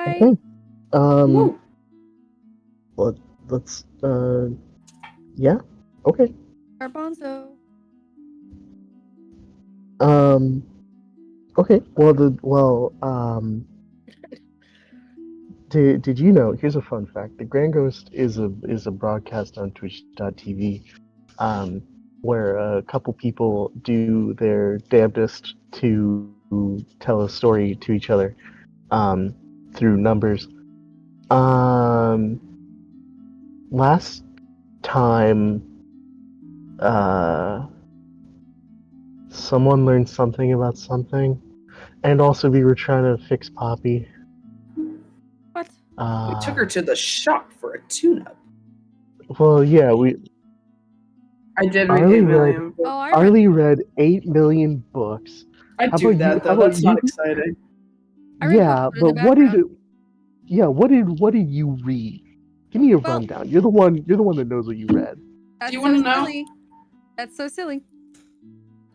Bye. Okay. Woo. Let's yeah. Okay. Garbanzo. Okay. Did you know? Here's a fun fact: the Grand Ghost is a broadcast on Twitch.tv, where a couple people do their damnedest to tell a story to each other, through numbers. Last time, someone learned something about something, and also we were trying to fix Poppy. What? We took her to the shop for a tune-up. Well, yeah, I did read Arly 8 read- million. Oh, I Arly read 8 million books. I'd How do about that you- though. how about That's not you? exciting. I read Yeah, books in the but what background. what did you read? Give me a Well- rundown. You're the one that knows what you read. That's Do you so wanna know? silly. That's so silly.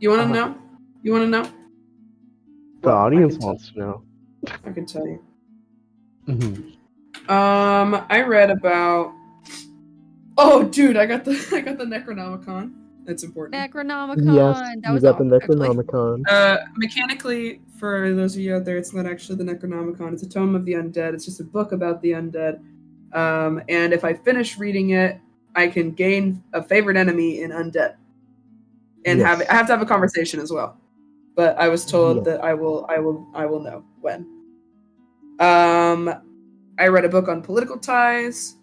You want to Uh-huh. know? You want to know? The Well, audience wants to know. I can tell you. Mhm. I read about. Oh, dude, I got the Necronomicon. That's important. Necronomicon. Yes, That you was got the awesome, actually. Necronomicon. Mechanically, for those of you out there, it's not actually the Necronomicon. It's a tome of the undead. It's just a book about the undead. And if I finish reading it, I can gain a favorite enemy in undead, and Yes. I have to have a conversation as well. But I was told Yeah. that I will know when. I read a book on political ties.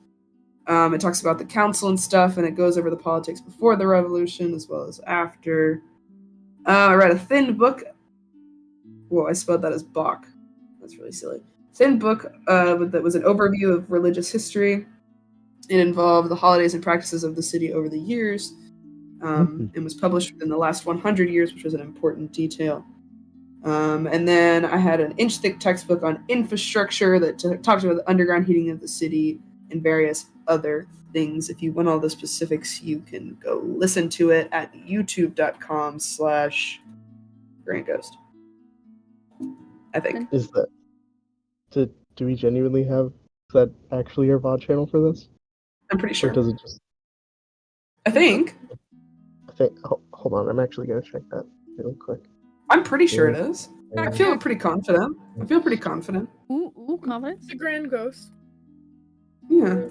It talks about the council and stuff, and it goes over the politics before the revolution as well as after. I read a thin book. Whoa, I spelled that as Bach. That's really silly. Thin book that was an overview of religious history. It involved the holidays and practices of the city over the years, and was published within the last 100 years, which was an important detail. And then I had an inch-thick textbook on infrastructure that talks about the underground heating of the city and various other things. If you want all the specifics, you can go listen to it at youtube.com/GrandGhost. I think. Is that do we genuinely have that actually our VOD channel for this? I'm pretty Or sure. does it just I think. hold on, I'm actually gonna check that real quick. I'm pretty sure it is. I Fact feel check. pretty confident. Ooh, confidence. The Grand Ghost. Yeah.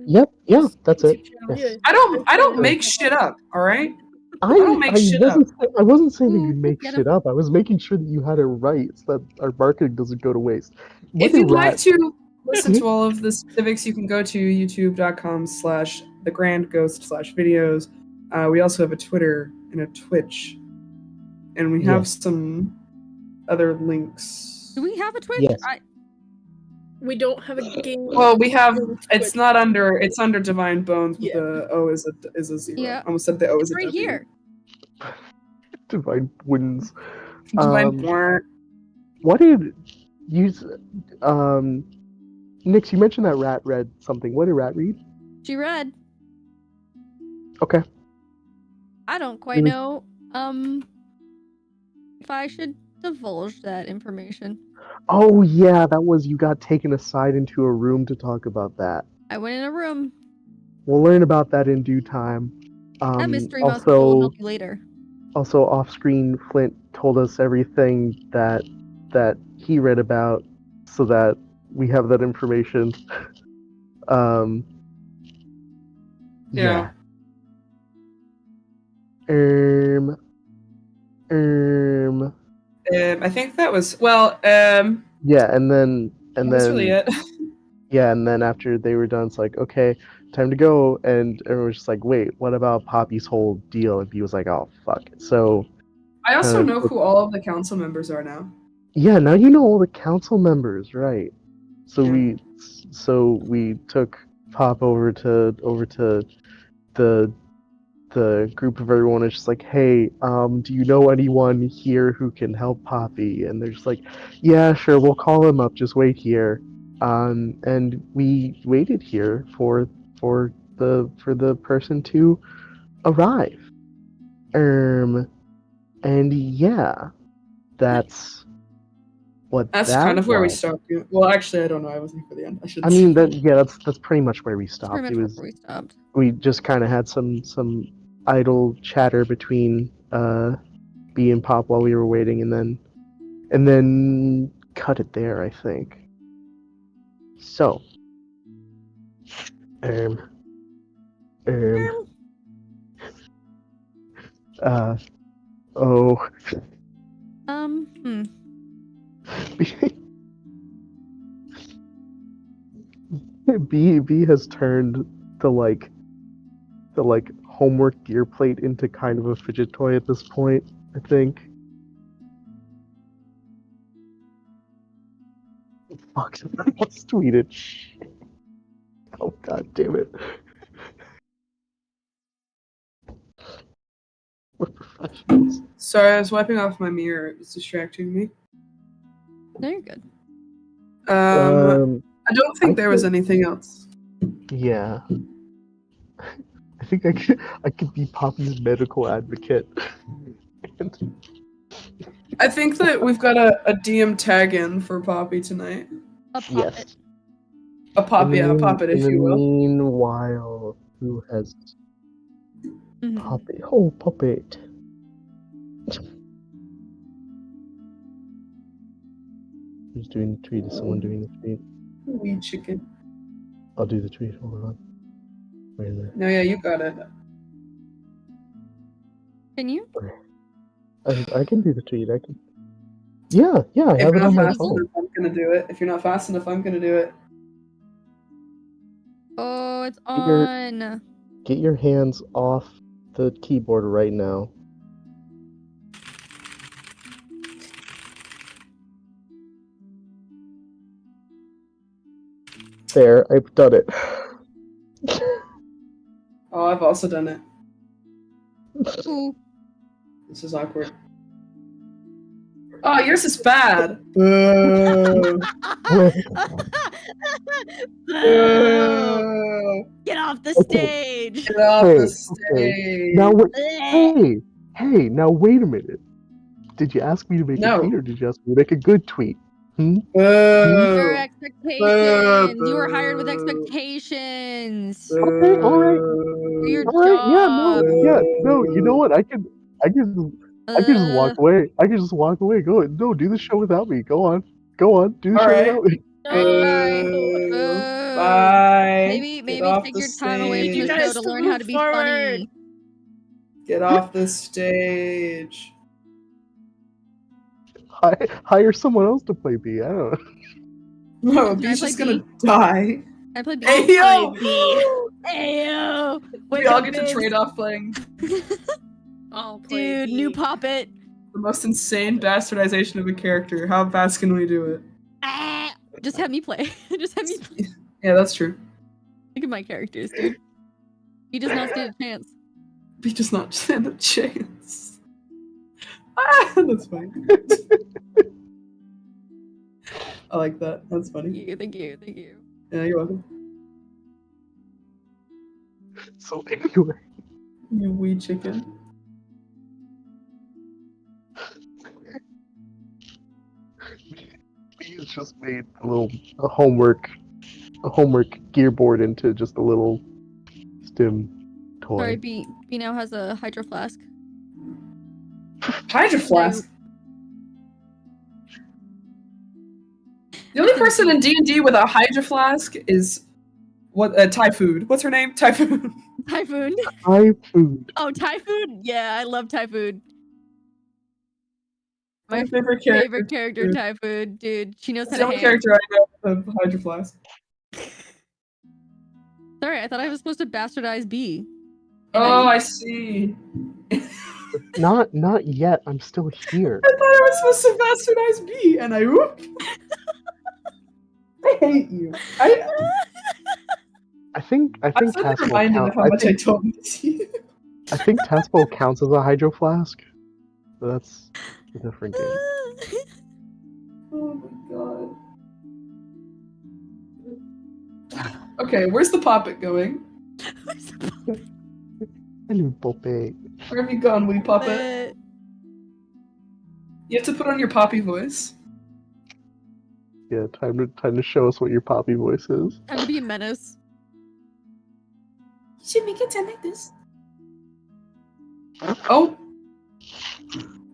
Yep, yeah, that's it. YouTube channel. Yes. Yeah. I don't make shit up, all right? I don't make shit up. wasn't saying that you Ooh, make get shit up. I was making sure that you had it right so that our marketing doesn't go to waste. What If did you'd like Rat- to listen to all of the specifics, you can go to youtube.com/thegrandghost/videos. We also have a Twitter and a Twitch, and we have Yes. some other links. Do we have a Twitch? Yes. We don't have a game. Well, we have. It's Twitch. not under. It's under Divine Bones, but Yeah. the O is a zero. Yeah. I almost said the O is It's a right W. here. Divine wins. Divine Bourne. What did you Nix, you mentioned that Rat read something. What did Rat read? She read. Okay. I don't quite know. If I should divulge that information. Oh yeah, that was you got taken aside into a room to talk about that. I went in a room. We'll learn about that in due time. That mystery mouse will Also, help you later. also off screen, Flint told us everything that he read about, so that we have that information. Yeah. I think that was Yeah, and then that's really it. yeah, and then after they were done, it's like, okay, time to go, and everyone was just like, wait, what about Poppy's whole deal? And he was like, oh fuck. So I also kind know of- who all of the council members are now. yeah, now you know all the council members, right? So Yeah. we took Pop over to the group of everyone. It's just like, hey, do you know anyone here who can help Poppy? And they're just like, yeah, sure, we'll call him up. Just wait here. And we waited here for the person to arrive. And yeah, that's what That's that kind of where we was. stopped. Well, actually, I don't know. I wasn't here for the end. I should. I mean, that's pretty much where we That's stopped. pretty It much was where we stopped. we just kind of had some idle chatter between B and Pop while we were waiting, and then cut it there, I think. So, um, oh, Hmm. B has turned the homework gear plate into kind of a fidget toy at this point, I think. Fuck, somebody else tweeted. Oh god damn it. We're professionals. Sorry, I was wiping off my mirror. It was distracting me. No, you're good. I don't think there was anything else. Yeah. I think I could be Poppy's medical advocate. I think that we've got a DM tag in for Poppy tonight. A puppet. Yes. A Poppy, a puppet, if you will. Meanwhile, who has Mhm. Poppy? Oh, puppet. Who's doing the tweet? Is someone doing the tweet? Wee chicken. I'll do the tweet. Hold on. Wait a minute. No, yeah, you got it. Can you? I can do the tweet. I can. Yeah, I If have you're it not on my fast phone. enough, I'm gonna do it. If you're not fast enough, I'm gonna do it. Oh, it's Get your- on. Get your hands off the keyboard right now. There, I've done it. Oh, I've also done it. Ooh. This is awkward. Oh, yours is bad. Boo. Boo. Boo. Get off the Okay. stage. Get off Hey, the okay. stage. Now wait. Bleh. Hey, now wait a minute. Did you ask me to make No. a tweet or did you ask me to make a good tweet? Boo. Your expectations. You were hired with Boo. expectations. Okay, alright. For your Alright, job. no, you know what? I can just walk away. I can just walk away. Do the show without me. Go on, do the show Alright. without me. Bye. Boo. Boo. Bye. Maybe Get off take the your time away from stage. the You show guys to to learn how move to be forward. funny. Get off the stage. Hire someone else to play B. I don't know. No, Can I B's play just gonna B? die. I played B. Hey yo! Ayo! We all get to trade off playing I'll play Dude, B. new puppet. the most insane bastardization of a character. How fast can we do it? Ah! Just have me play. Just have me play. Yeah, that's true. Look at my characters, dude. He does not stand a chance. B does not stand a chance. Ah, that's funny. I like that. That's funny. Thank you. Yeah, you're welcome. So anyway, You wee chicken. B's just made a homework gearboard into just a little stim toy. Sorry, B now has a hydro flask. Hydro Flask. The only person in D&D with a Hydro Flask is Typhoon. What's her name? Typhoon. Typhoon. Thai food. Oh, Typhoon. Yeah, I love Typhoon. My favorite character. Favorite character, Typhoon. Dude, she knows It's how the to only hang. character I know of Hydro Flask. Sorry, I thought I was supposed to bastardize B. Oh, I see. Not yet. I'm still here. I thought I was supposed to bastardize B, and I whoop. I hate you. I think I'm so Taspel reminded of counts. how much I told you. I think Taspel counts as a hydro flask. But that's a different game. Oh my god. Okay, where's the poppet going? Hello, Poppy. Where have you gone, wee puppet? You have to put on your poppy voice. Yeah, time to show us what your poppy voice is. Time to be a menace. You should make it sound like this. Oh.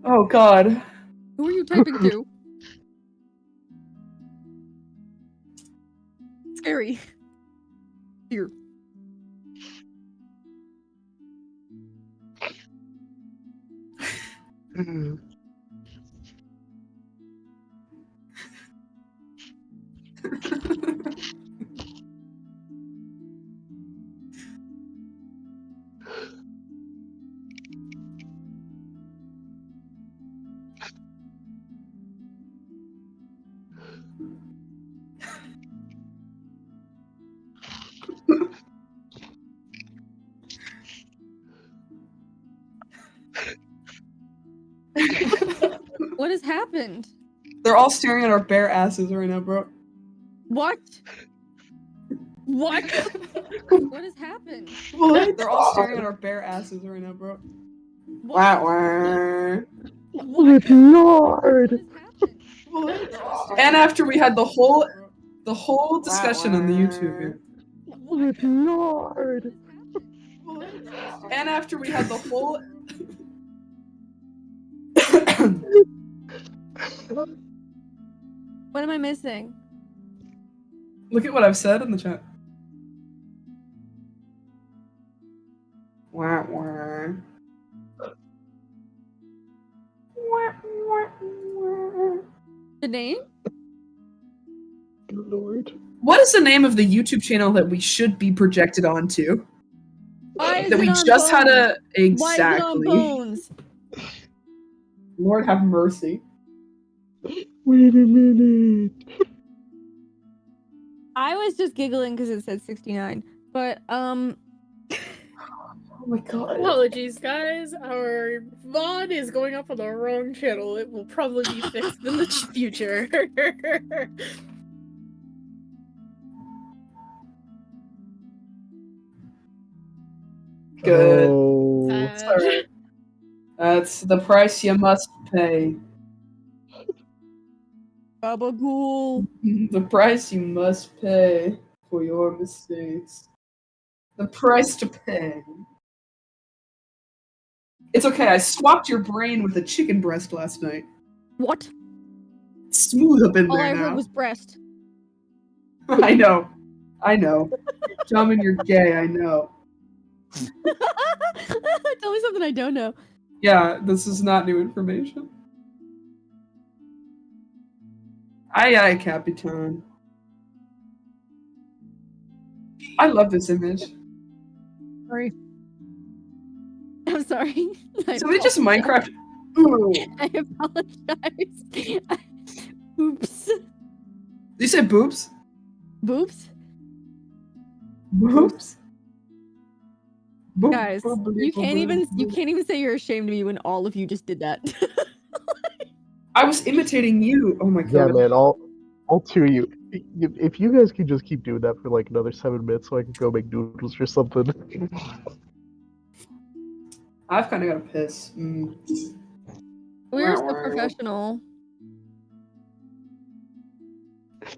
Oh God. Who are you typing to? Scary. Here. What has happened? They're all staring at our bare asses right now, bro. What? What? What has happened? What? They're all staring at our bare asses right now, bro. What? Wah, wah. What? Good lord! What has happened? What? And after we had the whole discussion on the YouTube here. Good lord! And after we had the whole What am I missing? Look at what I've said in the chat. Wah, wah. Wah, wah, wah. The name? Good lord. What is the name of the YouTube channel that we should be projected onto? Why is That it we on just had Bones? a Why is it on exactly. Bones? Lord have mercy. Wait a minute. I was just giggling because it said 69. But Oh my god. Apologies, guys. Our VOD is going up on the wrong channel. It will probably be fixed in the future. Good. Oh. It's alright. That's the price you must pay. Gabagool. The price you must pay for your mistakes. The price to pay. It's okay, I swapped your brain with a chicken breast last night. What? It's smooth up in All there I now. heard was breast. I know. I know. Dumb and you're gay, I know. Tell me something I don't know. Yeah, this is not new information. Aye aye, Capitan. I love this image. Sorry. I'm sorry. Somebody just Minecraft. Ooh. I apologize. Oops. Did you say boobs? Boobs? Boobs? Boop, Guys, boop, boop, you boop, can't boop. even say you're ashamed of me when all of you just did that. I was imitating you. Oh my Yeah, god. man, all two of you. If you guys could just keep doing that for like another 7 minutes so I can go make noodles or something. I've kind of got to piss. Mm. We're so professional.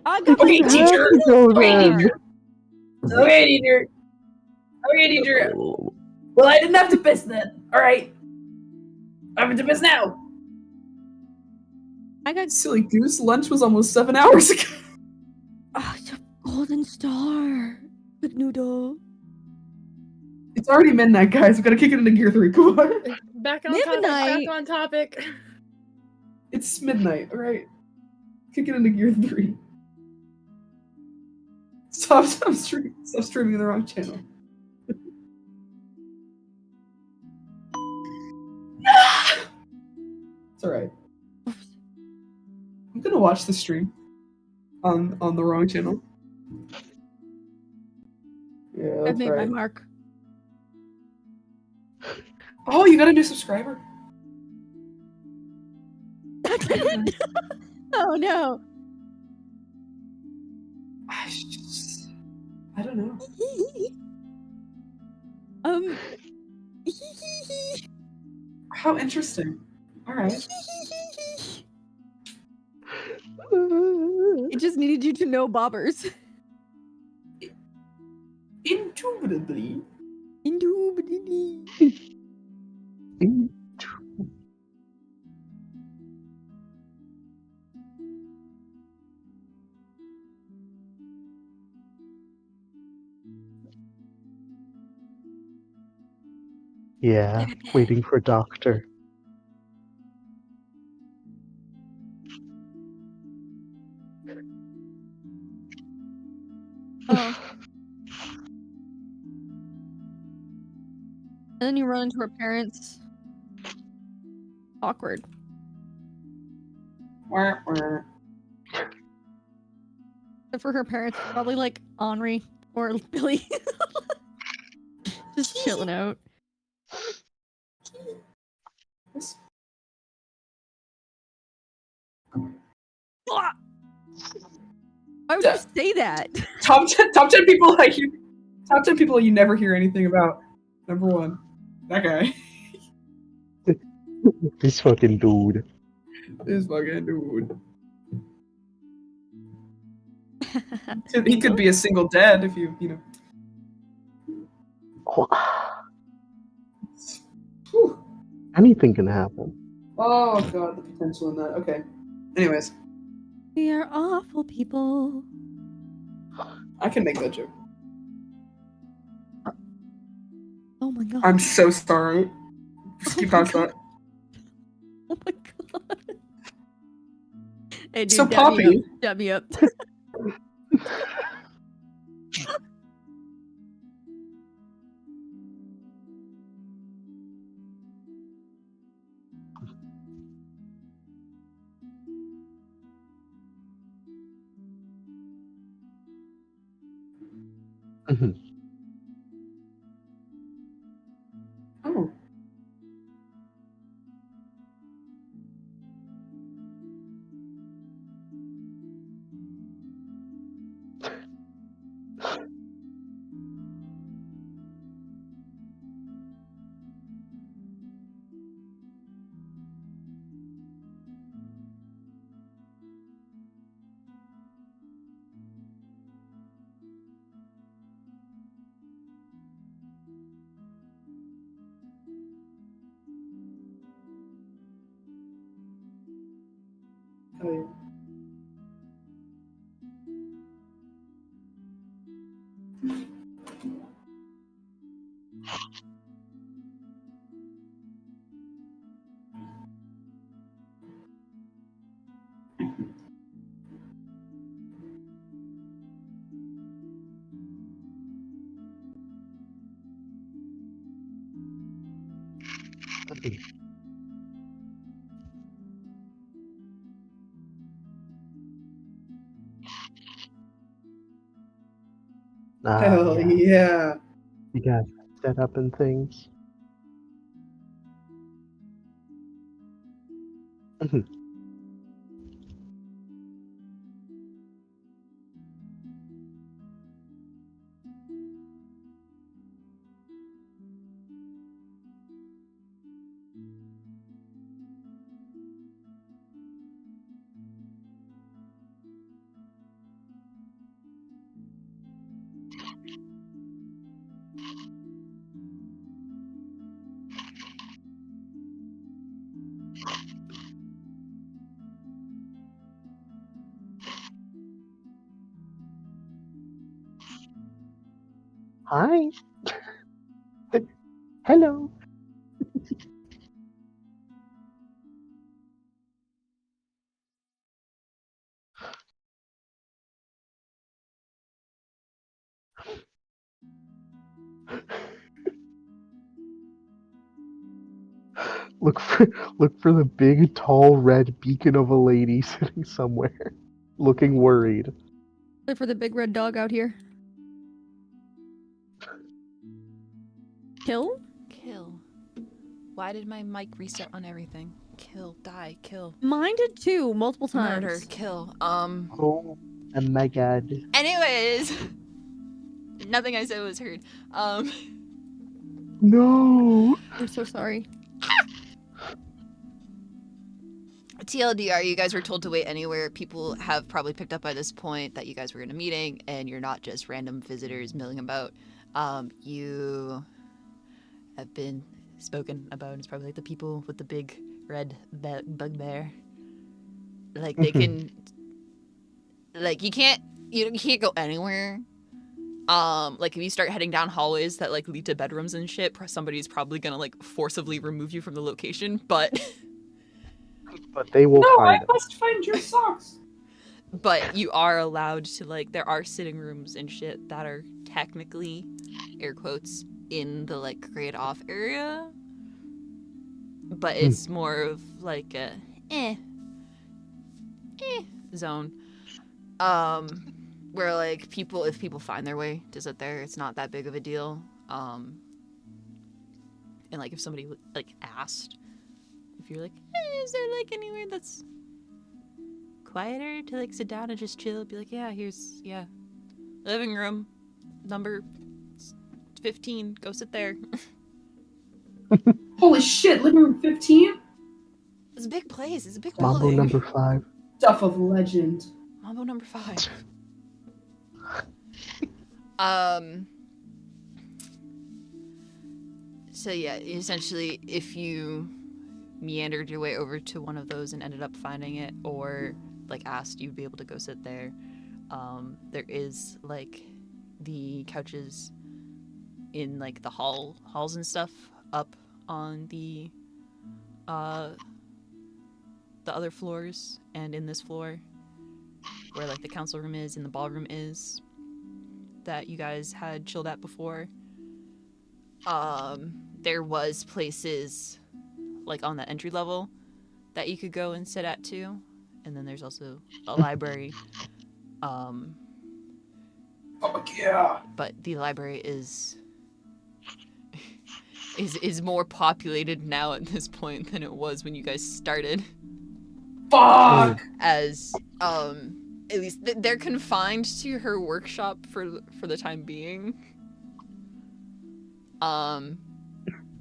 I got Okay, my teacher. Go Okay, then. teacher. Okay, teacher. Okay, teacher. Well, I didn't have to piss then. All right. I have to piss now. I got Silly goose. Lunch was almost 7 hours ago. it's a golden star. Good noodle. It's already midnight, guys. We gotta kick it into gear 3. Come on. Back on topic. Midnight. Back on topic. It's midnight. All right. Kick it into gear 3. Stop streaming the wrong channel. It's alright. I'm gonna watch the stream on the wrong channel. Yeah, I've that's made my right. mark. Oh, you got a new subscriber. Oh no. I don't know. How interesting. All right. It just needed you to know bobbers. Indubitably. Indubitably. Yeah, waiting for doctor. Oh. And then you run into her parents. Awkward. Wah, wah. Except for her parents, probably like Henri or Billy. Just chilling out. Yes. Why would you say that? Top 10 people top 10 people you never hear anything about. Number 1, that guy. This fucking dude. This fucking dude. He could be a single dad if you know. Whew. Anything can happen. Oh god, the potential in that. Okay. Anyways, We are awful people. I can make that joke. Oh my god. I'm so sorry. Skip past that. Oh my god. Hey, dude, So dab Poppy. me up. Mhm. Oh. Oh, yeah. Hell Yeah. yeah. You guys set up and things. Mhm. Hi. Hello. Look for the big, tall, red beacon of a lady sitting somewhere, looking worried. Wait for the big red dog out here. Kill? Kill. Why did my mic reset on everything? Kill, die, kill. Mine did too, multiple times. Murder, kill. Oh my god. Anyways. Nothing I said was heard. No. I'm so sorry. TLDR, you guys were told to wait anywhere. People have probably picked up by this point that you guys were in a meeting and you're not just random visitors milling about. You have been spoken about. It's probably like the people with the big red bugbear. Like they can, like you can't go anywhere. Like if you start heading down hallways that like lead to bedrooms and shit, somebody's probably gonna like forcibly remove you from the location. But they will No, I find them. must find your socks. but you are allowed to like there are sitting rooms and shit that are technically, air quotes, in the like grayed off area. But it's more of like a zone. Where like if people find their way to sit there, it's not that big of a deal. And like if somebody like asked, if you're like, hey, is there like anywhere that's quieter to like sit down and just chill? Be like, here's living room number 15. Go sit there. Holy shit, living room 15? It's a big place. It's a big Mambo building. number 5. Stuff of legend. Mambo number 5. So yeah, essentially, if you meandered your way over to one of those and ended up finding it, or like asked, you'd be able to go sit there. There is like the couches in like the halls and stuff up on the other floors, and in this floor where like the council room is and the ballroom is that you guys had chilled at before. There was places like on the entry level that you could go and sit at too, and then there's also a library. Fuck yeah. But the library is more populated now at this point than it was when you guys started. Fuck! As at least they're confined to her workshop for the time being.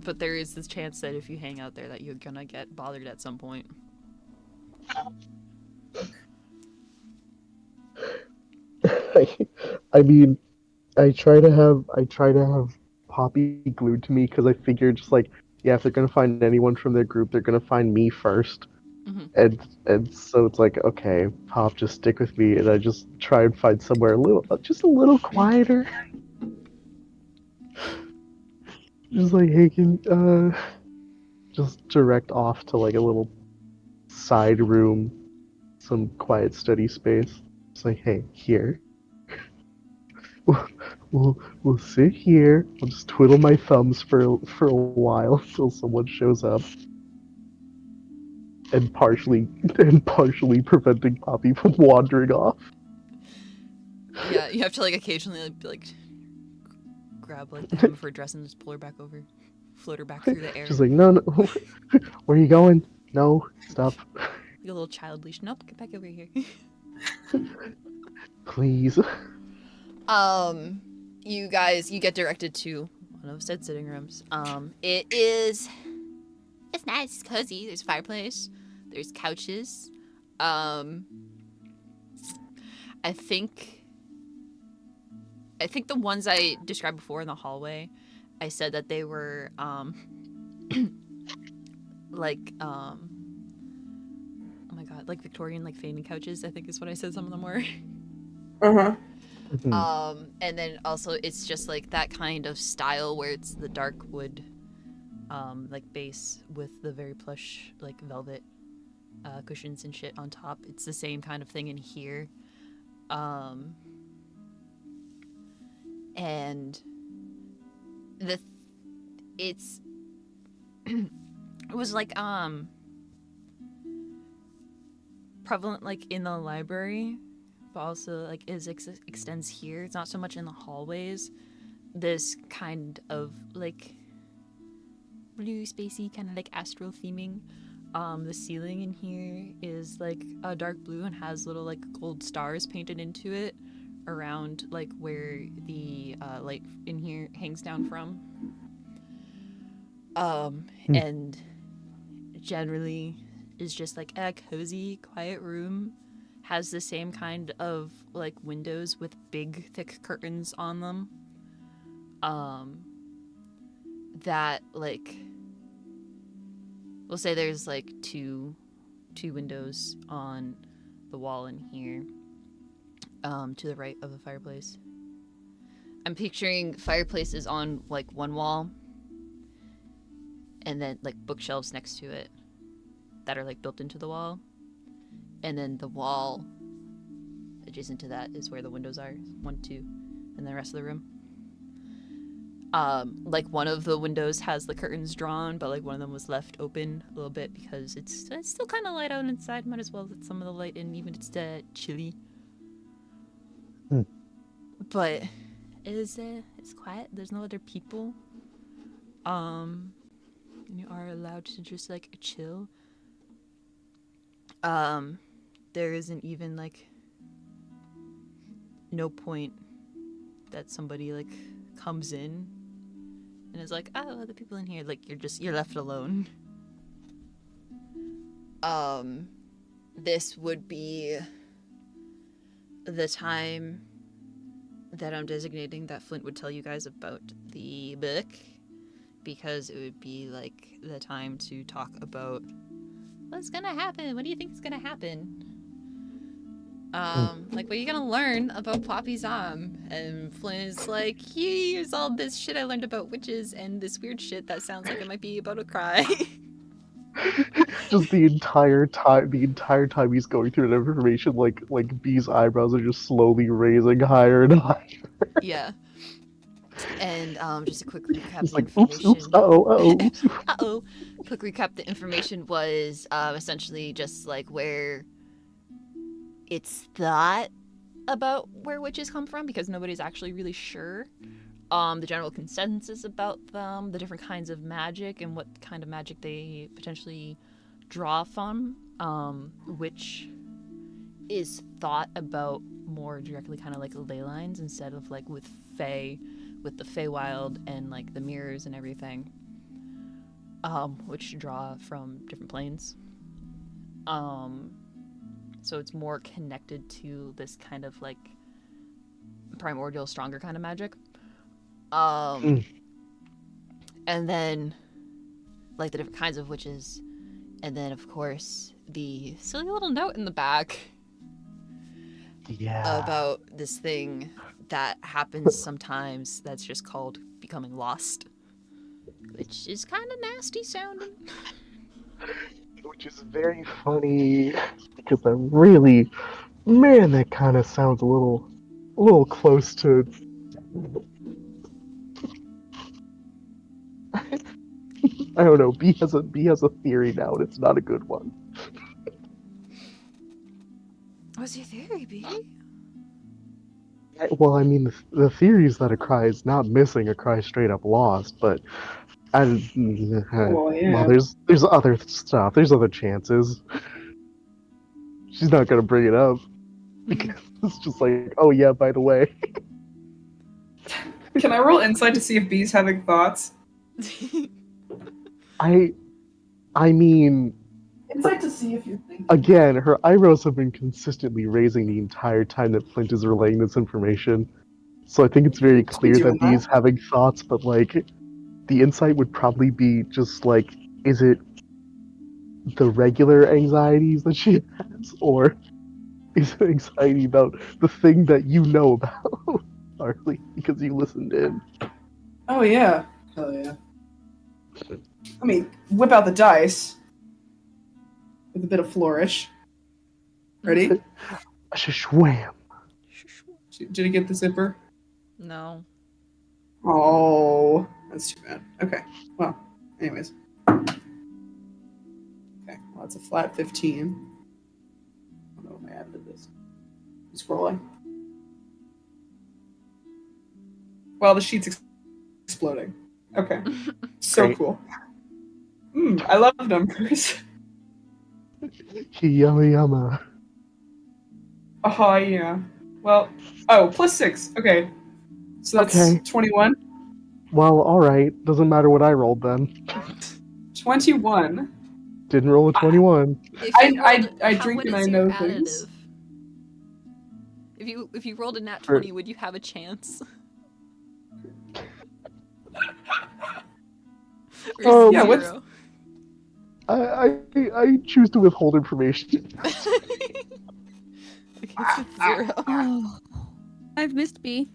But there is this chance that if you hang out there that you're gonna get bothered at some point. I mean, I try to have Poppy glued to me because I figured just like, yeah, if they're gonna find anyone from their group, they're gonna find me first. Mm-hmm. And so it's like, okay, Pop, just stick with me, and I just try and find somewhere a little quieter. Just like, hey, can just direct off to like a little side room, some quiet study space. It's like, hey, here. We'll sit here. I'll just twiddle my thumbs for a while until someone shows up. And partially preventing Poppy from wandering off. Yeah, you have to like occasionally like grab like the hem of her dress and just pull her back over, float her back through the air. She's like, no, where are you going? No, stop. Like a little child leash. Nope, get back over here. Please. You get directed to one of said sitting rooms. It's nice, it's cozy. There's a fireplace. There's couches. I think the ones I described before in the hallway, I said that they were like oh my god, like Victorian like fainting couches, I think is what I said some of them were. Uh-huh. And then also it's just like that kind of style where it's the dark wood like base with the very plush like velvet cushions and shit on top. It's the same kind of thing in here. And it was like prevalent like in the library, but also like extends here. It's not so much in the hallways. This kind of like blue spacey kind of like astral theming. The ceiling in here is like a dark blue and has little like gold stars painted into it around like where the light in here hangs down from. And generally is just like a cozy, quiet room. Has the same kind of like windows with big, thick curtains on them. That like, we'll say there's like two windows on the wall in here, to the right of the fireplace. I'm picturing fireplaces on like one wall, and then like bookshelves next to it that are like built into the wall, and then the wall adjacent to that is where the windows are, 1, 2, and the rest of the room. Like one of the windows has the curtains drawn, but like one of them was left open a little bit because it's still kind of light out inside. Might as well let some of the light in, even if it's chilly. But it's quiet. There's no other people. And you are allowed to just like chill. There isn't even like no point that somebody like comes in and is like, oh, the people in here, like you're left alone. This would be the time that I'm designating that Flint would tell you guys about the book, because it would be like the time to talk about what's gonna happen. What do you think is gonna happen? Like, what are you gonna learn about Poppy's arm? And Flynn is like, here's all this shit I learned about witches and this weird shit that sounds like it might be about to cry. Just the entire time he's going through that information, like B's eyebrows are just slowly raising higher and higher. Yeah. And just a quick recap. He's The like, information. oops, uh-oh. Uh-oh. Quick recap. The information was essentially just like where it's thought about where witches come from, because nobody's actually really sure. The general consensus about them, the different kinds of magic and what kind of magic they potentially draw from, which is thought about more directly kind of like ley lines instead of like with the Feywild and like the mirrors and everything, which draw from different planes. So it's more connected to this kind of like primordial, stronger kind of magic. And then like the different kinds of witches, and then of course the silly little note in the back about this thing that happens sometimes that's just called becoming lost, which is kind of nasty sounding. Which is very funny, because that kind of sounds a little close to. I don't know. B has a theory now, and it's not a good one. What's your theory, B? Well, I mean, the theory is that a cry is not missing, a cry straight up lost, but well, there's other stuff. There's other chances. She's not gonna bring it up because it's just like, oh yeah, by the way. Can I roll insight to see if B's having thoughts? I mean, Insight to see if you're thinking. again, her eyebrows have been consistently raising the entire time that Flint is relaying this information. So I think it's very clear that B's having thoughts, but like, the insight would probably be just like, is it the regular anxieties that she has, or is it anxiety about the thing that you know about, Arly, because you listened in? Oh yeah. Hell yeah. I mean, whip out the dice with a bit of flourish. Ready? Shwam. Did you get the zipper? No. Oh, that's too bad. Okay. Well, anyways. Okay. Well, that's a flat 15. I don't know if I added this. I'm scrolling. Well, the sheet's exploding. Okay. So Great. cool. I love numbers. Yama yama. Oh, yeah. Well, plus 6. Okay. So that's Okay. 21. Well, alright. Doesn't matter what I rolled then. 21. Didn't roll a 21. If you I how- drink what and is I your know things. additive? If you rolled a nat For- 20, would you have a chance? Or Oh, is it yeah, what's- zero? I choose to withhold information. I guess it's zero. Oh, I've missed B.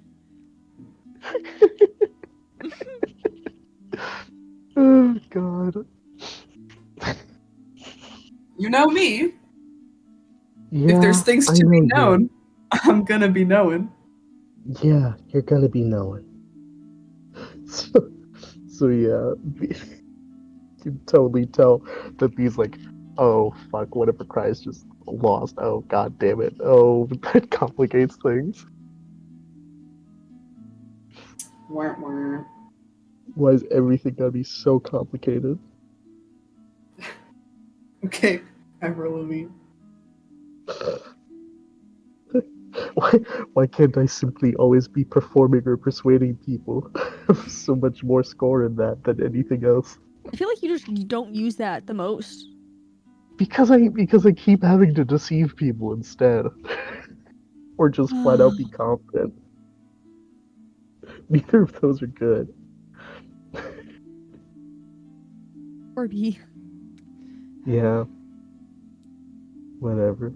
Oh god. You know me. Yeah, If there's things I to be know you. known, I'm gonna be knowing. Yeah, you're gonna be knowing. So yeah, you can totally tell that B's like, oh fuck, what if a cry's just lost? Oh god damn it. Oh, that complicates things. Wah, wah. Why is everything gotta be so complicated? Okay, Avril Lavigne. Why can't I simply always be performing or persuading people? I have so much more score in that than anything else. I feel like you don't use that the most. Because I keep having to deceive people instead. Or just flat out be confident. Neither of those are good. Or B. Yeah. Whatever.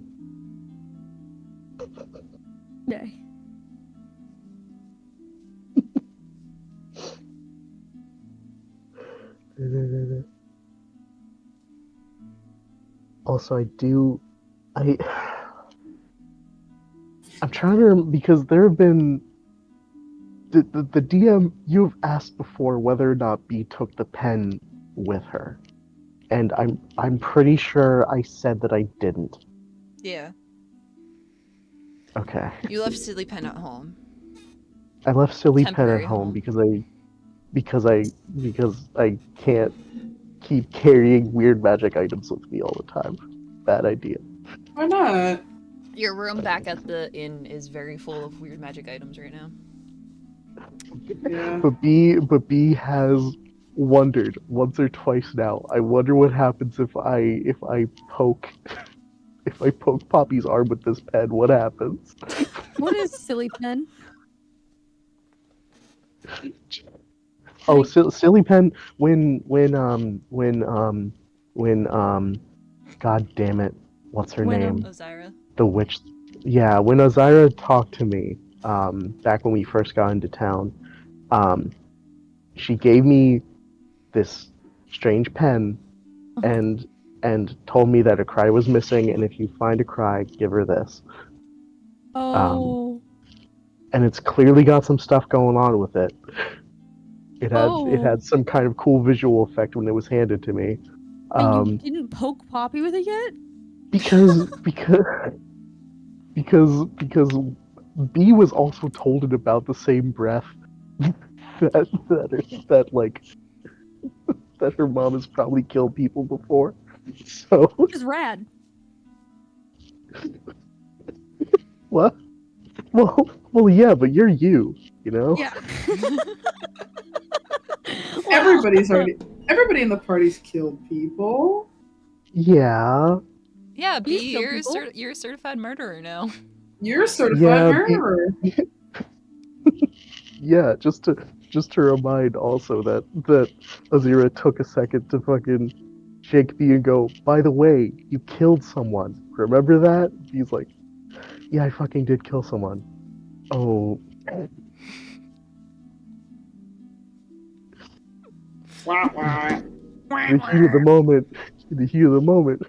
Yeah. Also, I'm trying to remember, because there have been the DM, you've asked before whether or not B took the pen with her, and I'm pretty sure I said that I didn't. Yeah. Okay. You left Silly Pen at home. I left Silly Pen Temporary at home home. because I can't keep carrying weird magic items with me all the time. Bad idea. Why not? Your room back at the inn is very full of weird magic items right now. Yeah. But B has wondered once or twice now. I wonder what happens if I poke Poppy's arm with this pen. What happens? What is silly pen? Oh, silly pen. When God damn it, what's her When, name? Ozira. The witch. Yeah, when Ozira talked to me, back when we first got into town, she gave me this strange pen, and told me that a cry was missing, and if you find a cry, give her this. Oh. And it's clearly got some stuff going on with it. It had some kind of cool visual effect when it was handed to me. And you didn't poke Poppy with it yet? Because B was also told in about the same breath that her mom has probably killed people before. So Which is rad. what? Well, yeah, but you're you know? Yeah. Everybody in the party's killed people. Yeah. Yeah, B, Please kill people. you're a certified murderer now. You're a certified Yeah, murderer. Yeah, just to remind also that Azira took a second to fucking shake B and go, by the way, you killed someone. Remember that? He's like, yeah, I fucking did kill someone. Oh. Wah, wah. In the heat of the moment. In the heat of the moment.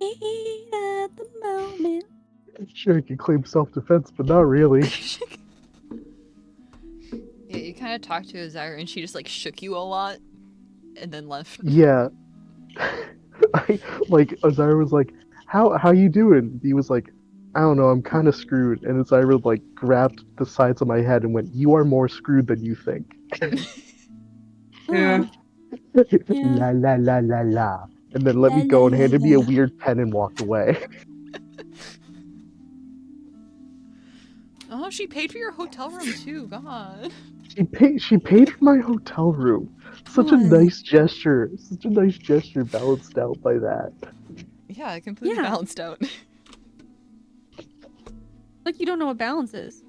Heat at the moment. Sure, I can claim self-defense, but not really. Yeah, you kind of talked to Ozira and she just like shook you a lot and then left. Yeah. Azira was like, how you doing? He was like, I don't know, I'm kind of screwed. And Azira like grabbed the sides of my head and went, you are more screwed than you think. Yeah. La la la la la. And then let me go and handed me a weird pen and walked away. Oh, she paid for your hotel room too, God. She paid for my hotel room. Such a God. nice gesture. Such a nice gesture balanced out by that. Yeah, completely Yeah. balanced out. Like you don't know what balance is.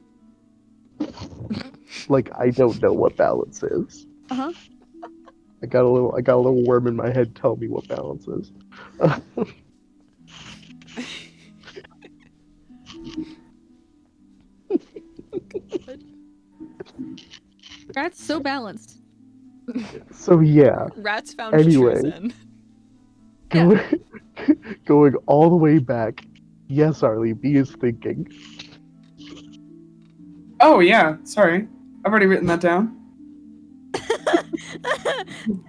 Like I don't know what balance is. Uh-huh. I got a little worm in my head telling me what balance is. That's so balanced. So yeah, Rats found Anyway. true zen. going, going all the way back. Yes, Arly, B is thinking. Oh yeah, sorry. I've already written that down.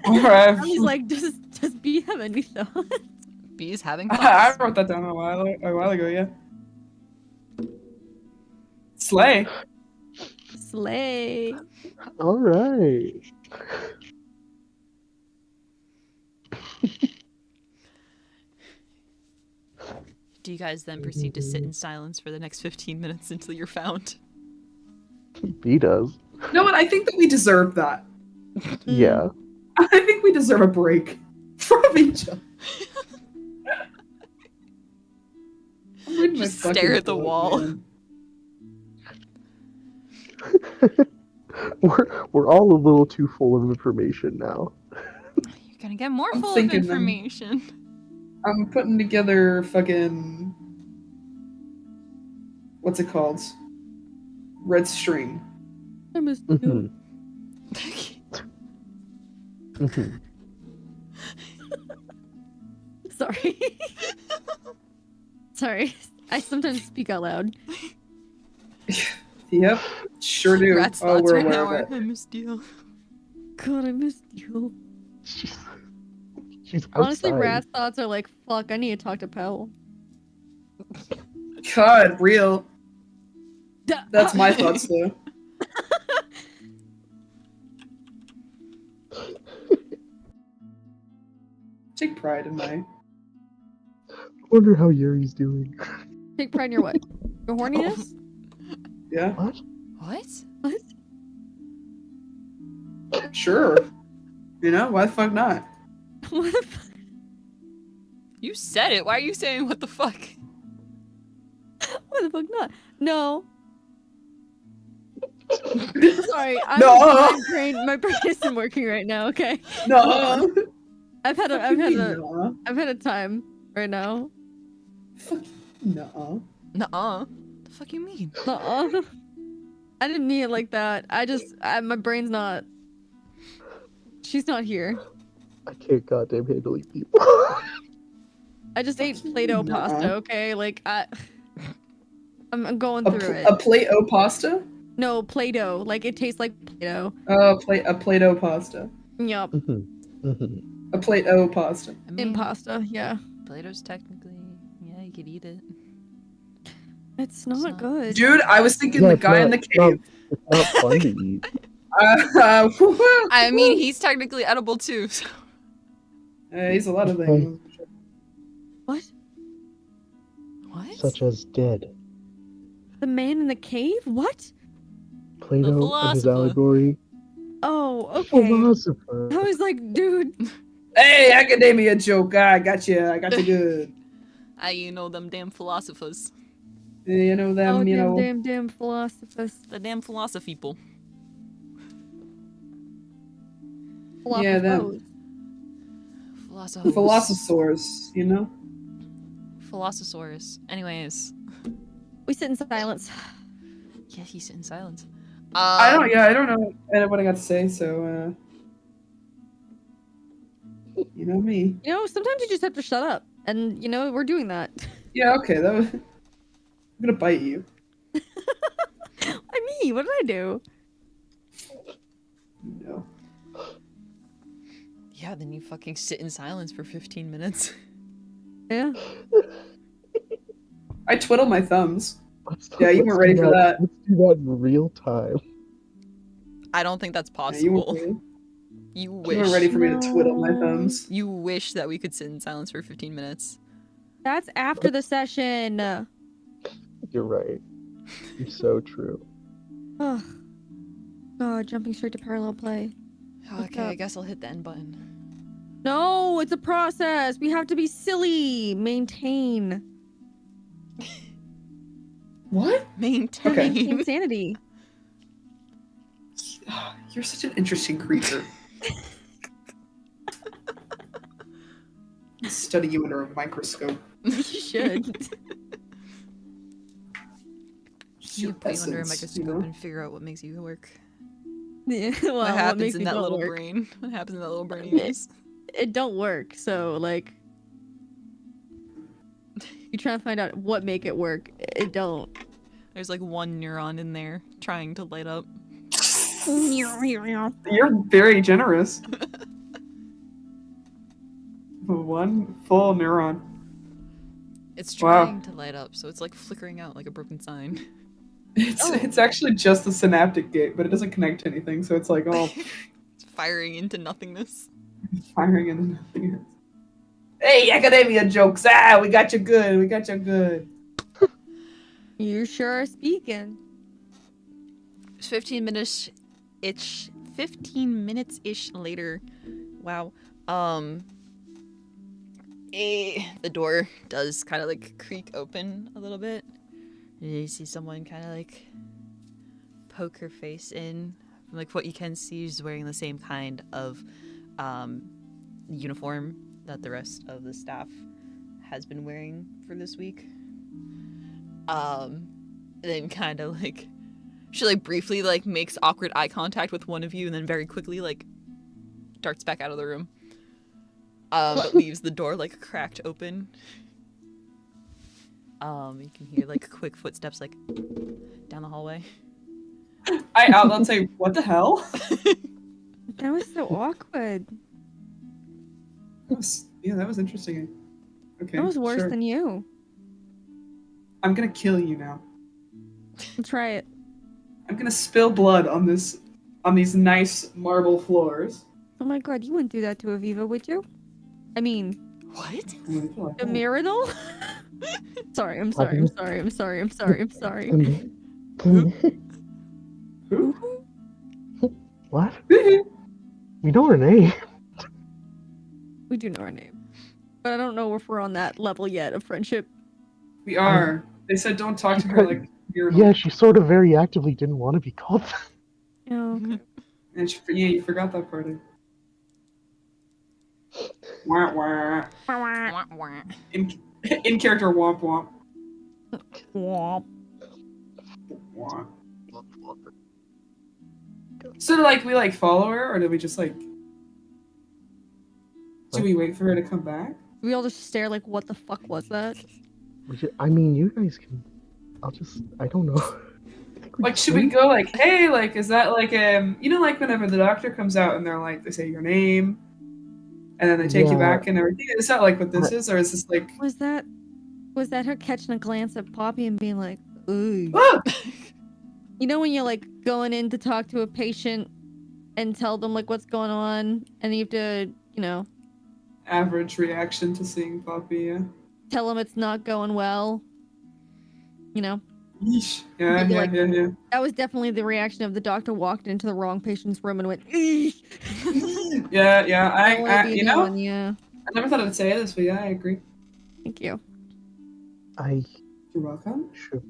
Alright. He's like, does B have any thoughts? Bees having I thoughts. wrote that down a while ago, yeah. Slay. Slay. All right. Do you guys then proceed to sit in silence for the next 15 minutes until you're found? B does. You know what? I think that we deserve that. Yeah. I think we deserve a break from each other. I'm reading my Just fucking stare at the book, wall. man. We're all a little too full of information now. You're gonna get more I'm full of thinking them. information. I'm putting together fucking... What's it called? Red string. I missed Mhm. you. Mhm. Sorry. Sorry. I sometimes speak out loud. Yep, sure do. Rat's Oh, thoughts we're right aware now of are, it. I missed you. God, I missed you. She's outside. Honestly, Rat's thoughts are like, fuck, I need to talk to Powell. God, real. That's my thoughts, though. Take pride in my... Wonder how Yuri's doing. Take pride in your what? Your horniness? Yeah, What? What? What? sure. You know, why the fuck not? What the fuck? You said it. Why are you saying what the fuck? Why the fuck not? No. Sorry, No. my brain isn't working right now. Okay, No. I've had Fuck you mean, I've had a time right now. No. Nuh-uh. The fuck you mean? Nuh-uh. I didn't mean it like that. My brain's not. She's not here. I can't goddamn handle people. I just ate Play-Doh Nuh-uh. pasta. Okay, like I'm going A, through it. a Play-O pasta? No, Play-Doh. Like it tastes like Play-Doh. A Play-Doh pasta. Yup. Mhm. Mhm. A Play-O pasta. I mean, In pasta. Yeah. Play-Doh's technically, yeah, you could eat it. It's not not- good. Dude, I was thinking Yeah, the it's guy in not- the it's not- cave. It's not fun to eat. I mean, he's technically edible too. So. He's a lot of things. What? What? Such as dead. The man in the cave? What? Plato and his philosopher. allegory. Oh, okay. Philosopher. I was like, dude. Hey, academia joke. I got you good. You know them damn philosophers. You know them, Oh, you damn, know. damn philosophers. The damn philosophy people. Yeah, them. Philosophers. Philosophers, you know? Philosophosaurus. Anyways. We sit in silence. Yeah, he sit in silence. I don't know what I got to say, so, you know me. You know, sometimes you just have to shut up. And, you know, we're doing that. Yeah, okay, I'm gonna bite you. I mean, what did I do? No. Yeah, then you fucking sit in silence for 15 minutes. Yeah. I twiddle my thumbs. Let's Yeah, you let's weren't ready do for that. Let's do that in real time. I don't think that's Yeah, you possible. weren't You you wish. weren't ready for me to twiddle my No. thumbs. You wish that we could sit in silence for 15 minutes. That's after the session. You're right. You're so true. Ugh. God, jumping straight to parallel play. What's Okay, I up? guess I'll hit the end button. No, it's a process. We have to be silly. Maintain. What? Maintain. Okay. Maintain sanity. You're such an interesting creature. Study you under a microscope. You should. You put you under a essence, microscope you know? and figure out what makes you work. Yeah, well, What happens makes in me that don't little work? brain? What happens in that little brain? It don't work. So like, you try to find out what make it work. It don't. There's like one neuron in there trying to light up. You're very generous. One full neuron. It's Wow. trying to light up, so it's like flickering out like a broken sign. It's actually just a synaptic gate, but it doesn't connect to anything, so it's like all It's firing into nothingness. firing into nothing. Hey, academia jokes! Ah, we got you good. We got you good. You sure are speaking. It's 15 minutes ish later. Wow. The door does kind of like creak open a little bit. And you see someone kind of like poke her face in. Like what you can see, she's wearing the same kind of uniform that the rest of the staff has been wearing for this week. Then kind of like she like briefly like makes awkward eye contact with one of you and then very quickly like darts back out of the room. But leaves the door like cracked open. You can hear like quick footsteps like down the hallway. I out loud say, "What the hell?" That was so awkward. That was interesting. Okay, That was worse sure. than you. I'm gonna kill you now. Try it. I'm gonna spill blood on these nice marble floors. Oh my god, you wouldn't do that to Aviva, would you? I mean, What? a Miradol? Sorry, I'm sorry, I'm sorry, I'm sorry, I'm sorry, I'm sorry. Who? What? We know her name. We do know our name. But I don't know if we're on that level yet of friendship. We are. They said don't talk to her like you're. Yeah, she sort of very actively didn't want to be called that. Oh, okay. And yeah, you forgot that part. Wah, wah. Wah, wah. In character womp womp. Womp. Womp. So like we like follow her, or do we just like? Do we wait for her to come back? We all just stare like, what the fuck was that? I mean, you guys can. I don't know. I think Like, should we go like, hey, like, is that like you know, like whenever the doctor comes out and they're like, they say your name, and then they take you Yeah. back and everything. Is that like what this is, or is this like? Was that her catching a glance at Poppy and being like, ooh? Ah! You know when you're like going in to talk to a patient and tell them like what's going on, and you have to, you know, Average reaction to seeing Poppy. Yeah. tell them it's not going well. You know, Yeesh. Yeah, Maybe, yeah, like- yeah. that was definitely the reaction of the doctor walked into the wrong patient's room and went, "Eesh." Yeah, yeah. That would I be you know, known, yeah. I never thought I'd say this, but yeah, I agree. Thank you. I You're welcome. should.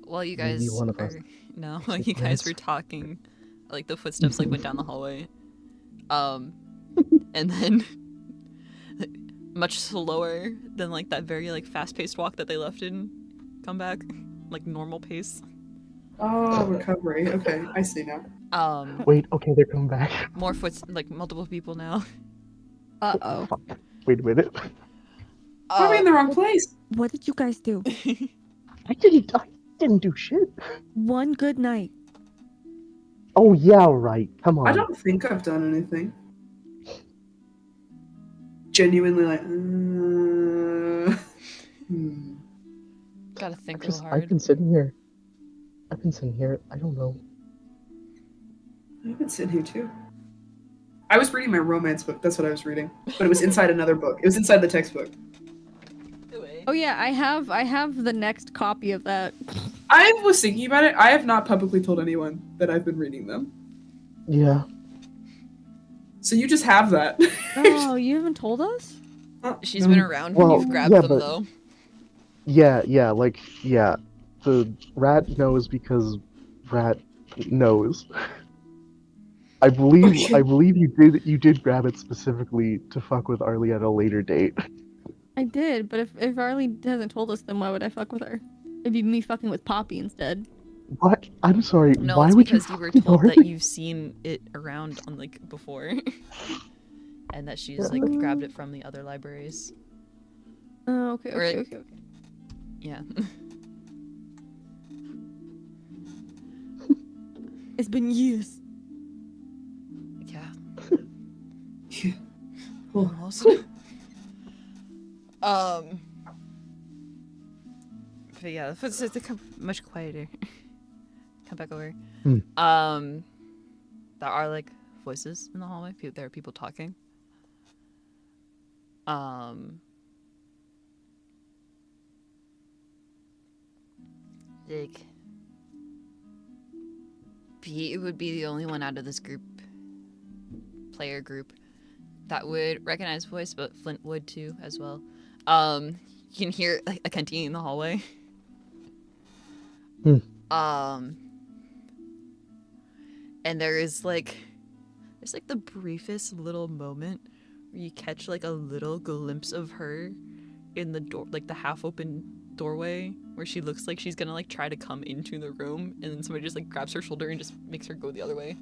While you Maybe guys one of us were, no, while you guys were talking, like the footsteps like went down the hallway, and then much slower than like that very like fast-paced walk that they left in, come back, like normal pace. Oh, recovery. Okay, I see now. Wait, okay, they're coming back. More like multiple people now. Uh-oh. Fuck. Wait a minute. Are we in the wrong place? What did you guys do? I didn't do shit. One good night. Oh yeah, right. Come on. I don't think I've done anything. Genuinely, like. Gotta think real Just, hard. I've been sitting here. I don't know. I've been sitting here too. I was reading my romance book. That's what I was reading, but it was inside another book. It was inside the textbook. Oh yeah, I have the next copy of that. I was thinking about it. I have not publicly told anyone that I've been reading them. Yeah. So you just have that. Oh, you haven't told us? She's No. been around when Well, you've grabbed yeah, them, but- though. Yeah, the rat knows because rat knows. I believe Okay. you did grab it specifically to fuck with Arly at a later date. I did, but if Arly hasn't told us, then why would I fuck with her? It'd be me fucking with Poppy instead. What? I'm sorry. No, why it's would you because you were fuck with told that Arly? you've seen it around on like before, and that she's like grabbed it from the other libraries. Oh, okay, Or, okay, like- okay, okay. Yeah. It's been years. Yeah. Yeah. Cool. Almost. But yeah, it's come much quieter. Come back over. Hmm. There are like voices in the hallway. There are people talking. Like, Pete would be the only one out of this player group, that would recognize voice, but Flint would too as well. You can hear like a canteen in the hallway. Hmm. And there's like the briefest little moment where you catch like a little glimpse of her in the door, like the half open doorway, where she looks like she's gonna like try to come into the room, and then somebody just like grabs her shoulder and just makes her go the other way.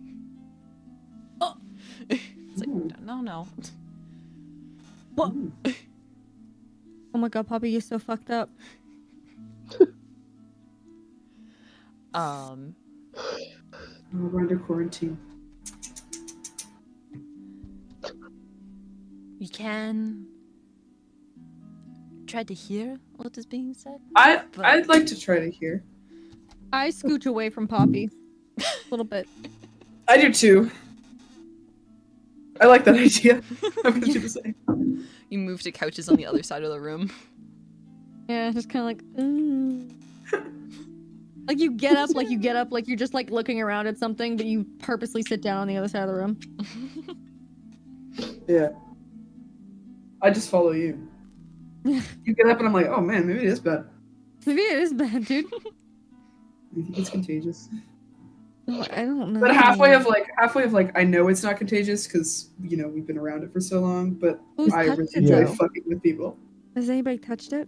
Oh. It's like, no. What? Oh my god, Poppy, you're so fucked up. Oh, we're under quarantine. You can try to hear what is being said. I'd like to try to hear. I scooch away from Poppy. A little bit. I do too. I like that idea. I'm gonna do the same. You move to couches on the other side of the room. Yeah, just kind of like, like you get up, like you're just like looking around at something, but you purposely sit down on the other side of the room. Yeah. I just follow you. You get up and I'm like, oh man, maybe it is bad. Maybe it is bad, dude. I think it's contagious. I don't know. But halfway of like, I know it's not contagious because we've been around it for so long. But Who's I touched really it, enjoy though? fucking with people. Has anybody touched it?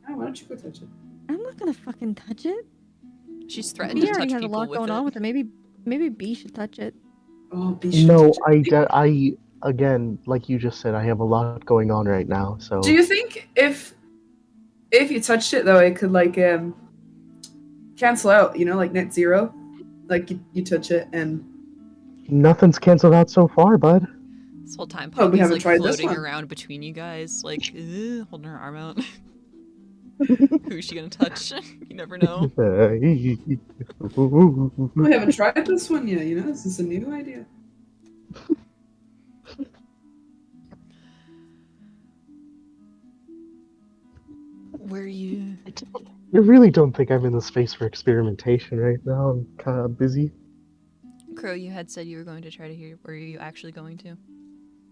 Oh, why don't you go touch it? I'm not gonna fucking touch it. She's threatened B to already touch has a people lot with going it. on with it. Maybe B should touch it. Oh, be sure No, to touch it. I again, like you just said, I have a lot going on right now. So Do you think if you touched it though, it could like cancel out? Like net zero. Like you touch it and nothing's canceled out so far, bud. This whole time, Oh, we Poppy's haven't like tried this floating one. around between you guys, like holding her arm out. Who's she gonna touch? You never know. we haven't tried this one yet. This is a new idea. Where you? I really don't think I'm in the space for experimentation right now. I'm kind of busy. Crow, you had said you were going to try to hear. Were you actually going to?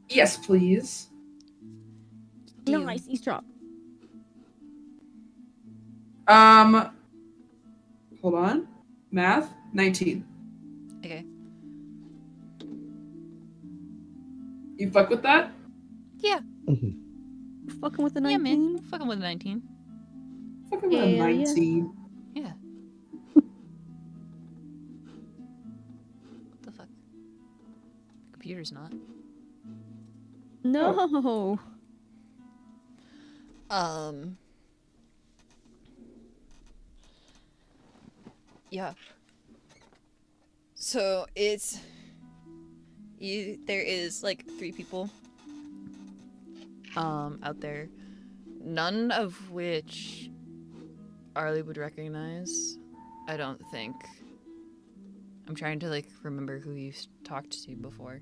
Yes, please. Do- Nice, eavesdrop. Hold on. Math 19. Okay. You fuck with that? Yeah. Mhm. Fucking with the Yeah, 19. man. Fucking with a 19. Fucking with a Yeah, yeah. 19. Yeah. What the fuck? The computer's not. No. Yeah. So it's there is like 3 people out there, none of which Arly would recognize. I don't think. I'm trying to like remember who you've talked to before.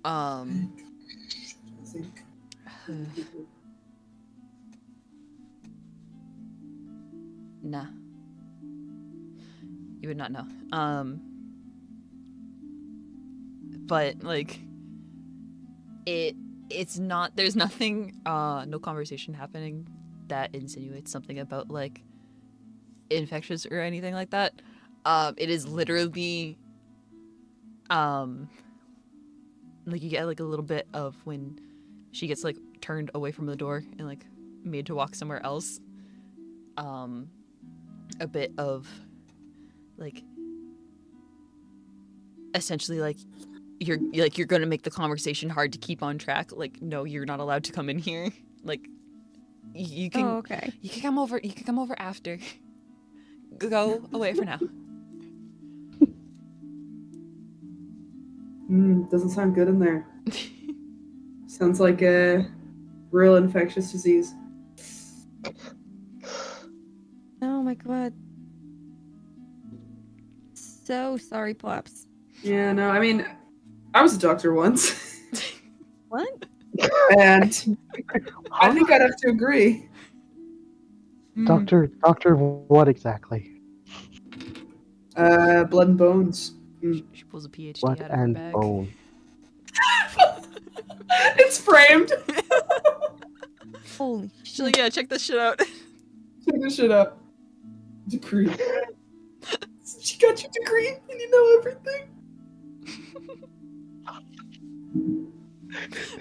I think. Nah. You would not know. But like it's not, there's nothing, no conversation happening that insinuates something about like infectious or anything like that. It is literally like you get like a little bit of when she gets like turned away from the door and like made to walk somewhere else. A bit of like essentially like you're gonna make the conversation hard to keep on track. Like, no, you're not allowed to come in here. Like, you can. Oh, okay. You can come over. You can come over after. Go away for now. Doesn't sound good in there. Sounds like a real infectious disease. Oh my god. So sorry, Pops. Yeah, no, I mean, I was a doctor once, What? and I think I'd have to agree. Doctor, what exactly? Blood and bones. She pulls a PhD Blood out of her and bag. bone. It's framed. Holy She's shit. like, yeah, check this shit out. Check this shit out. Degree. She got your degree, and you know everything.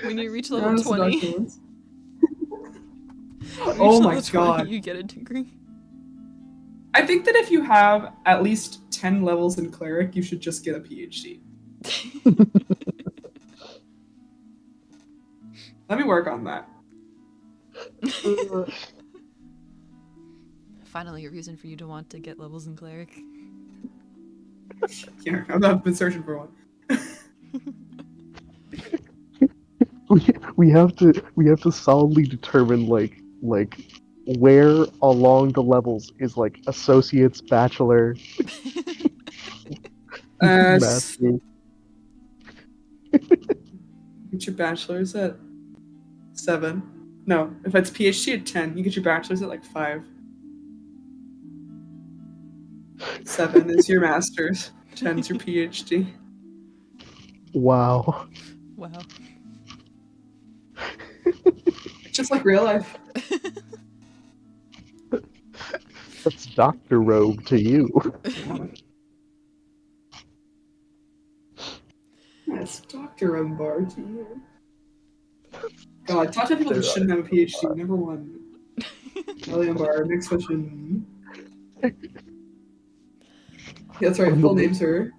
When you reach I level was a doctor 20, once. you reach Oh my level 20, god. you get a degree. I think that if you have at least 10 levels in cleric, you should just get a PhD. Let me work on that. Finally, a reason for you to want to get levels in cleric. Yeah, I've been searching for one. we have to solidly determine like where along the levels is like associates, bachelor, master. Get your bachelor's at 7. No, if it's PhD at 10, you get your bachelor's at like 5. 7 is your master's. 10 is your PhD. Wow. Wow. Just like real life. That's Dr. Rogue to you. Yes, Dr. Umbar to you. God, talk to people that shouldn't have a PhD. Number 1. Ellie Umbar, next question. Yeah, that's right, full name, sir.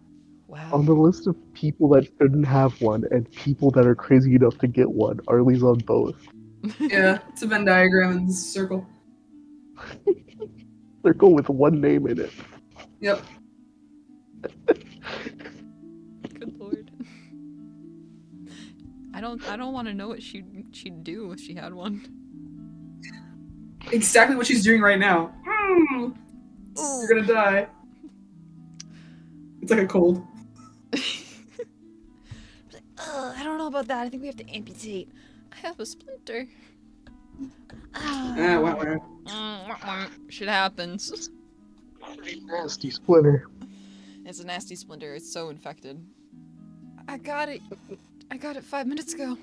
Wow. On the list of people that shouldn't have one and people that are crazy enough to get one, Arly's on both. Yeah, it's a Venn diagram in this circle. Circle with one name in it. Yep. Good lord. I don't want to know what she'd do if she had one. Exactly what she's doing right now. Ooh. You're gonna die. It's like a cold. I don't know about that. I think we have to amputate. I have a splinter. Wow. Shit happens. Pretty nasty splinter. It's a nasty splinter. It's so infected. I got it 5 minutes ago.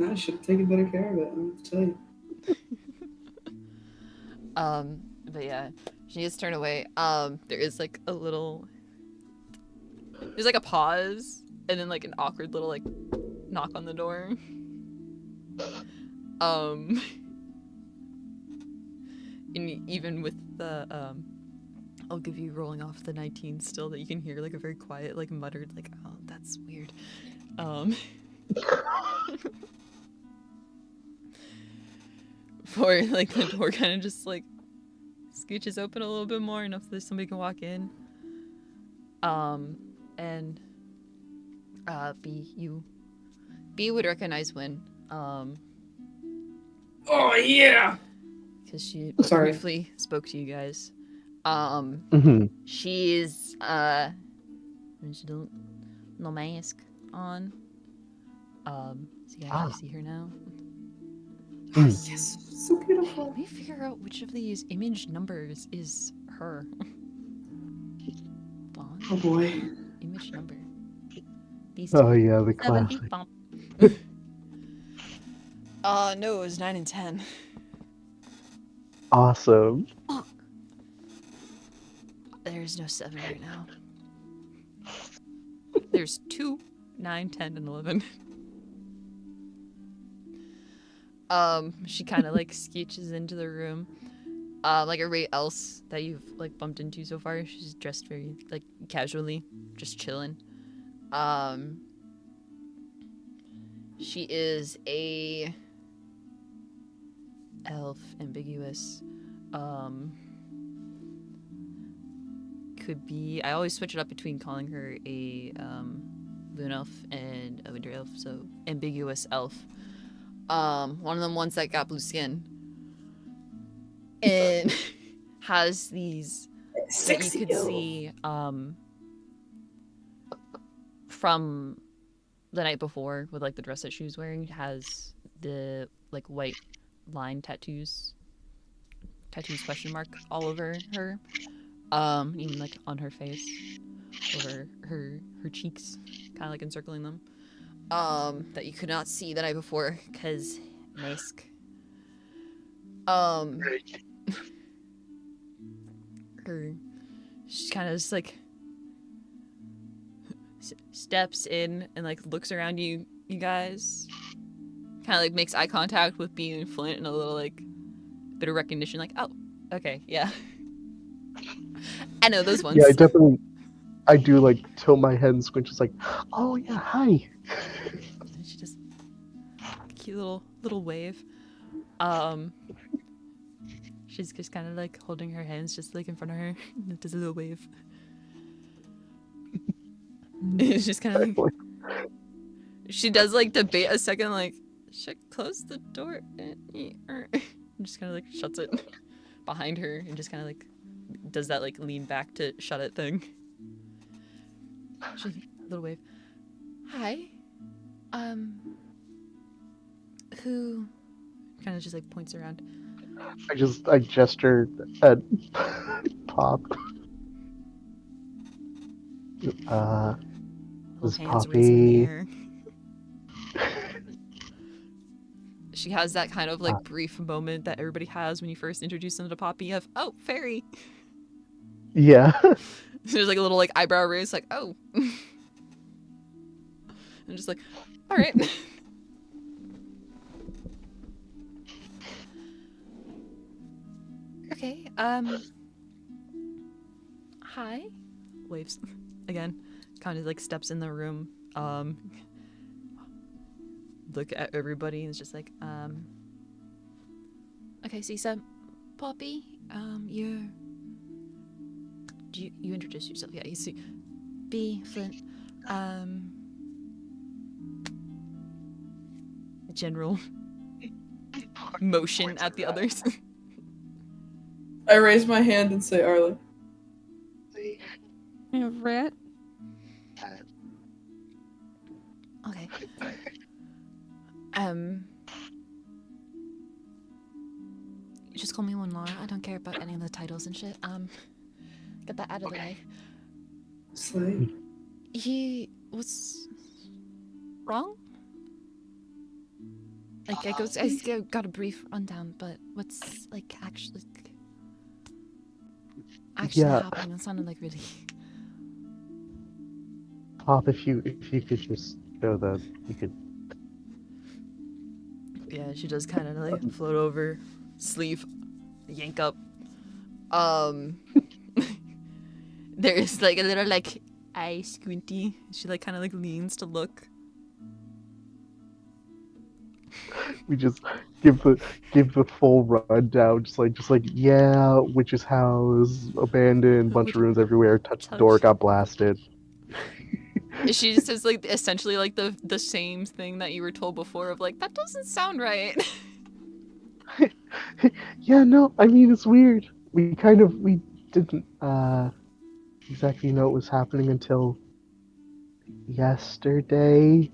I should have taken better care of it, I have to tell you. But yeah, she gets turned away. There is like a little... There's like a pause, and then like an awkward little like knock on the door. And even with the I'll give you rolling off the 19 still, that you can hear like a very quiet like muttered like, oh, that's weird. For like the door kind of just like scooches open a little bit more, enough that somebody can walk in. And B would recognize Wynn. Oh yeah! Because she Sorry. briefly spoke to you guys. She is she don't no mask on. So you actually see her now. Yes, so beautiful. beautiful. Let me figure out which of these image numbers is her. Faun, Oh boy. image number. These Oh two. yeah, the 70. classic. Bump. No, it was 9 and 10. Awesome. Fuck. There's no 7 right now. There's 2, 9, 10, and 11. She kind of like scooches into the room. Like everybody else that you've like bumped into so far, she's dressed very like casually, just chilling. She is a elf, ambiguous. Could be. I always switch it up between calling her a moon elf and a winter elf. So ambiguous elf. One of them ones that got blue skin, and has these that you could see from the night before with like the dress that she was wearing. Has the like white line tattoos question mark all over her, even like on her face, over her cheeks, kind of like encircling them, that you could not see the night before because mask. She kind of just like steps in and like looks around you guys, kind of like makes eye contact with Bean and Flint, and a little like bit of recognition, like, oh, okay, yeah. I know those ones. Yeah, I do like tilt my head and squint, just like, oh yeah, hi. And she just cute little wave. She's just kind of like holding her hands just like in front of her, and does a little wave. It's just kind of like, she does like debate a second, like, should I close the door? And just kind of like shuts it behind her, and just kind of like does that like lean back to shut it thing. She's little wave. Hi. Who? Kind of just like points around. I gesture at Pop. Little This hands raising in the Poppy. air. She has that kind of like brief moment that everybody has when you first introduce them to Poppy of, oh, fairy. Yeah. There's like a little like eyebrow raise, like, oh. I'm just like, all right. Okay, hi. Waves. Again, kind of like steps in the room, look at everybody, and it's just like, okay, see, so, Poppy, you introduce yourself? Yeah, you see, B, Flint, general motion at the others. I raise my hand and say Arly. Rat. Okay. Just call me one Laura. I don't care about any of the titles and shit. Get that out of the way. Slay. What's wrong? Like, I got a brief rundown, but what's like actually Yeah. happening? It sounded like really. Pop, if you could just show that you could. Yeah, she does kind of like float over, sleeve, yank up. There's like a little like eye squinty. She like kind of like leans to look. We just give the full rundown, just like yeah, witch's house, abandoned, bunch of rooms everywhere. Touched the door, got blasted. She just says like essentially like the same thing that you were told before of like that doesn't sound right. Yeah, no, I mean it's weird. We didn't exactly know it was happening until yesterday.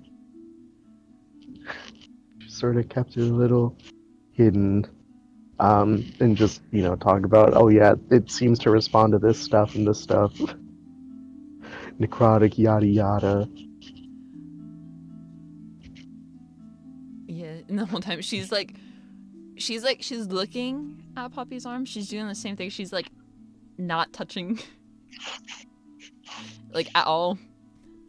Just sort of kept it a little hidden. and just talk about, oh yeah, it seems to respond to this stuff and this stuff, necrotic, yada yada. Yeah, and the whole time she's looking at Poppy's arm. She's doing the same thing. She's like not touching like at all.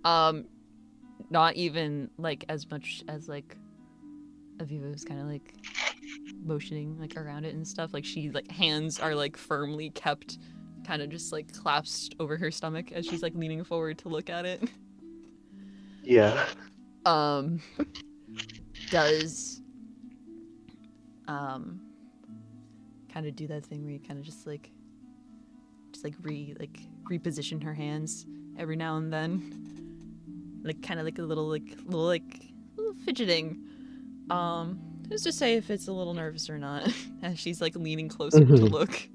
Not even like as much as like Aviva was kind of like motioning like around it and stuff. Like she like hands are like firmly kept, kind of just like clasped over her stomach as she's like leaning forward to look at it. Yeah. Does kind of do that thing where you kind of just reposition her hands every now and then, like kind of like a little fidgeting. Who's to say if it's a little nervous or not? As she's like leaning closer to look.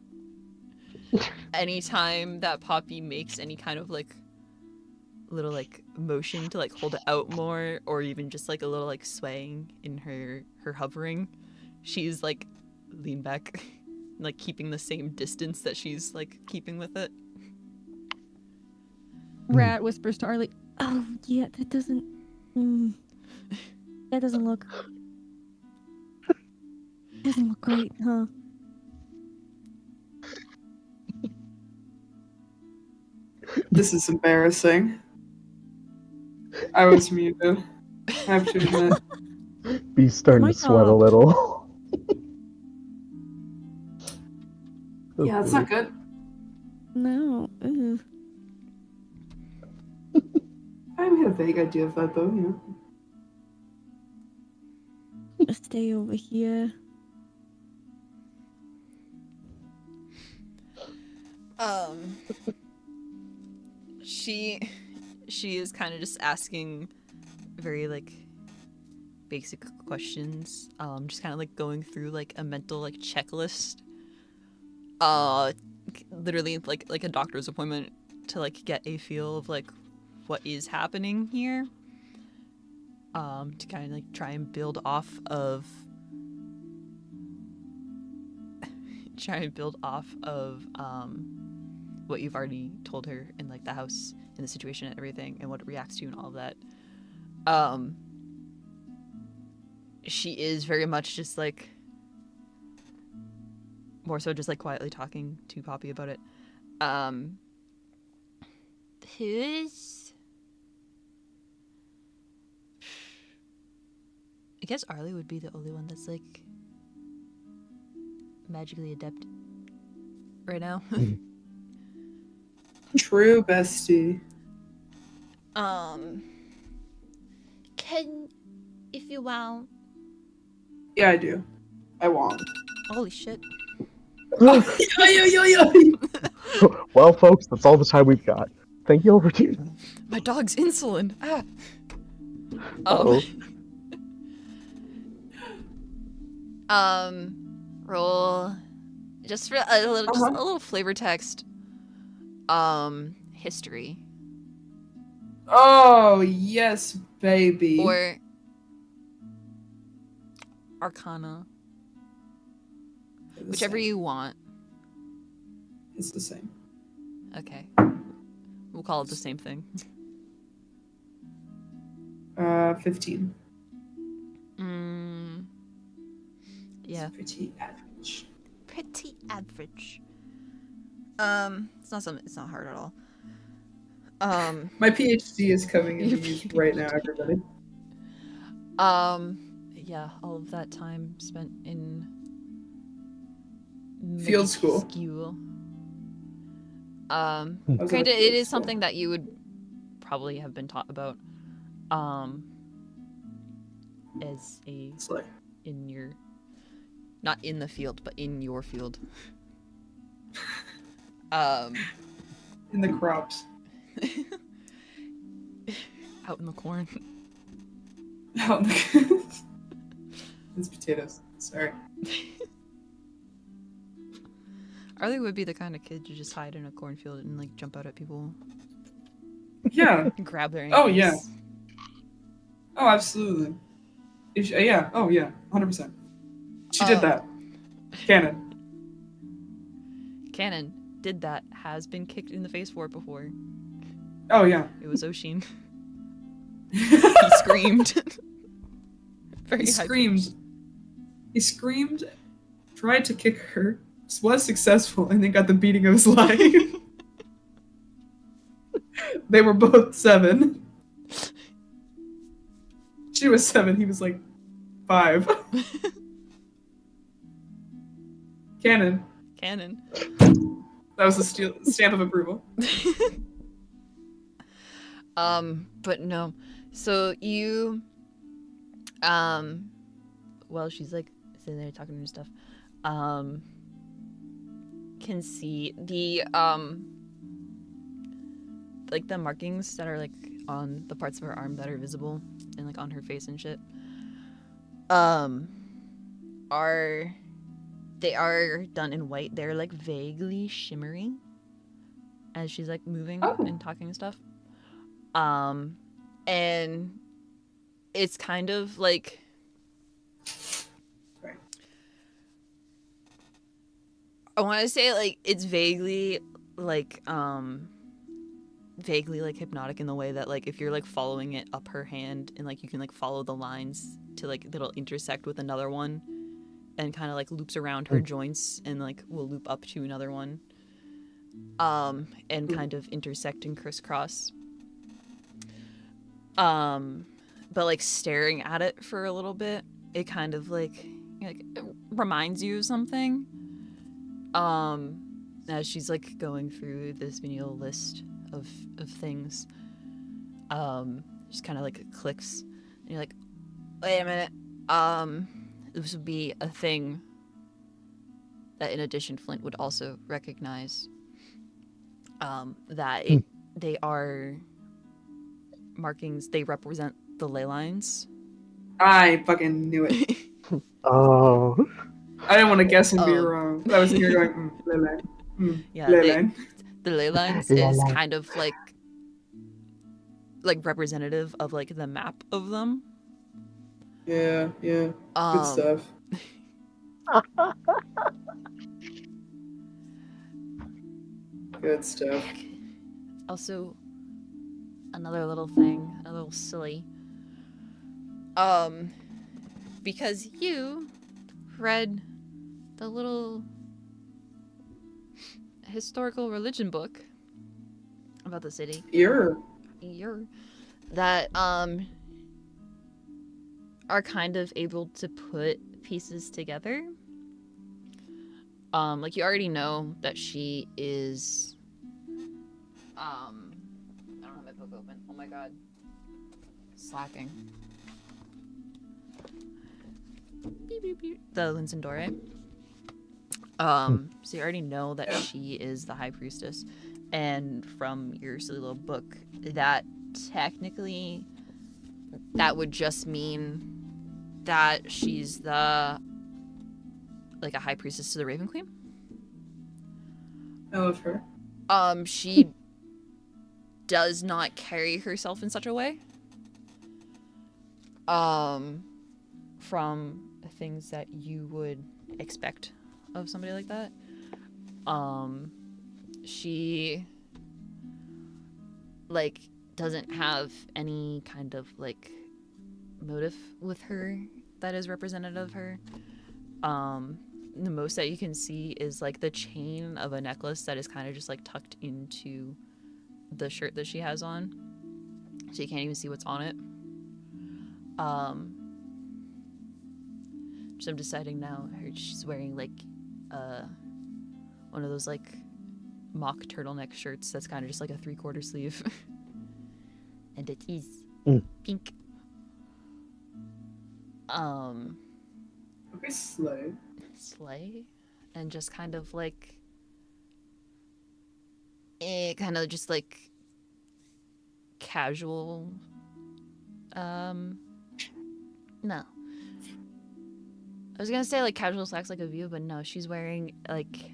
Anytime that Poppy makes any kind of like little like motion to like hold it out more, or even just like a little like swaying in her hovering, she's like lean back, like keeping the same distance that she's like keeping with it. Rat whispers to Arly, "Oh yeah, that doesn't look great, huh?" This is embarrassing. I was muted. I have to admit. Beast starting My to sweat a God. little. Yeah, that's not good. No. I had a vague idea of that, though, Stay over here. She is kind of just asking very like basic questions. Just kind of like going through like a mental like checklist. Literally like a doctor's appointment to like get a feel of like what is happening here. To kind of like try and build off of what you've already told her in like the house and the situation and everything and what it reacts to and all of that. She is very much just like more so just like quietly talking to Poppy about it. Who's I guess Arly would be the only one that's like magically adept right now. True, bestie. Can, if you want. Yeah, I do. I want. Holy shit. Yo. Well, folks, that's all the time we've got. Thank you over to you. My dog's insulin. Uh-oh. Roll just for a little flavor text. History. Oh, yes, baby. Or Arcana. Whichever you want. It's the same. Okay. We'll call it the same thing. 15. Yeah. It's pretty average. Pretty average. It's not hard at all. My PhD is coming into use right now, everybody. Yeah, all of that time spent in Field school. Granted, it is something that you would probably have been taught about, as a Slay. in your, not in the field, but in your field. In the crops. Out in the corn. Out in the It's potatoes. Sorry. Arly would be the kind of kid to just hide in a cornfield and like jump out at people. Yeah. And grab their ankles. Oh, yeah. Oh, absolutely. Yeah. Oh, yeah. 100%. She did that. Cannon. Cannon did that, has been kicked in the face for it before. Oh yeah. It was Oshin. He He screamed. Very high screamed. pitched. He screamed, tried to kick her, was successful, and then got the beating of his life. They were both 7. She was 7, he was like 5. Cannon. Cannon. That was the stamp of approval. But no. So you, well, she's like sitting there talking to her stuff. Can see the, like the markings that are like on the parts of her arm that are visible and like on her face and shit. They are done in white. They're like vaguely shimmery as she's like moving and talking and stuff. And it's kind of like I want to say like it's vaguely like hypnotic in the way that like if you're like following it up her hand and like you can like follow the lines to like that'll intersect with another one and kind of like loops around her joints and like will loop up to another one and kind of intersect and crisscross. But like staring at it for a little bit, it kind of like it reminds you of something. As she's like going through this venial list of things, just kind of like clicks, and you're like, wait a minute, this would be a thing that in addition Flint would also recognize. That they are markings, they represent the ley lines. I fucking knew it. Oh. I didn't want to guess and be wrong. I was here going, ley line. Yeah, Ley line. the ley lines is kind of like representative of like the map of them. Yeah. Good stuff. Good stuff. Also, another little thing, a little silly. Because you read the little historical religion book about the city. That are kind of able to put pieces together. Like you already know that she is I don't have my book open. Oh my god. Slacking. Beep, beep, beep. The Linsendore. So you already know that she is the High Priestess. And from your silly little book, that technically that would just mean that she's the like a High Priestess to the Raven Queen. I love her. She does not carry herself in such a way. From things that you would expect of somebody like that. She like doesn't have any kind of like motive with her that is representative of her. The most that you can see is like the chain of a necklace that is kind of just like tucked into the shirt that she has on, so you can't even see what's on it. So I'm deciding now she's wearing like one of those like mock turtleneck shirts that's kind of just like a 3/4 sleeve and it is pink. Okay, Slay, and just kind of like kind of just like casual. No. I was gonna say like casual slacks like a view, but no, she's wearing like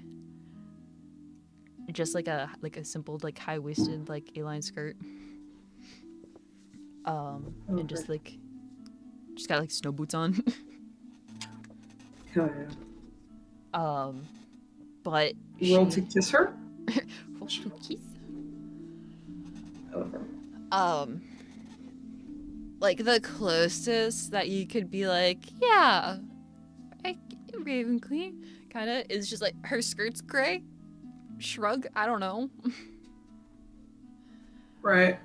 just like a simple like high-waisted like A-line skirt. And just like she's got like snow boots on. Hell yeah. But You roll to kiss her? roll to kiss. I love her. Like the closest that you could be like, yeah, Raven Queen, kind of is just like her skirt's gray. Shrug. I don't know. Right.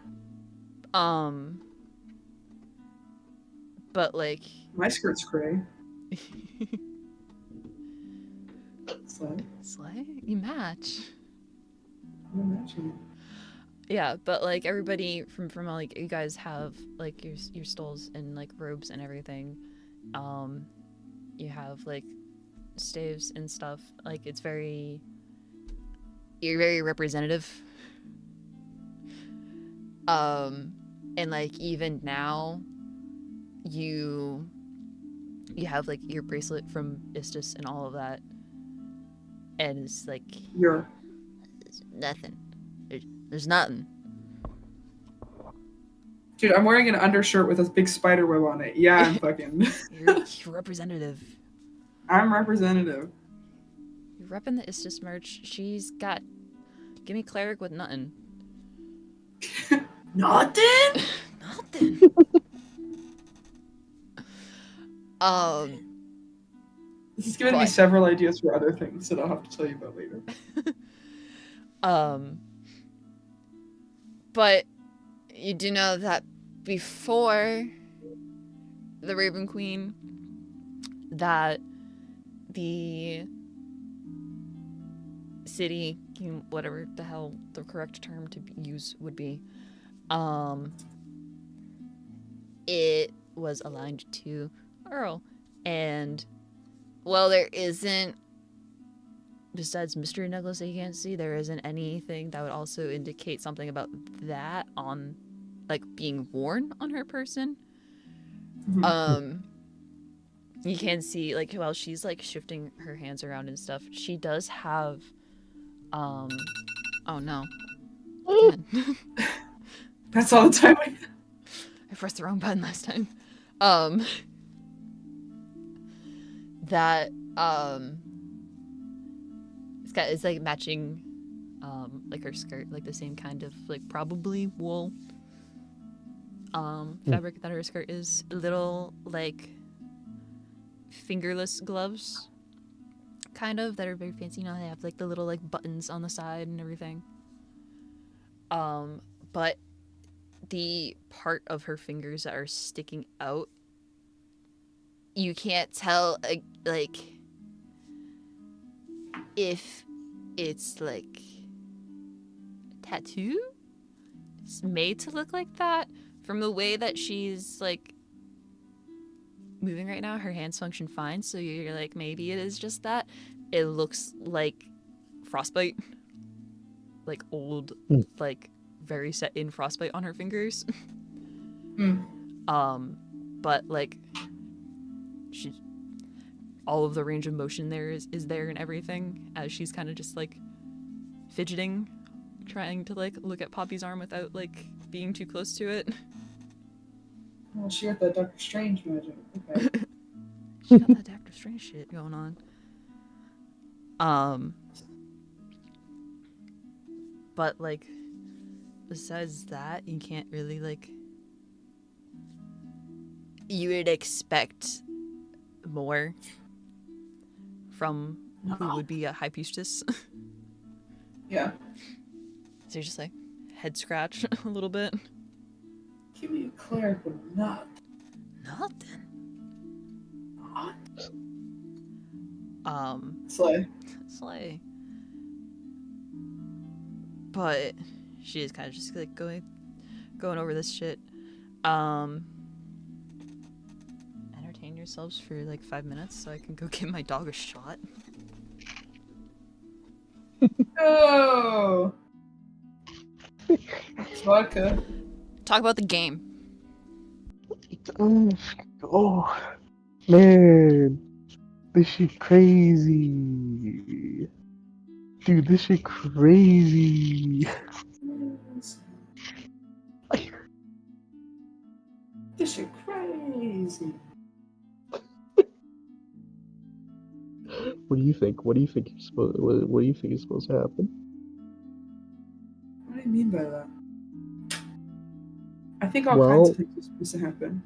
But like. My skirt's gray. Slay. Slay? You match. I'm imagining. Yeah, but like everybody from like you guys have like your stoles and like robes and everything. You have like staves and stuff. Like it's you're very representative. And like even now you have like your bracelet from Istis and all of that. And it's like You're there's nothing. There's nothing. Dude, I'm wearing an undershirt with a big spider web on it. Yeah, I'm fucking You're representative. I'm representative. You're repping the Istis merch. She's got give me cleric with nothing. Nothing? Nothing. This is giving me several ideas for other things that I'll have to tell you about later. But you do know that before the Raven Queen, that the city, whatever the hell the correct term to use would be, it was aligned to Earl. And well, there isn't, besides mystery necklace that you can't see, there isn't anything that would also indicate something about that on, like, being worn on her person. You can see, like, while she's, like, shifting her hands around and stuff, she does have, oh no. That's all the time I pressed the wrong button last time. That, it's like matching, like her skirt, like the same kind of, like, probably wool, fabric that her skirt is. Little, like, fingerless gloves, kind of, that are very fancy. You know, they have, like, the little, like, buttons on the side and everything. But the part of her fingers that are sticking out, you can't tell, like, if it's, like, tattoo? It's made to look like that. From the way that she's, like, moving right now, her hands function fine, so you're like, maybe it is just that. It looks like frostbite. Like, old, like, very set in frostbite on her fingers. But, like, she's, all of the range of motion there is there and everything, as she's kind of just, like, fidgeting, trying to, like, look at Poppy's arm without, like, being too close to it. Well, she got that Doctor Strange magic. Okay. She got that Doctor Strange shit going on. But, like, besides that, you can't really, like, you would expect more from who would be a high priestess. Yeah. So you're just like, head scratch a little bit. Give me a cleric with nothing. Slay. But she is kind of just like going over this shit. Entertain yourselves for like 5 minutes so I can go give my dog a shot. Oh. Vodka. Talk about the game. Oh, man. This shit crazy. Dude, this shit crazy. This shit crazy. What do you think? What do you think is supposed? What do you think is supposed to happen? What do you mean by that? I think all kinds Well, of things are supposed to happen.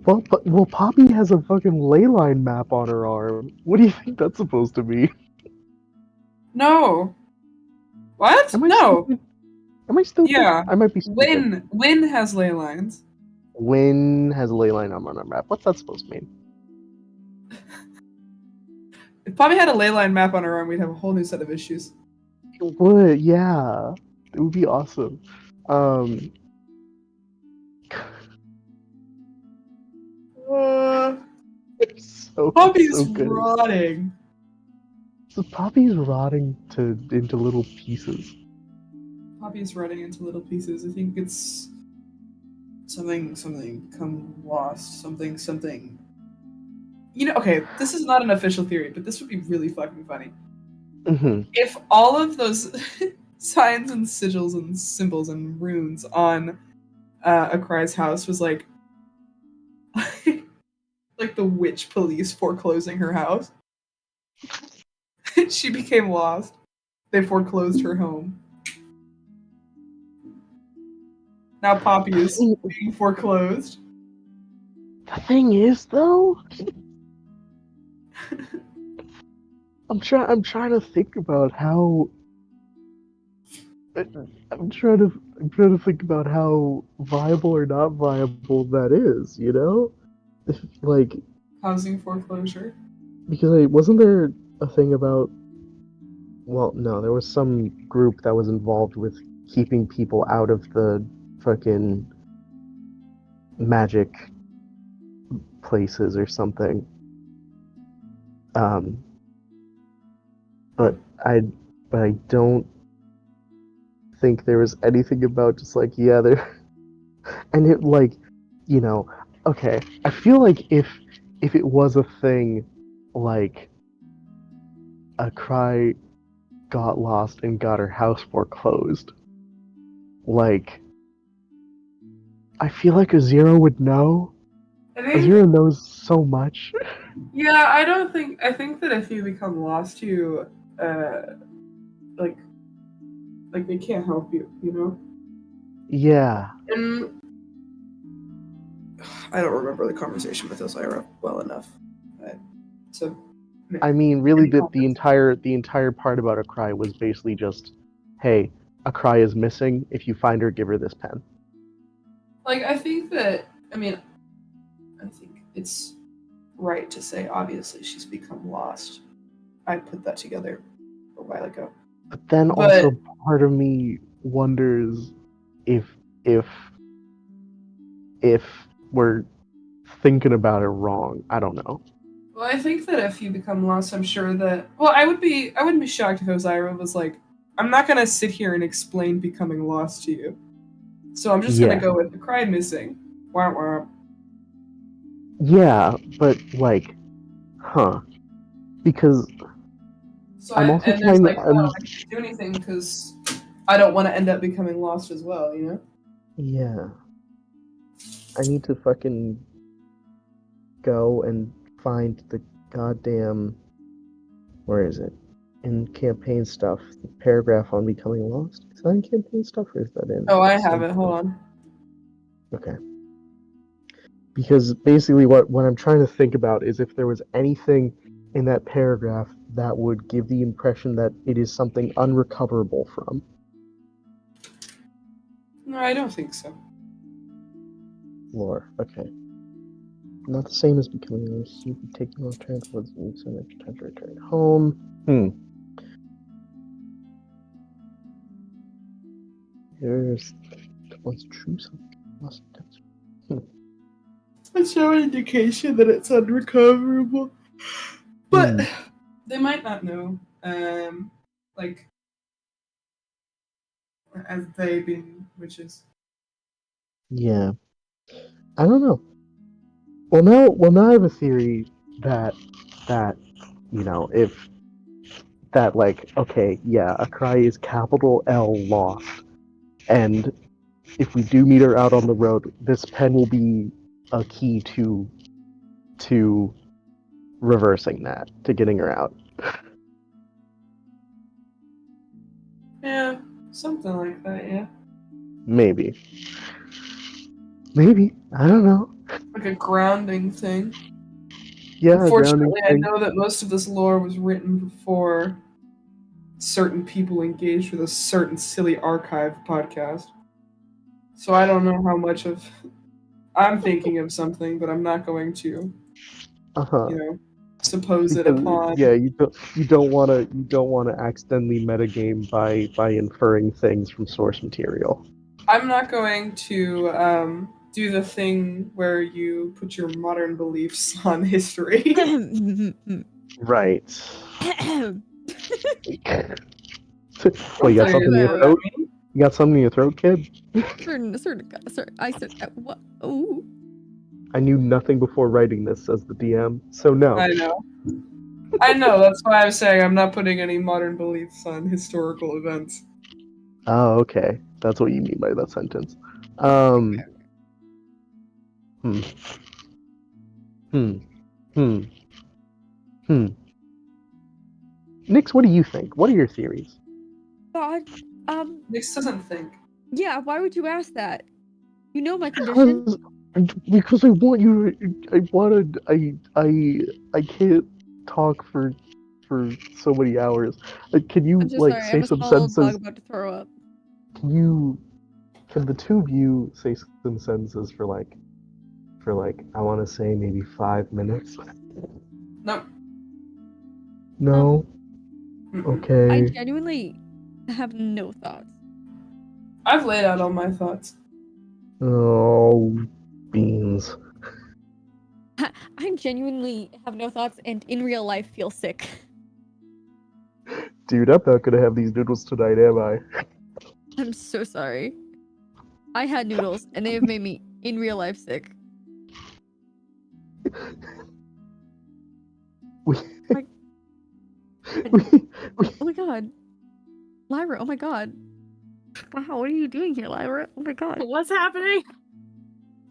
well, Poppy has a fucking ley line map on her arm. What do you think that's supposed to be? No. What? Am I No. stupid? Am I stupid? Yeah. I might be stupid. Win has ley lines. Win has a ley line on her map. What's that supposed to mean? If Poppy had a ley line map on her arm, we'd have a whole new set of issues. It would, yeah. It would be awesome. It's Poppy's so good. rotting. So Poppy's rotting into little pieces. Poppy's rotting into little pieces. I think it's something become lost. Something. You know, okay, this is not an official theory, but this would be really fucking funny. Mm-hmm. If all of those signs and sigils and symbols and runes on Akrai's house was like like the witch police foreclosing her house. She became lost. They foreclosed her home. Now Poppy is being foreclosed. The thing is, though, I'm trying to think about how. I'm trying to think about how viable or not viable that is. You know, like, Housing foreclosure. because wasn't there a thing about? Well, no, there was some group that was involved with keeping people out of the fucking magic places or something. But I don't think there was anything about just like, yeah, there, and it, like, you know, okay, I feel like if it was a thing, like, Cry got lost and got her house foreclosed, like, I feel like a Zero would know. A Zero knows so much. Yeah, I think that if you become lost, you like they can't help you, you know? Yeah. And I don't remember the conversation with Osira well enough. So I mean, really, the entire part about a Cry was basically just, hey, a Cry is missing. If you find her, give her this pen. like, I think it's right to say, obviously, she's become lost. I put that together a while ago. But then also part of me wonders if we're thinking about it wrong. I don't know. Well, I think that if you become lost, I'm sure that. Well, I wouldn't be shocked if Osira was like, I'm not gonna sit here and explain becoming lost to you. So I'm just gonna go with the cry missing. Wah wah. Yeah, but like, because So I'm also and trying there's to. like, oh, I can't do anything because I don't want to end up becoming lost as well, you know? Yeah. I need to fucking go and find the goddamn. Where is it? In campaign stuff, the paragraph on becoming lost. Is that in campaign stuff or is that in? Oh, I have it. Hold on. Okay. Because basically what I'm trying to think about is if there was anything in that paragraph that would give the impression that it is something unrecoverable from. No, I don't think so. Lore. Okay. Not the same as becoming lost. You can take long turn towards the weeks and then time to return home. Here's what's true something lost intention. It's no indication that it's unrecoverable. But they might not know. Like, as they being witches. Yeah. I don't know. Well, now I have a theory that you know, if that, like, okay, yeah, a cry is capital L lost, and if we do meet her out on the road, this pen will be a key to reversing that, to getting her out. Yeah, something like that. Yeah, Maybe. Maybe. I don't know. like a grounding thing. Yeah, a grounding Unfortunately, I thing. know that most of this lore was written before certain people engaged with a certain silly archive podcast. So I don't know how much of I'm thinking of something, but I'm not going to, Uh-huh. suppose it Because upon. yeah, you don't wanna accidentally metagame by inferring things from source material. I'm not going to do the thing where you put your modern beliefs on history. Right. Well, you got Don't tell something in your yourself throat? that. You got something in your throat, kid? What? Oh, I knew nothing before writing this as the DM, so no. I know. I know. That's why I'm saying I'm not putting any modern beliefs on historical events. Oh, okay. That's what you mean by that sentence. Hmm. Hmm. Hmm. Hmm. Nix, what do you think? What are your theories? God. Nix doesn't think. Yeah. Why would you ask that? You know my condition. Because I want you. I can't talk for so many hours. Can you I'm so like sorry. say I'm a some small little sentences? dog about to throw up. Can the two of you say some sentences for like I want to say maybe 5 minutes? No. No. Mm-mm. I Okay. genuinely have no thoughts. I've laid out all my thoughts. Oh, beans. I genuinely have no thoughts and in real life feel sick. Dude, I'm not gonna have these noodles tonight, am I? I'm so sorry. I had noodles and they have made me in real life sick. We, Like- we, Oh my god. Lyra, oh my god. Wow, what are you doing here, Lyra? Oh my god. What's happening?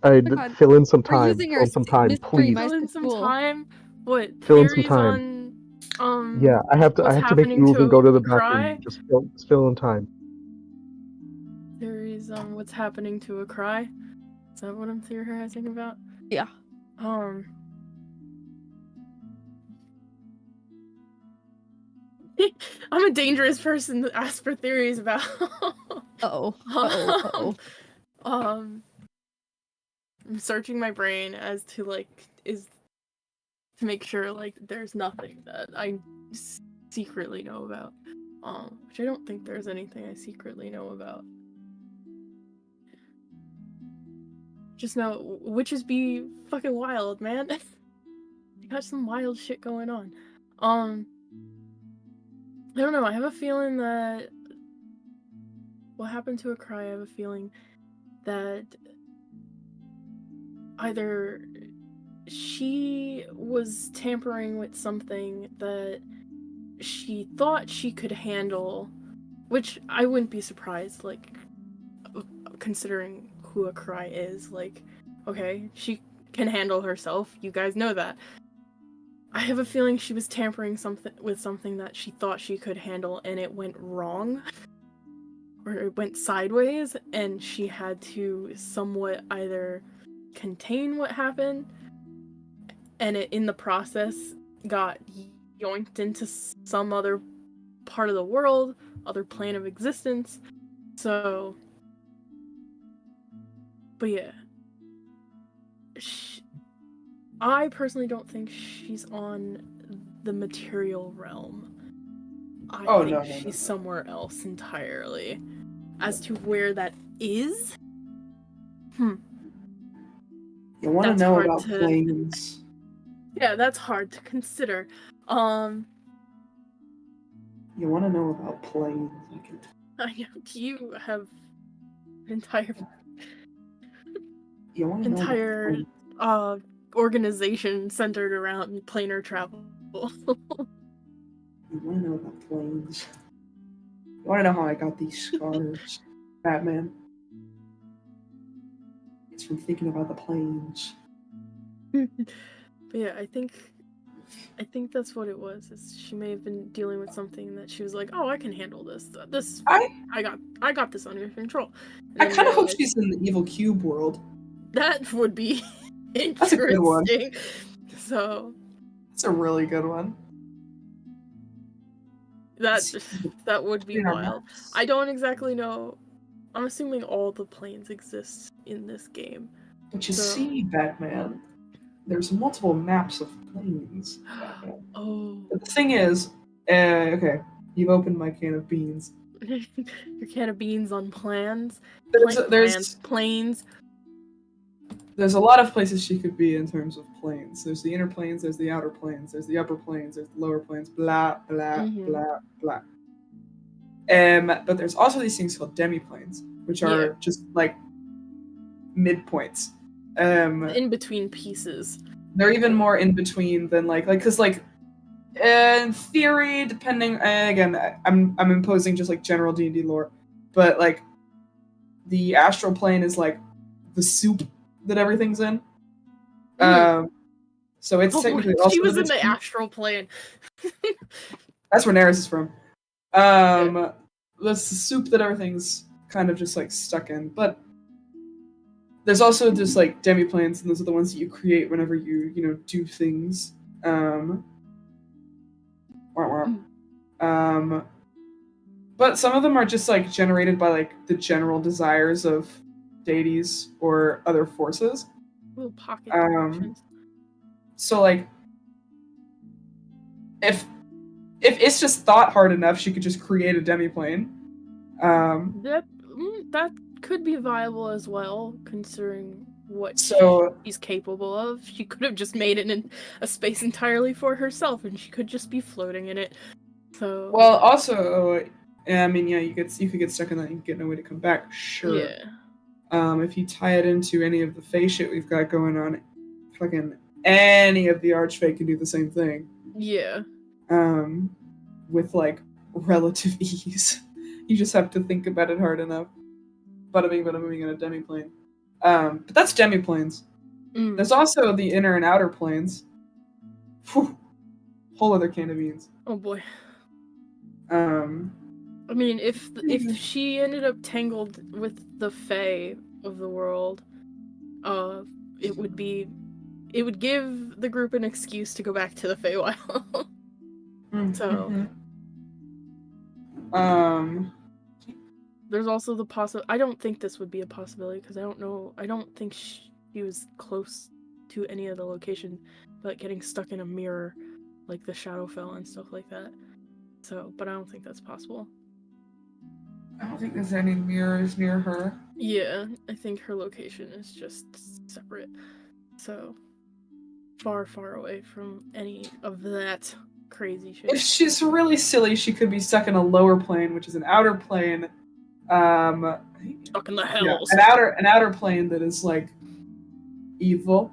I'd God. fill in some We're time. using Fill our in some time, mystery please. Fill in Mice some tool. time. What Fill in some theories time. on Yeah, I have what's to make happening you move and go to the Cry? bathroom. Just fill in time. Theories on what's happening to a cry? Is that what I'm theorizing about? Yeah. I'm a dangerous person to ask for theories about. Uh-oh. Uh-oh. Uh-oh. I'm searching my brain as to to make sure there's nothing that I secretly know about. Which I don't think there's anything I secretly know about. Just know witches be fucking wild, man. They got some wild shit going on. I don't know, I have a feeling that what happened to a cry, I have a feeling that either she was tampering with something that she thought she could handle, which I wouldn't be surprised, considering who a cry is, okay, she can handle herself, you guys know that. I have a feeling she was tampering with something that she thought she could handle and it went wrong. Or it went sideways and she had to somewhat either contain what happened and it in the process got yoinked into some other part of the world, other plane of existence. So, but yeah. I personally don't think she's on the material realm. I think she's somewhere else entirely. As to where that is? You want to know about planes? Yeah, that's hard to consider. You want to know about planes? I know you have entire organization centered around planar travel. You want to know about planes? You want to know how I got these scars, Batman? It's from thinking about the planes. But yeah, I think I think that's what it was. Is she may have been dealing with something that she was like, "Oh, I can handle this. This I got this under control." And I then kind of hope realized she's in the evil cube world. that would be That's a good one. interesting. So It's a really good one. that would be In our wild. maps. I don't exactly know. I'm assuming all the planes exist in this game. But you So- see, Batman, there's multiple maps of planes. Batman. Oh, But the thing is, okay, you've opened my can of beans. your can of beans on plans. There's Planes. there's a lot of places she could be in terms of planes. There's the inner planes, there's the outer planes, there's the upper planes, there's the lower planes, blah blah Mhm. blah blah. But there's also these things called demiplanes, which are Yeah. just like midpoints. In between pieces. They're even more in between than because in theory, depending again, I'm imposing just like general D&D lore, but like the astral plane is like the soup that everything's in. So it's technically also she was in the between. astral plane. That's where Neris is from. That's the soup that everything's kind of just like stuck in, but there's also just like demiplanes, and those are the ones that you create whenever you do things. But some of them are just like generated by like the general desires of deities or other forces. Little pocket Um, dimensions. So like, if it's just thought hard enough, she could just create a demiplane. That could be viable as well, considering what So she's capable of. She could have just made it in a space entirely for herself, and she could just be floating in it. So well, also, I mean, yeah, you could get stuck in that and get no way to come back. Sure. yeah, If you tie it into any of the Fae shit we've got going on, fucking any of the Archfey can do the same thing. yeah. With like relative ease. You just have to think about it hard enough. Bada bing, bada booming in a demiplane. But that's demiplanes. Mm. There's also the inner and outer planes. Whew. Whole other can of beans. Oh boy. Um, I mean, if she ended up tangled with the Fae of the world, it would give the group an excuse to go back to the Feywild. So there's also the I don't think this would be a possibility because I don't think she was close to any of the location, but getting stuck in a mirror, like the Shadowfell and stuff like that. So, but I don't think that's possible. I don't think there's any mirrors near her. Yeah, I think her location is just separate. So, far, far away from any of that crazy shit. If she's really silly, she could be stuck in a lower plane, which is an outer plane. Stuck in the hells. Yeah, an outer plane that is like evil.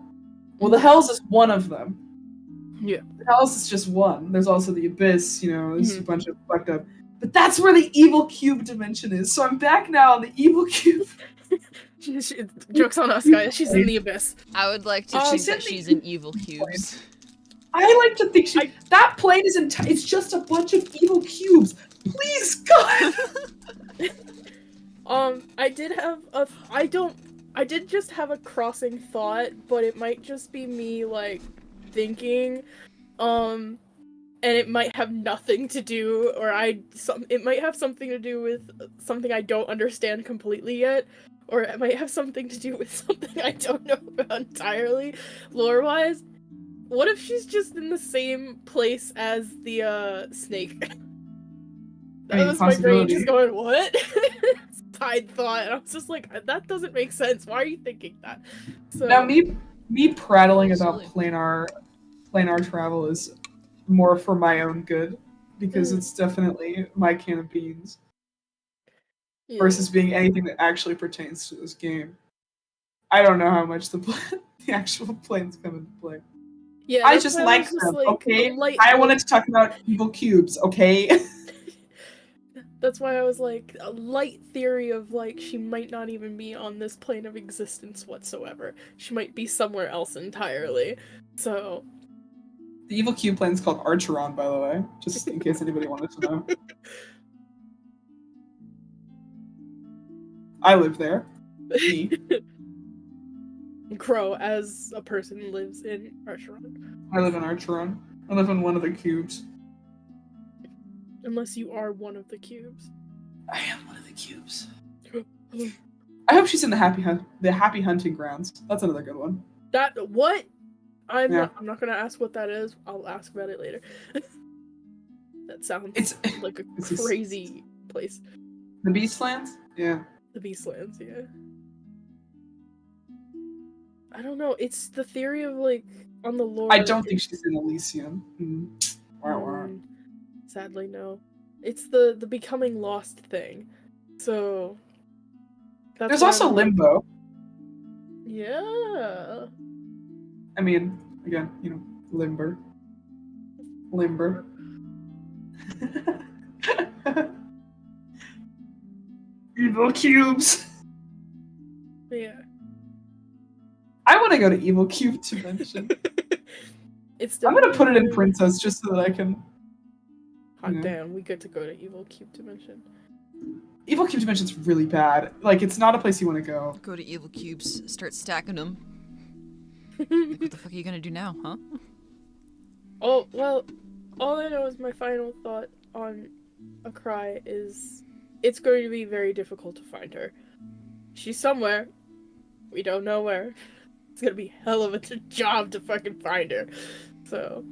Well, the hells is one of them. Yeah. The hells is just one. There's also the abyss. There's a bunch of fucked up. But that's where the evil cube dimension is. So I'm back now on the evil cube. Joke's on us, guys. She's in the abyss. I would like to think that she's in evil cubes. I like to think that plane is it's just a bunch of evil cubes. Please, God. I did just have a crossing thought, but it might just be me like thinking, and it might have nothing to do, it might have something to do with something I don't understand completely yet, or it might have something to do with something I don't know about entirely, lore-wise. What if she's just in the same place as the snake? That was my brain just going, what? Side thought, and I was just like, that doesn't make sense. Why are you thinking that? So now, me prattling about planar travel is more for my own good, because it's definitely my can of beans versus being anything that actually pertains to this game. I don't know how much the actual planes come into play. Yeah, I just like them, okay? I wanted to talk about evil cubes, okay? That's why I was like, a light theory of like, she might not even be on this plane of existence whatsoever. She might be somewhere else entirely. So, The evil cube planet's called Archeron, by the way, just in case anybody wanted to know. I live there. Me. Crow, as a person, lives in Archeron. I live in Archeron. I live in one of the cubes. Unless you are one of the cubes. I am one of the cubes. I hope she's in the happy hunting grounds. That's another good one. What? I'm Yeah. not gonna ask what that is. I'll ask about it later. That sounds like a crazy place. The Beastlands? Yeah. The Beastlands, yeah. I don't know. It's the theory of like on the lore. I don't think she's in Elysium. Wow. Sadly, no. It's the becoming lost thing. So. There's also Limbo. Yeah. I mean, again, Limber. Evil cubes. Yeah. I want to go to Evil Cube Dimension. I'm gonna put it in Princess just so that I can. Hot damn, we get to go to Evil Cube Dimension. Evil Cube Dimension's really bad. Like, it's not a place you want to go. Go to evil cubes, start stacking them. Like, what the fuck are you gonna do now, huh? Oh, well, all I know is my final thought on A Cry is it's going to be very difficult to find her. She's somewhere. We don't know where. It's gonna be hell of a job to fucking find her. So,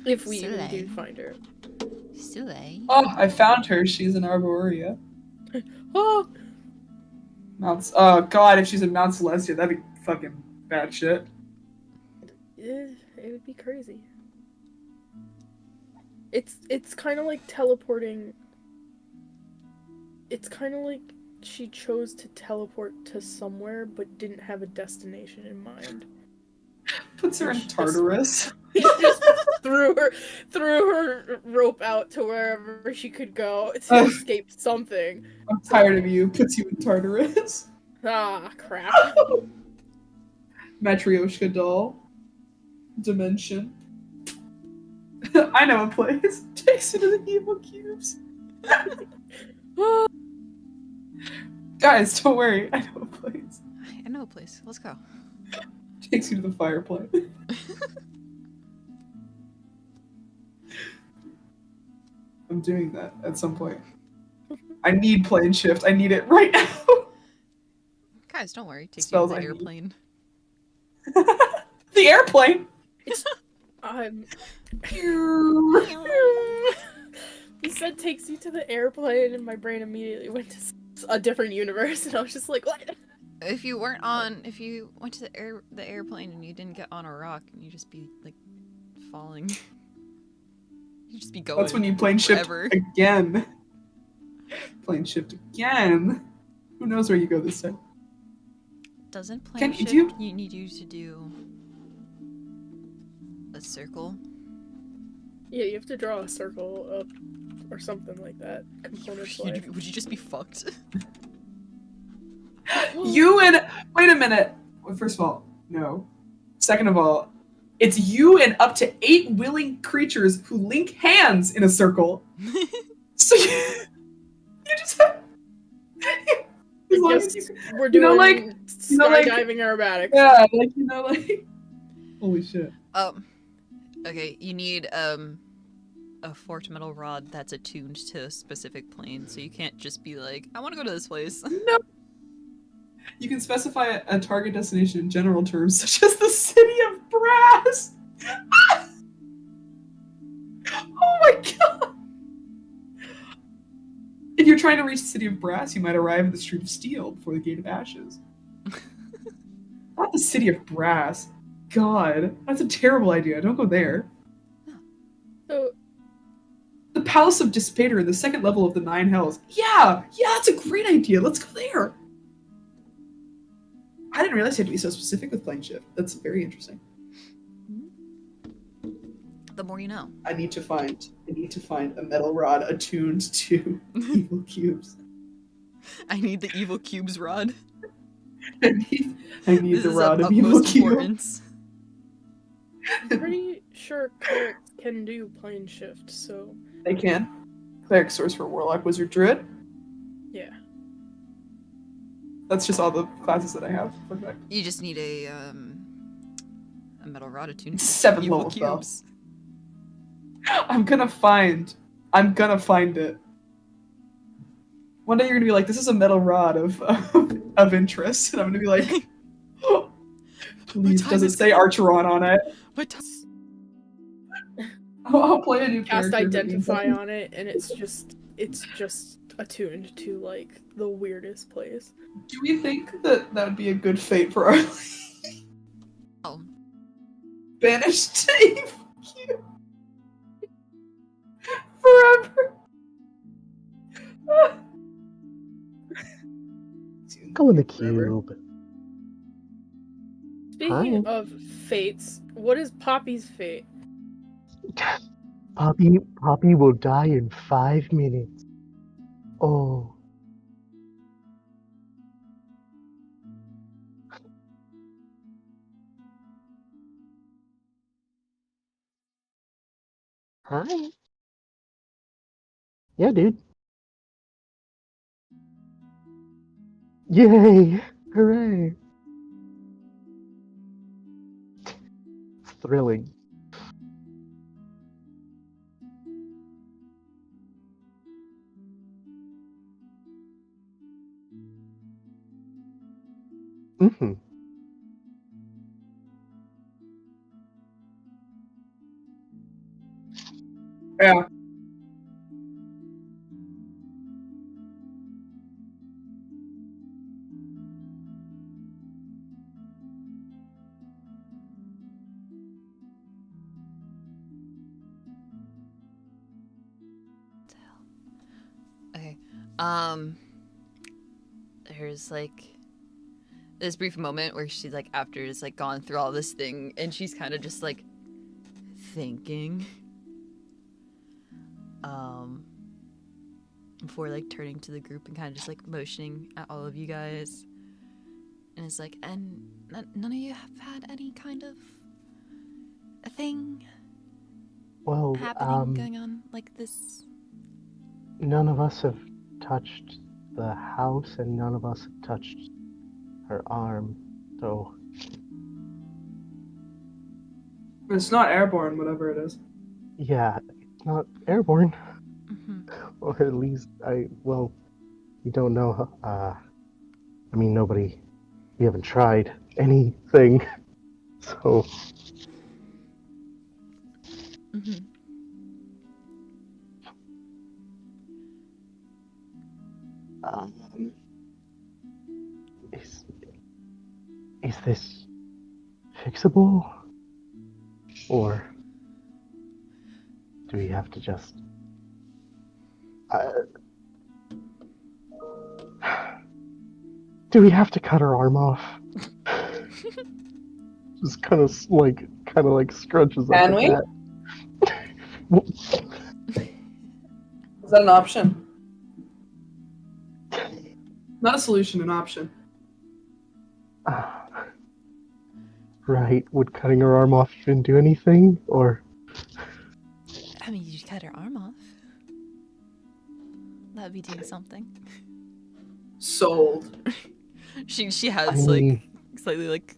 if we even do find her. Silly. Oh, I found her. She's in Arborea. Oh! Oh god, if she's in Mount Celestia, that'd be fucking bad shit. It would be crazy. It's kind of like teleporting. It's kind of like she chose to teleport to somewhere but didn't have a destination in mind. Puts her in Tartarus. He just threw her rope out to wherever she could go to escape something. I'm tired of you. Puts you in Tartarus. Ah, crap. Matryoshka doll. Dimension. I know a place. Takes you to the evil cubes. Guys, don't worry. I know a place. I know a place. Let's go. Takes you to the fireplace. I'm doing that at some point. I need plane shift. I need it right now. Guys, don't worry. Take Spells you to I the need. airplane. The airplane. You said takes you to the airplane, and my brain immediately went to a different universe, and I was just like, what? If you went to the airplane and you didn't get on a rock, you'd just be like falling. You'd just be going. That's when you plane shift forever. again. Plane shift again. Who knows where you go this time? Doesn't plane shift you need you to do a circle? Yeah, you have to draw a circle up or something like that. Would you just be fucked? Wait a minute. Well, first of all, no. Second of all, it's you and up to 8 willing creatures who link hands in a circle. So you just have. As long as you, we're doing skydiving aerobatics. Yeah, holy shit. Okay, you need a forked metal rod that's attuned to a specific plane, so you can't just be like, I want to go to this place. No. You can specify a target destination in general terms, such as the city of Brass. Oh my god! If you're trying to reach the city of Brass, you might arrive at the Street of Steel before the Gate of Ashes. Not the city of Brass. God, that's a terrible idea. Don't go there. So, the Palace of Dispater, the second level of the 9 Hells. Yeah, that's a great idea. Let's go there. I didn't realize you had to be so specific with plane shift. That's very interesting. The more you know. I need to find a metal rod attuned to evil cubes. I need the evil cubes rod. I need This the is rod of of evil utmost cube. importance. I'm pretty sure clerics can do plane shift, so They can. Cleric, sorcerer, warlock, wizard, druid. yeah. That's just all the classes that I have. Okay. You just need a metal rod attuned to 7th evil level spell. cubes. I'm gonna find it. One day you're gonna be like, this is a metal rod of interest, and I'm gonna be like, please, time does it is say Archeron on it? What time? I'll play a new Cast character. that means identify that- on it, and it's just attuned to like the weirdest place. Do we think that would be a good fate for Arly? Oh. Banished to evil cube. Forever. Go in the Forever. cube. Speaking Hi. of fates, what is Poppy's fate? Poppy will die in 5 minutes. Oh. Hi. Yeah, dude. Yay! Hooray! It's thrilling. Mm-hmm. Yeah. Okay. There's like this brief moment where she's like, after it's like gone through all this thing, and she's kind of just like thinking. Before like turning to the group and kind of just like motioning at all of you guys. And it's like, and none of you have had any kind of a thing Well, happening going on like this? none of us have touched the house, and none of us have touched her arm, so It's not airborne, whatever it is. yeah, it's not airborne. Mm-hmm. Or at least we don't know. I mean, we haven't tried anything, so Mm-hmm. is this fixable, or do we have to just? Do we have to cut her arm off? Just kind of like scrunches up. Can at we? that. Well, Is that an option? Not a solution, an option. right. Would cutting her arm off even do anything? Or I mean, you cut her arm off. That would be doing something. Sold. She has I like mean, slightly like,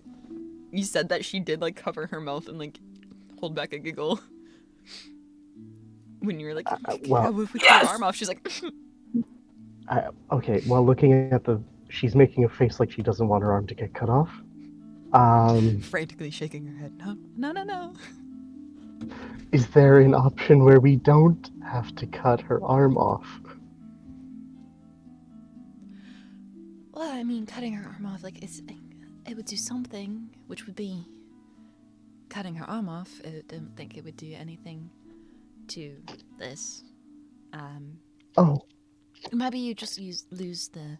you said that she did like cover her mouth and like hold back a giggle when you were like, well, if we cut her arm off, she's like, okay. Well, looking at she's making a face like she doesn't want her arm to get cut off. frantically shaking her head. No. Is there an option where we don't have to cut her arm off? Well, I mean, cutting her arm off, like, it would do something, which would be cutting her arm off. I don't think it would do anything to this. Oh, Maybe you just lose the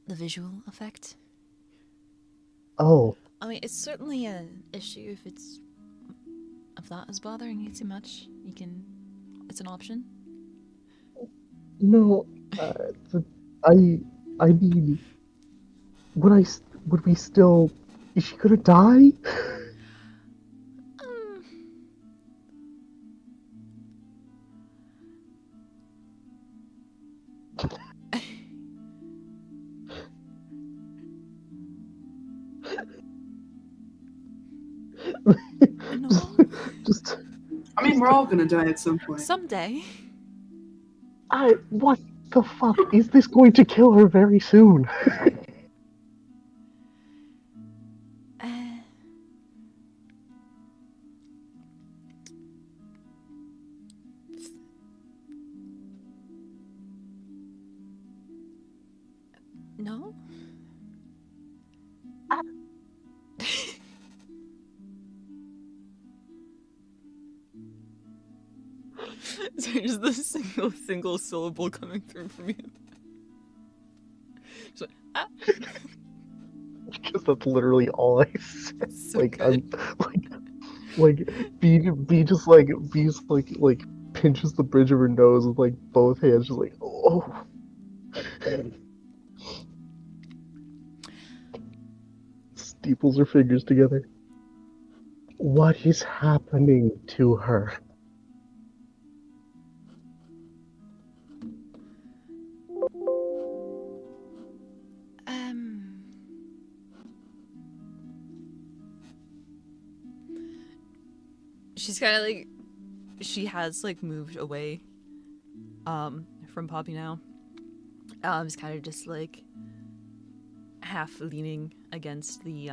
visual effect. oh, I mean, it's certainly an issue if that is bothering you too much. It's an option. no. I mean, would we still? Is she gonna die? No. Just I mean, we're all gonna die at some point. Someday. what the fuck? Is this going to kill her very soon? No? Sorry, just the single syllable coming through from you. Just like, ah. Because that's literally all I said. So like good. B just like pinches the bridge of her nose with like both hands, just like oh. Steeples her fingers together. What is happening to her? She's kind of like, she has like moved away from Poppy now. It's kind of just like half leaning against the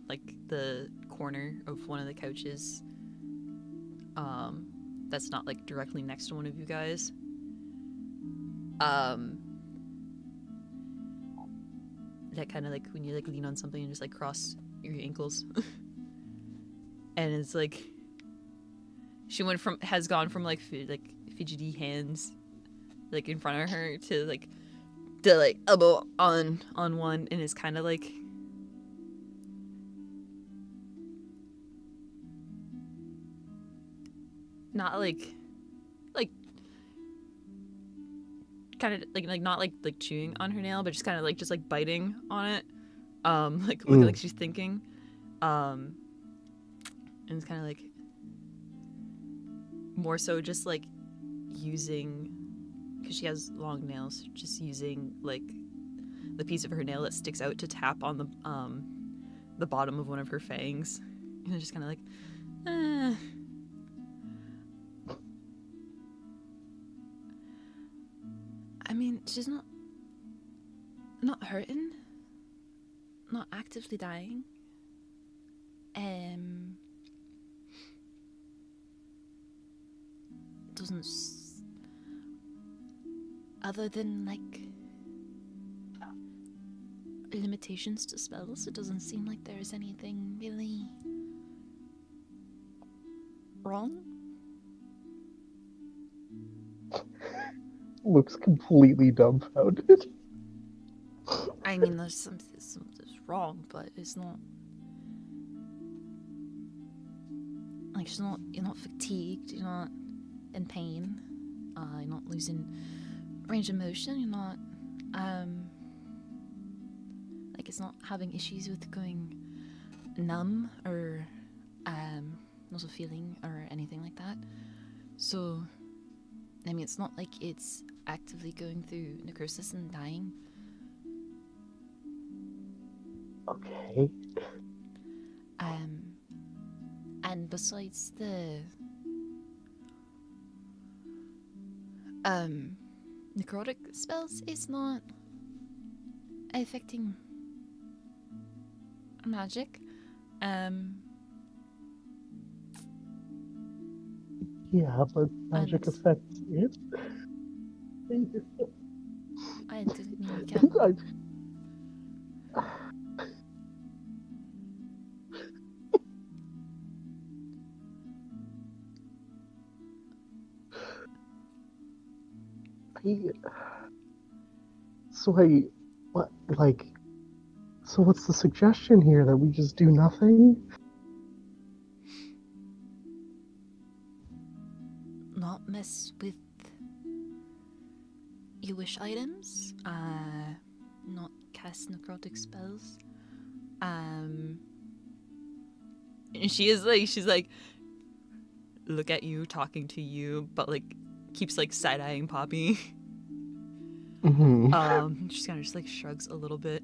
like the corner of one of the couches that's not like directly next to one of you guys. That kind of like when you like lean on something and just like cross your ankles. And it's like she has gone from like fidgety hands like in front of her to like elbow on one, and is kind of like not like kind of like not like chewing on her nail, but just kind of like biting on it, like looking like she's thinking, and it's kind of like more so just like using, because she has long nails, just using like the piece of her nail that sticks out to tap on the bottom of one of her fangs, and it's just kind of like I mean, she's not hurting, not actively dying. Doesn't other than like limitations to spells, it doesn't seem like there's anything really wrong. Looks completely dumbfounded. I mean, there's something's wrong, but it's not like you're not fatigued, you're not in pain, you're not losing range of motion, you're not like it's not having issues with going numb or not a feeling or anything like that. So I mean, it's not like it's actively going through necrosis and dying. Okay. And besides the necrotic spells, it's not affecting magic. Yeah, but magic And- affects it. I didn't mean you can't. So what's the suggestion here? That we just do nothing? Not mess with your wish items, not cast necrotic spells. And she's like look at you, talking to you, but like keeps like side-eyeing Poppy. She kind of just like shrugs a little bit.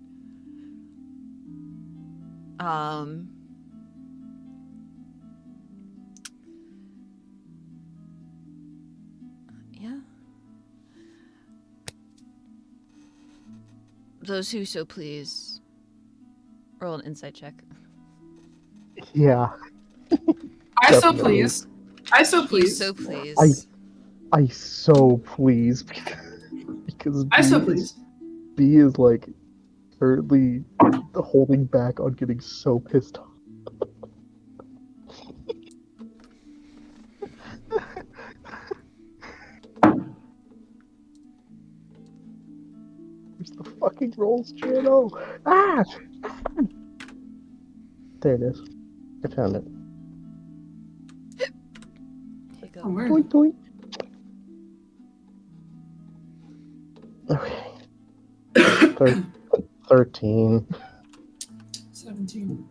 Yeah. Those who so please roll an insight check. Yeah. I so Definitely. please. I so You please. so please. I so please because I so please. B is like currently holding back on getting so pissed off. Where's the fucking rolls channel? Ah! There it is. I found it. Here you go. Oh, where? Doink, doink. Okay. 13. 17.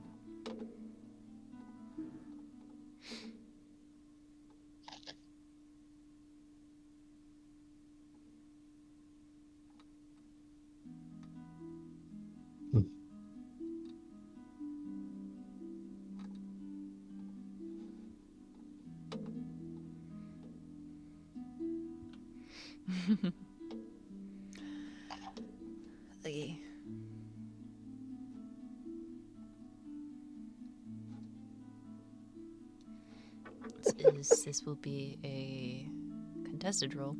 Okay. This will be a contested roll.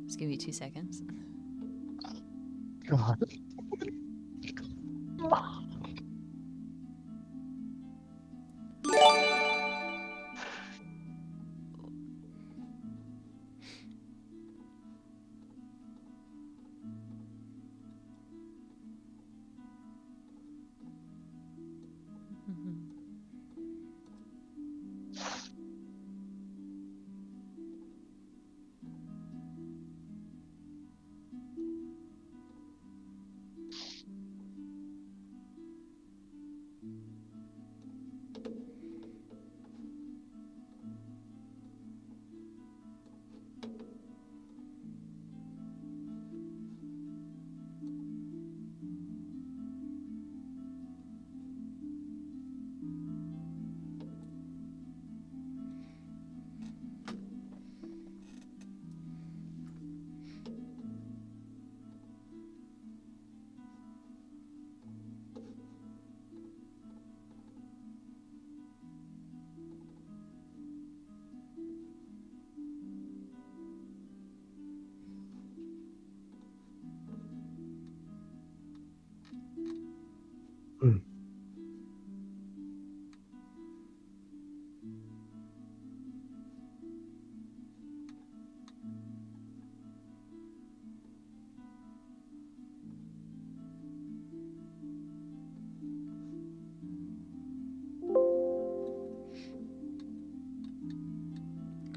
Just give me 2 seconds. God.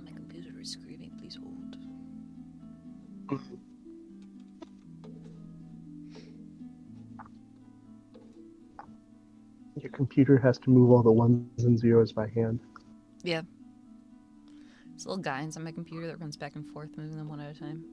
My computer is screaming. Please hold. Your computer has to move all the ones and zeros by hand. Yeah. This little guy inside my computer that runs back and forth, moving them one at a time.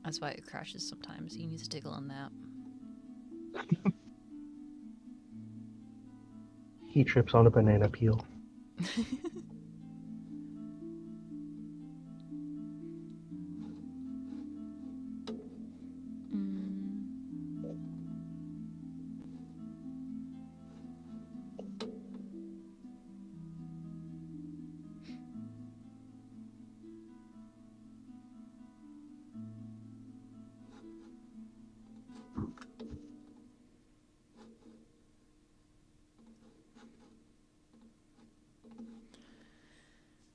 That's why it crashes sometimes. He needs to take a little nap. He trips on a banana peel.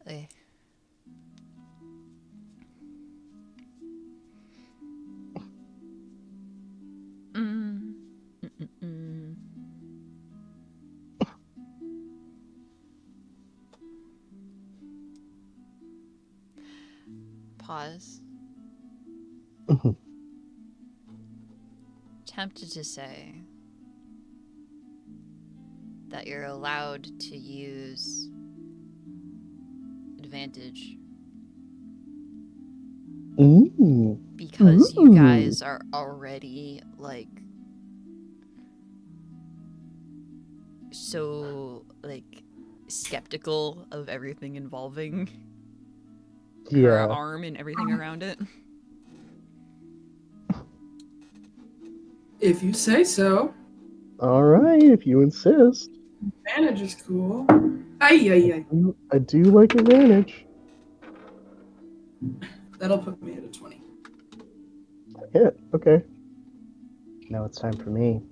Okay. Pause. Tempted to say, that you're allowed to use advantage Ooh. because you Ooh. guys are already like so like skeptical of everything involving her Yeah. arm and everything around it. If you say so. All right, if you insist. Advantage is cool. Ay, ay, ay. I do like advantage. That'll put me at a 20. Hit. Okay. Now it's time for me.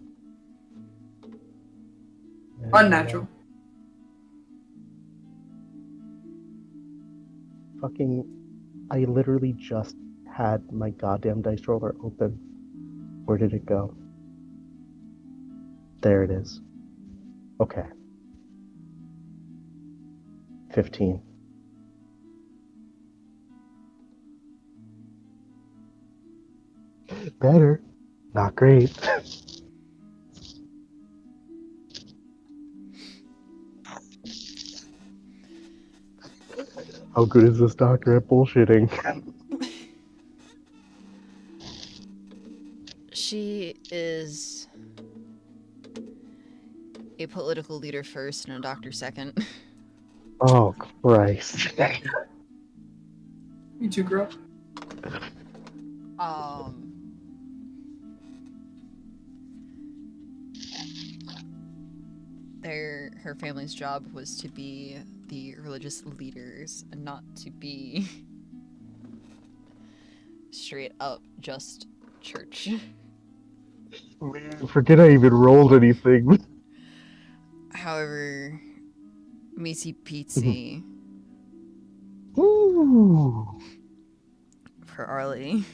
Unnatural. Fucking. I literally just had my goddamn dice roller open. Where did it go? There it is. Okay. 15. Better. Not great. How good is this doctor at bullshitting? She is a political leader first and a doctor second. Oh, Christ. You too, girl. Her family's job was to be the religious leaders and not to be straight up just church. Man, forget I even rolled anything. However, Missy Pizzi Ooh. for Arly.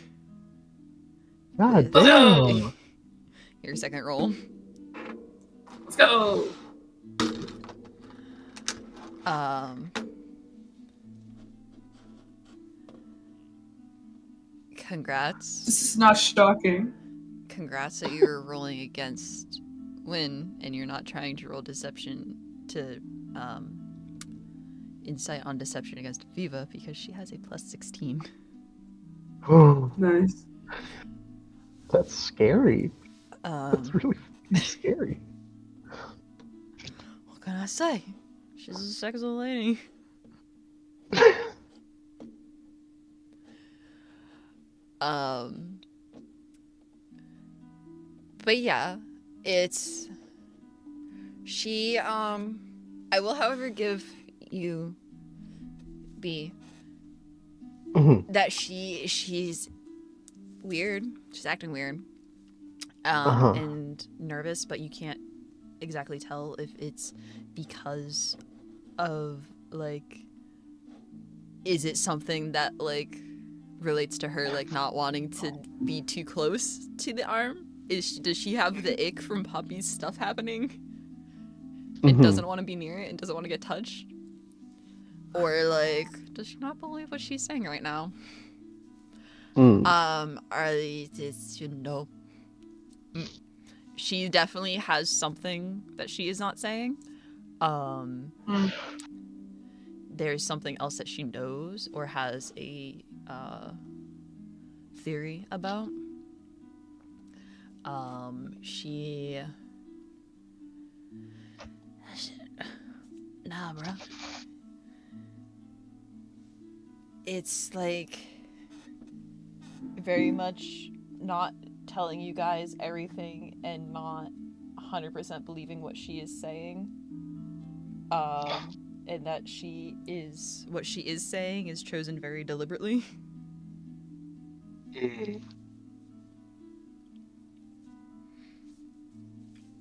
God is damn. your second roll. Let's go. Congrats. This is not shocking. Congrats that you're rolling against Win and you're not trying to roll deception to insight on deception against Viva because she has a plus 16. Oh, Nice. that's scary. That's really scary. What can I say? She's a sexy lady. But yeah, it's she I will however give you B that she's weird. She's acting weird. And nervous, but you can't exactly tell if it's because of like is it something that like relates to her like not wanting to be too close to the arm? Does she have the ick from Poppy's stuff happening and doesn't want to be near it and doesn't want to get touched? Or like does she not believe what she's saying right now? Arly, you know, she definitely has something that she is not saying. There's something else that she knows or has a theory about. Nah, bro. It's like very much not telling you guys everything and not 100% believing what she is saying. And that what she is saying is chosen very deliberately.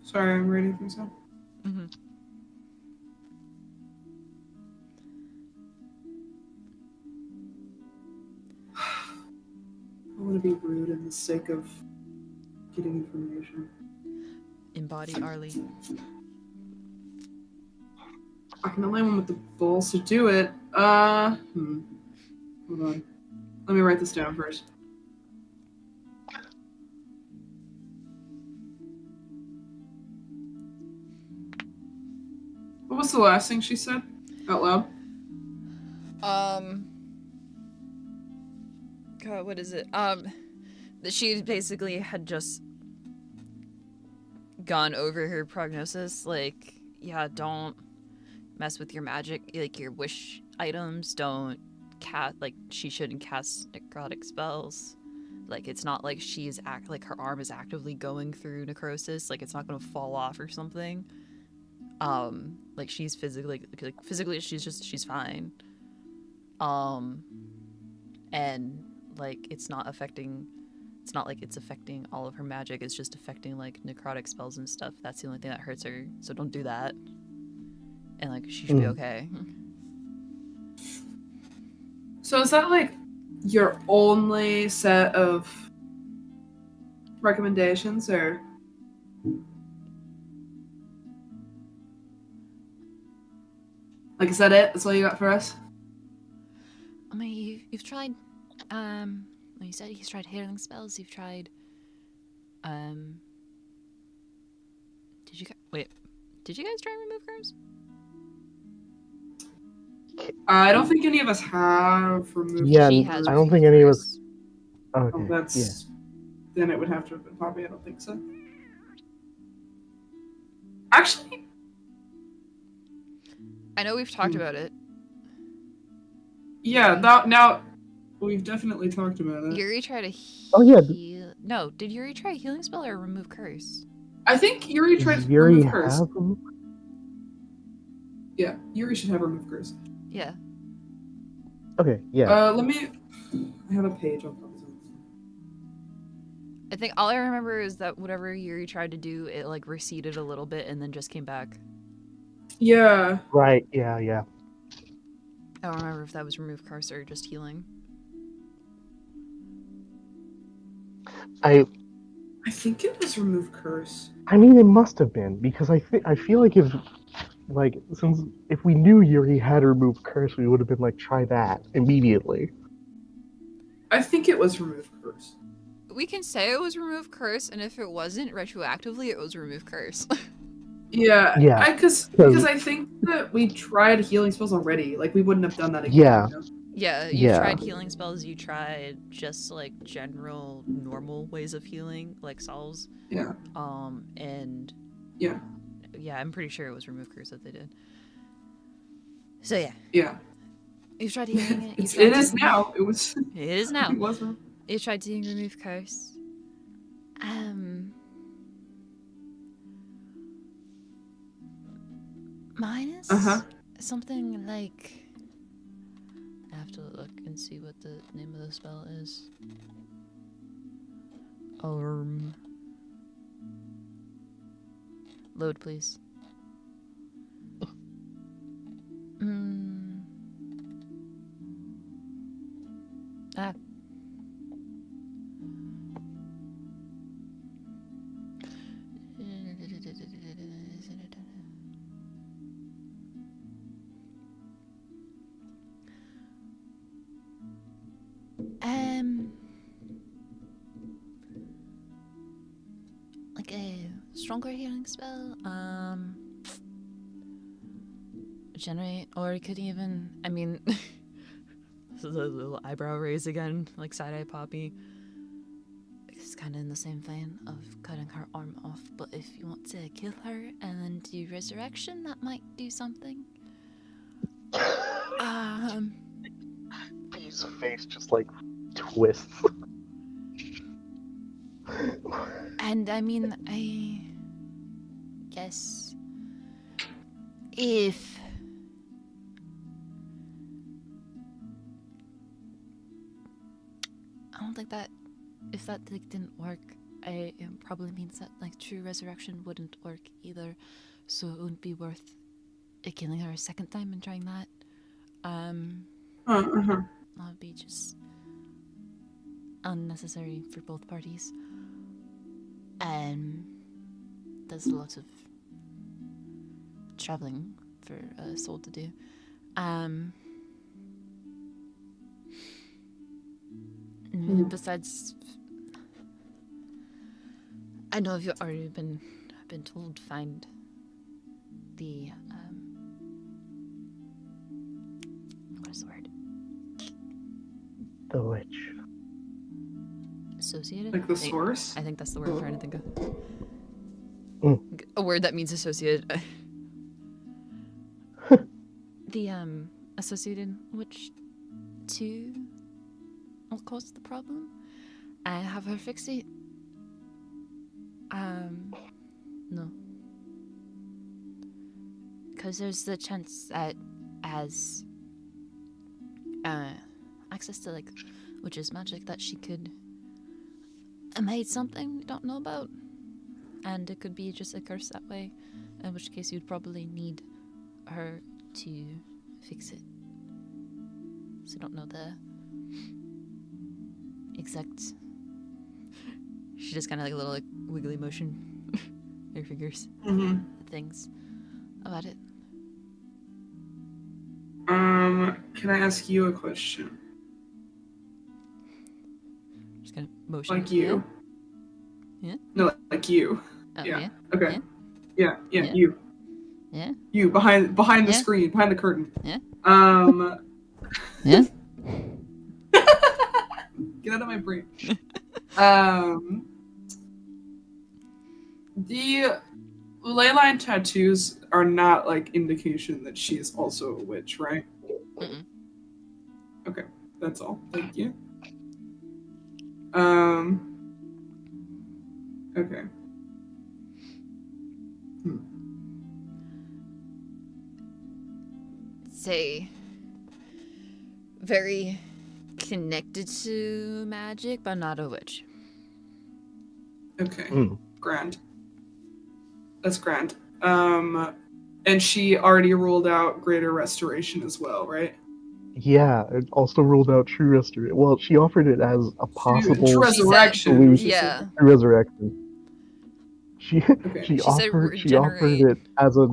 Sorry, I'm reading things up. I want to be rude in the sake of getting information. Embody Arly. I can only one with the balls to do it. Hold on. Let me write this down first. What was the last thing she said out loud? God, what is it? That she basically had just gone over her prognosis. Like, yeah, don't mess with your magic, like your wish items. Don't cast, like, she shouldn't cast necrotic spells. Like, it's not like she's like her arm is actively going through necrosis. Like, it's not gonna fall off or something. Like she's physically she's fine. And like it's not like it's affecting all of her magic. It's just affecting like necrotic spells and stuff. That's the only thing that hurts her. So don't do that. And like she should be okay. So is that like your only set of recommendations, or? Like, is that it? That's all you got for us? I mean, you've tried, you said he's tried healing spells. You've tried, did you guys try and remove curse? I don't think any of us have removed. Yeah, She has I don't think removed any of us. curse. Okay. That's then it would have to have been Poppy. I don't think so. Actually, I know we've talked about it. yeah. Now we've definitely talked about it. Yuri tried to Oh, yeah. heal. No, did Yuri try a healing spell or remove curse? I think Yuri tried to Yuri remove curse. have them? Yeah, Yuri should have removed curse. Yeah. Okay, yeah. Let me. I have a page on Poppy's own. I think all I remember is that whatever Yuri tried to do, it like receded a little bit and then just came back. Yeah. Right, yeah. I don't remember if that was remove curse or just healing. I think it was remove curse. mean, it must have been, because I feel like if we knew Yuri had removed curse, we would have been like, try that immediately. I think it was remove curse. We can say it was remove curse, and if it wasn't, retroactively it was remove curse. Yeah. Yeah. Because I think that we tried healing spells already. Like, we wouldn't have done that again. Yeah. You know? Yeah, you Yeah. tried healing spells, you tried just like general normal ways of healing, like salves. Yeah. And Yeah. yeah, I'm pretty sure it was remove curse that they did. So yeah. Yeah. You've tried healing it. It is now. It was. It is now. It was. You tried to remove curse. Mine is something like. I have to look and see what the name of the spell is. Load, please. Ah. Like a stronger healing spell, generate, or it could even, I mean, this is a little eyebrow raise again, like side-eye Poppy. It's kind of in the same vein of cutting her arm off, but if you want to kill her and then do resurrection, that might do something. Bee's face just like twists. And I mean, I guess if I don't think that if that like didn't work, it probably means that like true resurrection wouldn't work either, so it wouldn't be worth killing her a second time and trying that. That would be just unnecessary for both parties. There's a lot of traveling for a soul to do. Besides, I know you've already been told to find the What's the word? The witch. Associated? Like the source? I think that's the word I'm trying to think of. Mm. A word that means associated. The associated witch to what caused the problem? I have her fix it. No. Because there's the chance that as access to like witch's magic that she could made something we don't know about. And it could be just a curse that way. In which case you'd probably need her to fix it. So I don't know the exact. She just kind of like a little like wiggly motion, her fingers, things about it. Can I ask you a question? Just kind of motion. Like you? Yeah? No, like you. Oh, Yeah. yeah. Okay. Yeah. Yeah, Yeah. you. Yeah. You behind the Yeah. screen, behind the curtain. Yeah. Get Yeah. out of my brain. The ley line tattoos are not like indication that she is also a witch, right? Mm-mm. Okay, that's all. Thank you. Okay. Say very connected to magic, but not a witch. Okay. Mm. Grand. That's grand. And she already ruled out greater restoration as well, right? Yeah, it also ruled out true restoration. Well, she offered it as a possible True resurrection. solution. Yeah. True resurrection. She Okay. she She said offered regenerate. it as a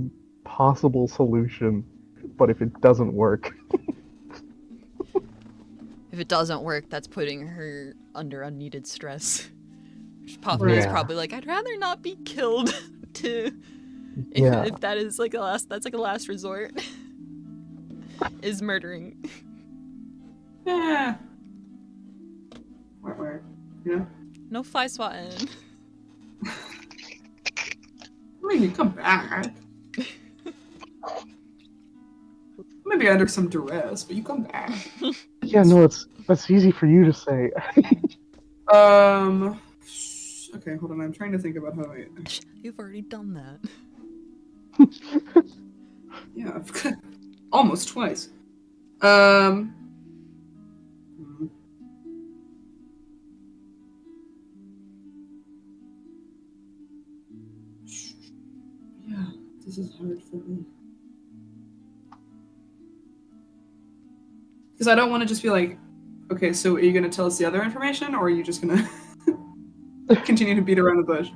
possible solution, but if it doesn't work, If it doesn't work, that's putting her under unneeded stress. Which Poppy's Yeah. probably like, I'd rather not be killed to Yeah. if that is like that's like a last resort. Is murdering. Yeah. Where? You know? No fly swatting. I mean, you come back. Maybe under some duress, but you come back. yeah, no, that's easy for you to say. Okay, hold on. I'm trying to think about how I. You've already done that. Yeah, I've almost twice. Yeah, this is hard for me. Because I don't want to just be like, okay, so are you going to tell us the other information, or are you just going to continue to beat around the bush?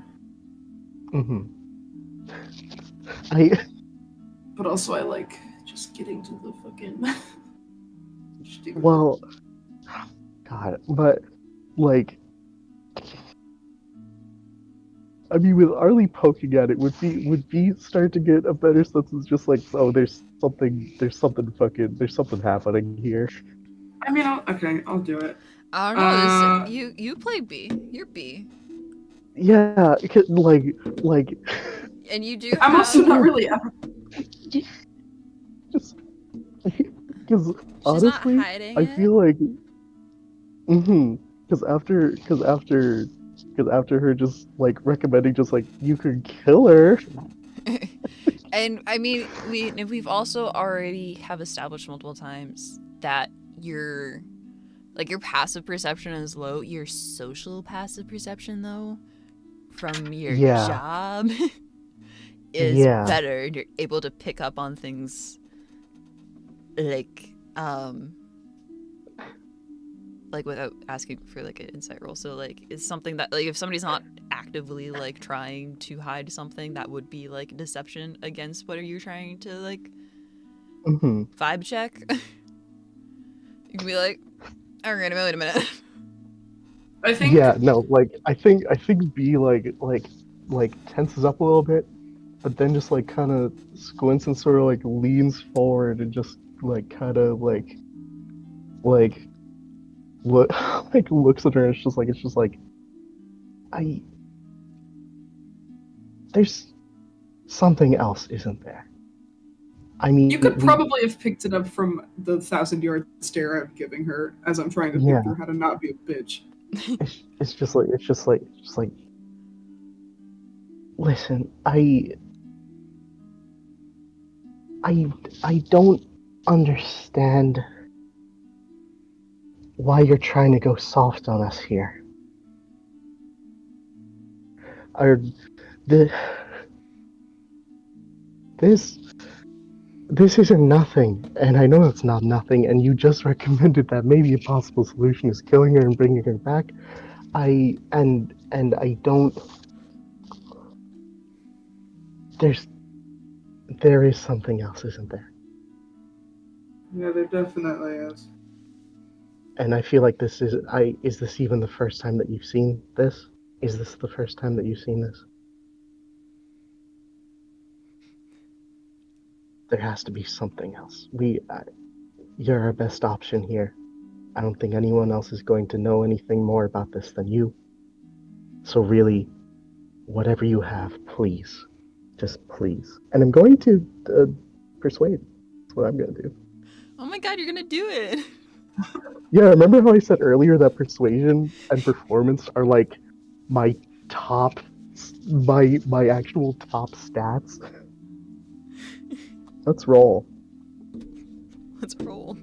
Mm-hmm. But also, I like just getting to the fucking. Well, God, but like, I mean, with Arly poking at it, would we start to get a better sense of just like, oh, there's something happening here. I mean, I'll do it. I don't know. You play B. You're B. Yeah, like, And you do. I'm also not really. just because She's honestly, not hiding I it. feel like, because after her just like recommending just like you could kill her. And I mean, we've also already have established multiple times that your passive perception is low. Your social passive perception, though, from your Yeah. job, is Yeah. better. You're able to pick up on things like without asking for like an insight roll. So like it's something that like if somebody's not actively like trying to hide something, that would be like deception against what are you trying to like vibe check. You can be like, all right, wait a minute. I think. Yeah, no, like I think B like tenses up a little bit, but then just like kind of squints and sort of like leans forward and just like kind of like like look like looks at her and it's just like I there's something else, isn't there? I mean, You could probably have picked it up from the 1,000-yard stare I'm giving her as I'm trying to think through how to not be a bitch. it's just like listen, I don't understand why you're trying to go soft on us here. Or the this isn't nothing, and I know it's not nothing, and you just recommended that maybe a possible solution is killing her and bringing her back. I don't. There is something else, isn't there? Yeah, there definitely is. And I feel like this is. Is this even the first time that you've seen this? Is this the first time that you've seen this? There has to be something else. You're our best option here. I don't think anyone else is going to know anything more about this than you. So really, whatever you have, please, just please. And I'm going to persuade. That's what I'm going to do. Oh my god, you're gonna do it! Yeah, remember how I said earlier that persuasion and performance are like my top, my actual top stats? Let's roll. Let's roll.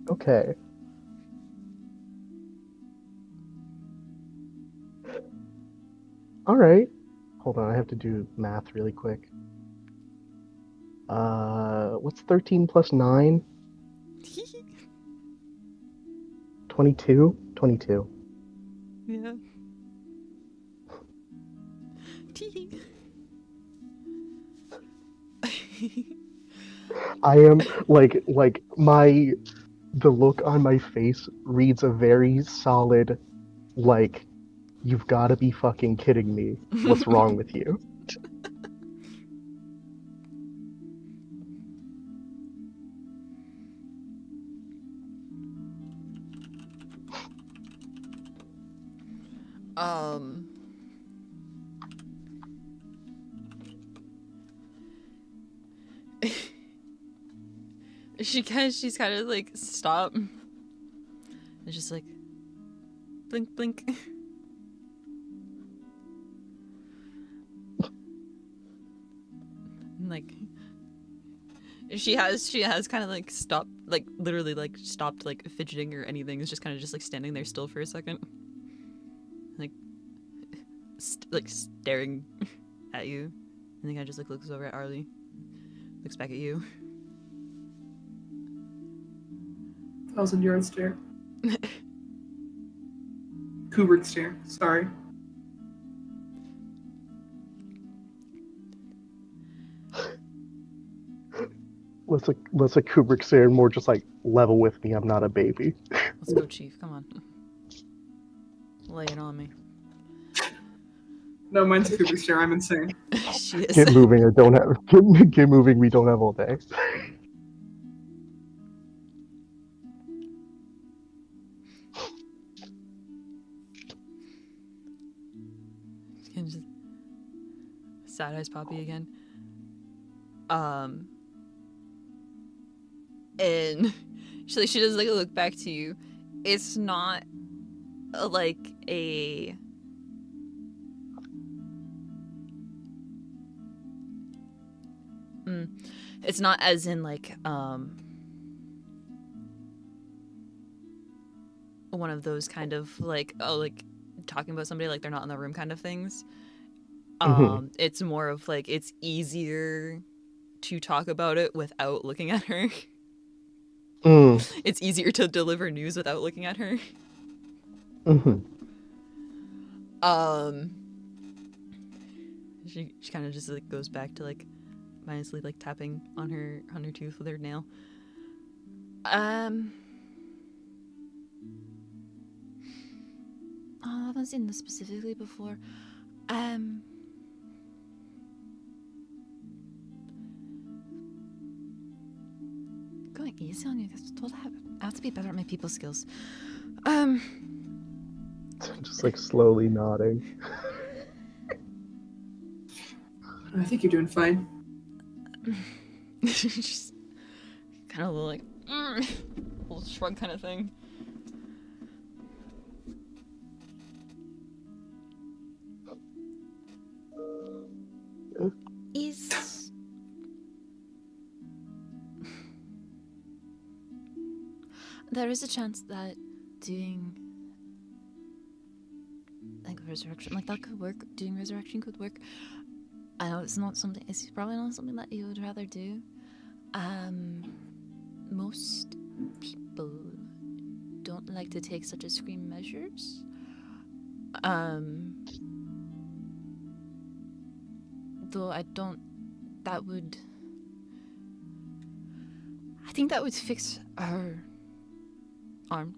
Okay. All right. Hold on, I have to do math really quick. What's 13 plus 9? 22? 22. Yeah. Tee. I am like the look on my face reads a very solid like you've got to be fucking kidding me. What's wrong with you? She's kind of like stop. It's just like blink blink. And, like she has kind of like stopped, like literally like stopped like fidgeting or anything. It's just kind of just like standing there still for a second, like like staring at you, and then kind of just like looks over at Arly, looks back at you. 1,000-yard stare. Kubrick stare. Sorry. Let's a Kubrick stare more just like level with me. I'm not a baby. Let's go, Chief. Come on, lay it on me. No, mine's a Kubrick stare. I'm insane. She is. Get moving or don't have get moving. We don't have all day. Just sad eyes Poppy again. And she does like look back to you. It's not like a it's not as in like one of those kind of like, oh, like talking about somebody like they're not in the room kind of things. It's more of like it's easier to talk about it without looking at her. It's easier to deliver news without looking at her. She kind of just like goes back to like mindlessly like tapping on her tooth with her nail. I haven't seen this specifically before. easy on you. I was told I have to be better at my people skills. Just like slowly nodding. I think you're doing fine. Just kind of a little like, little shrug kind of thing. Is there is a chance that doing like resurrection, like that could work. Doing resurrection could work. I know it's probably not something that you would rather do. Most people don't like to take such extreme measures. Though I think that would fix her arm.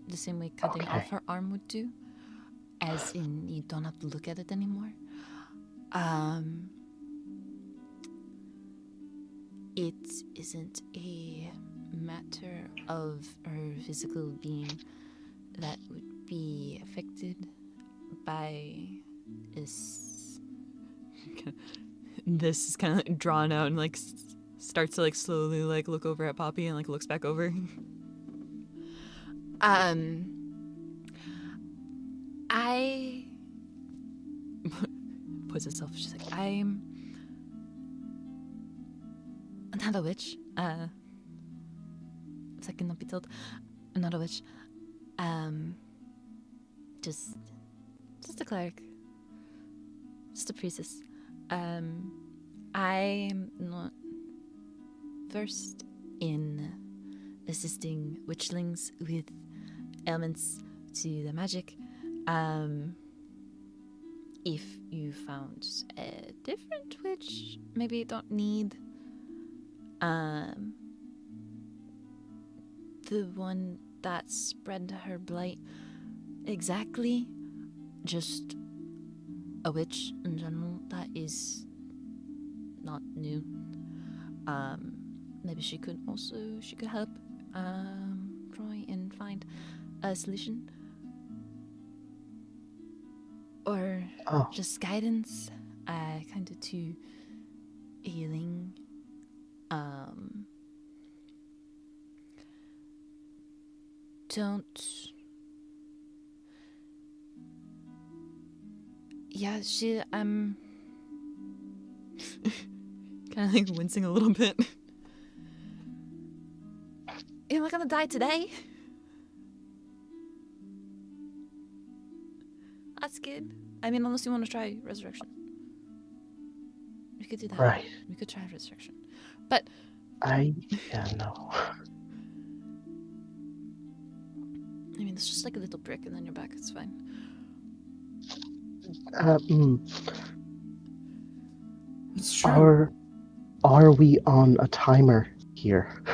The same way cutting off her arm would do. As in, you don't have to look at it anymore. It isn't a matter of her physical being that would be affected by this. This is kind of like drawn out and like starts to like slowly like look over at Poppy and like looks back over. I puts itself. She's like, I'm not a witch. If I cannot be told, I'm not a witch. Just a cleric. Just a priestess. I'm not versed in assisting witchlings with elements to the magic. If you found a different witch, maybe you don't need the one that spread her blight exactly, just a witch in general that is not new. Maybe she could help try and find a solution. Or just guidance, kind of to healing. I'm kind of like wincing a little bit. You're not gonna die today. That's good. I mean, unless you want to try resurrection. We could do that. Right. We could try resurrection. But... No. I mean, it's just like a little brick and then you're back. It's fine. It's true. Are we on a timer here?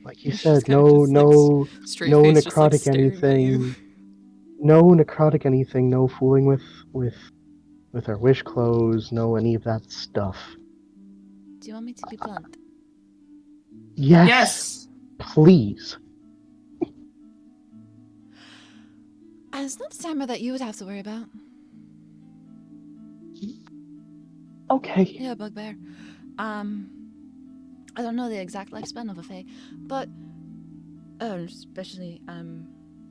Like you said, no necrotic anything. No necrotic anything. No fooling with our wish clothes. No any of that stuff. Do you want me to be blunt? Yes. Please. And it's not a timer that you would have to worry about. Okay. Yeah, bugbear. I don't know the exact lifespan of a fae, but especially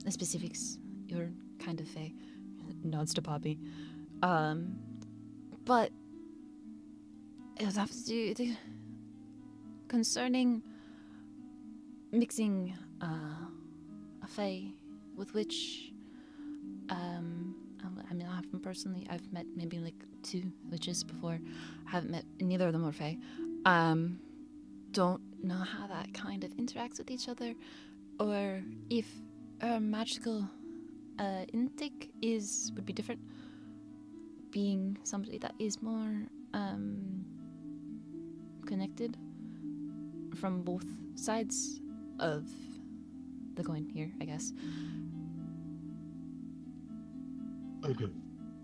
the specifics. You're kind of fae. Nods to Poppy. But it would have to do concerning mixing a fae with witch. I mean, I haven't personally. I've met maybe like 2 witches before. I haven't met neither of them are fae. Don't know how that kind of interacts with each other, or if magical intake would be different. Being somebody that is more connected from both sides of the coin here, I guess. Okay.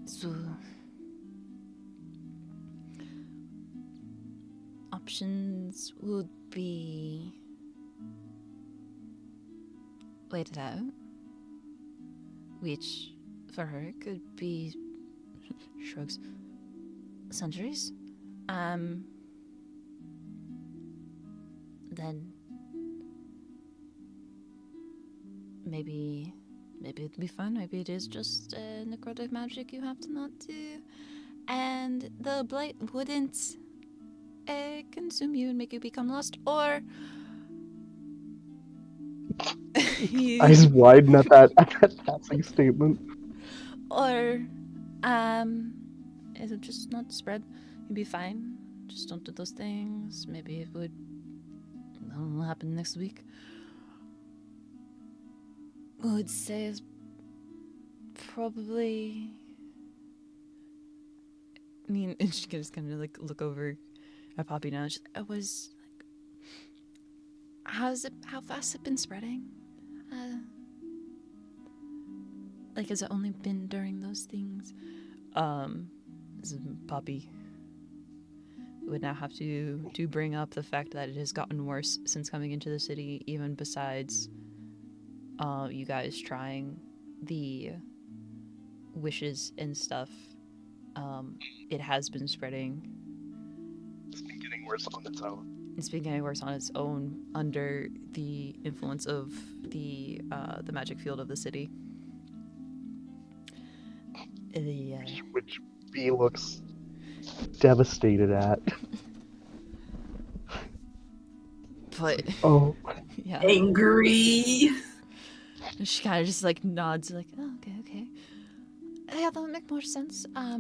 So options would be wait it out, which for her could be shrugs centuries. Then maybe it'd be fun. Maybe it is just necrotic magic you have to not do, and the blight wouldn't consume you and make you become lost, or Eyes widen at that passing statement. or it'll just not spread. You'll be fine. Just don't do those things. Maybe it would happen next week. I would say is probably. I mean, and she can just kind of like look over at Poppy now. She's like, how fast has it been spreading? Like, has it only been during those things? This is Poppy would now have to bring up the fact that it has gotten worse since coming into the city, even besides you guys trying the wishes and stuff. It has been spreading. It's been getting worse on its own. It's been getting worse on its own under the influence of the magic field of the city. Which B looks devastated at. But Oh. yeah, Angry. and she kind of just like nods, like, oh, okay. Yeah, that would make more sense. I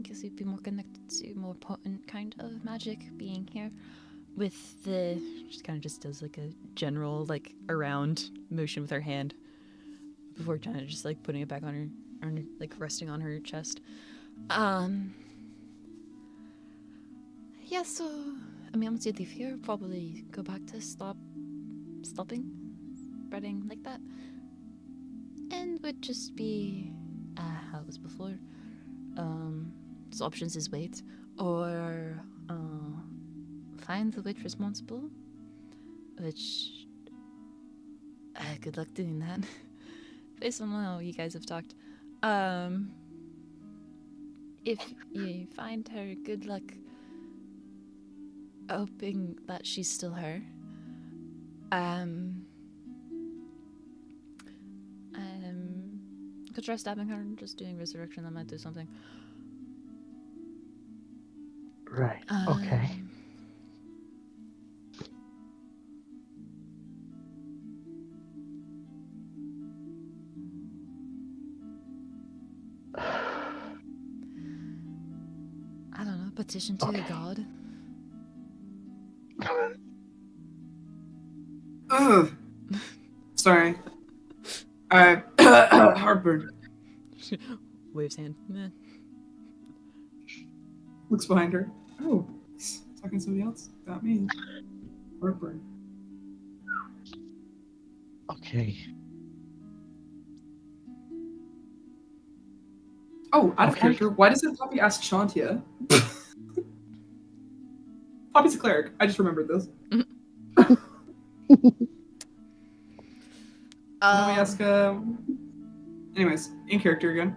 guess you'd be more connected to more potent kind of magic being here. With the, she kind of just does like a general like around motion with her hand before kind of just like putting it back on her like resting on her chest. Yeah, so I mean, once you leave here, probably go back to stopping spreading like that, and would just be how it was before. So options is wait or find the witch responsible, which good luck doing that. Based on how you guys have talked, if you find her, good luck hoping that she's still her. Could try stabbing her and just doing resurrection. That might do something. Right. Okay. I don't know. Petition to a god. Ugh. Sorry. Heartburn. Waves hand. Meh. Looks behind her. Oh, he's talking to somebody else. Got me. Heartburn. Okay. Oh, out of Okay. character. Why doesn't Poppy ask Shantia? Poppy's a cleric. I just remembered this. Let me ask. Anyways, in character again.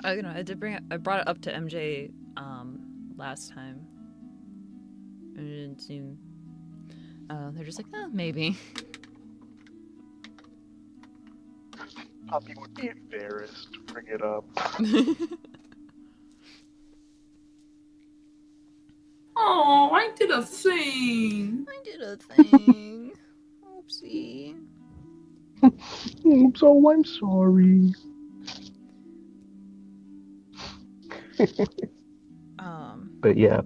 You know, I brought it up to MJ last time. It didn't seem. They're just like, oh, maybe. Poppy would be embarrassed to bring it up. Oh, I did a thing. I did a thing. Oopsie. Oops, oh, I'm sorry. But yeah.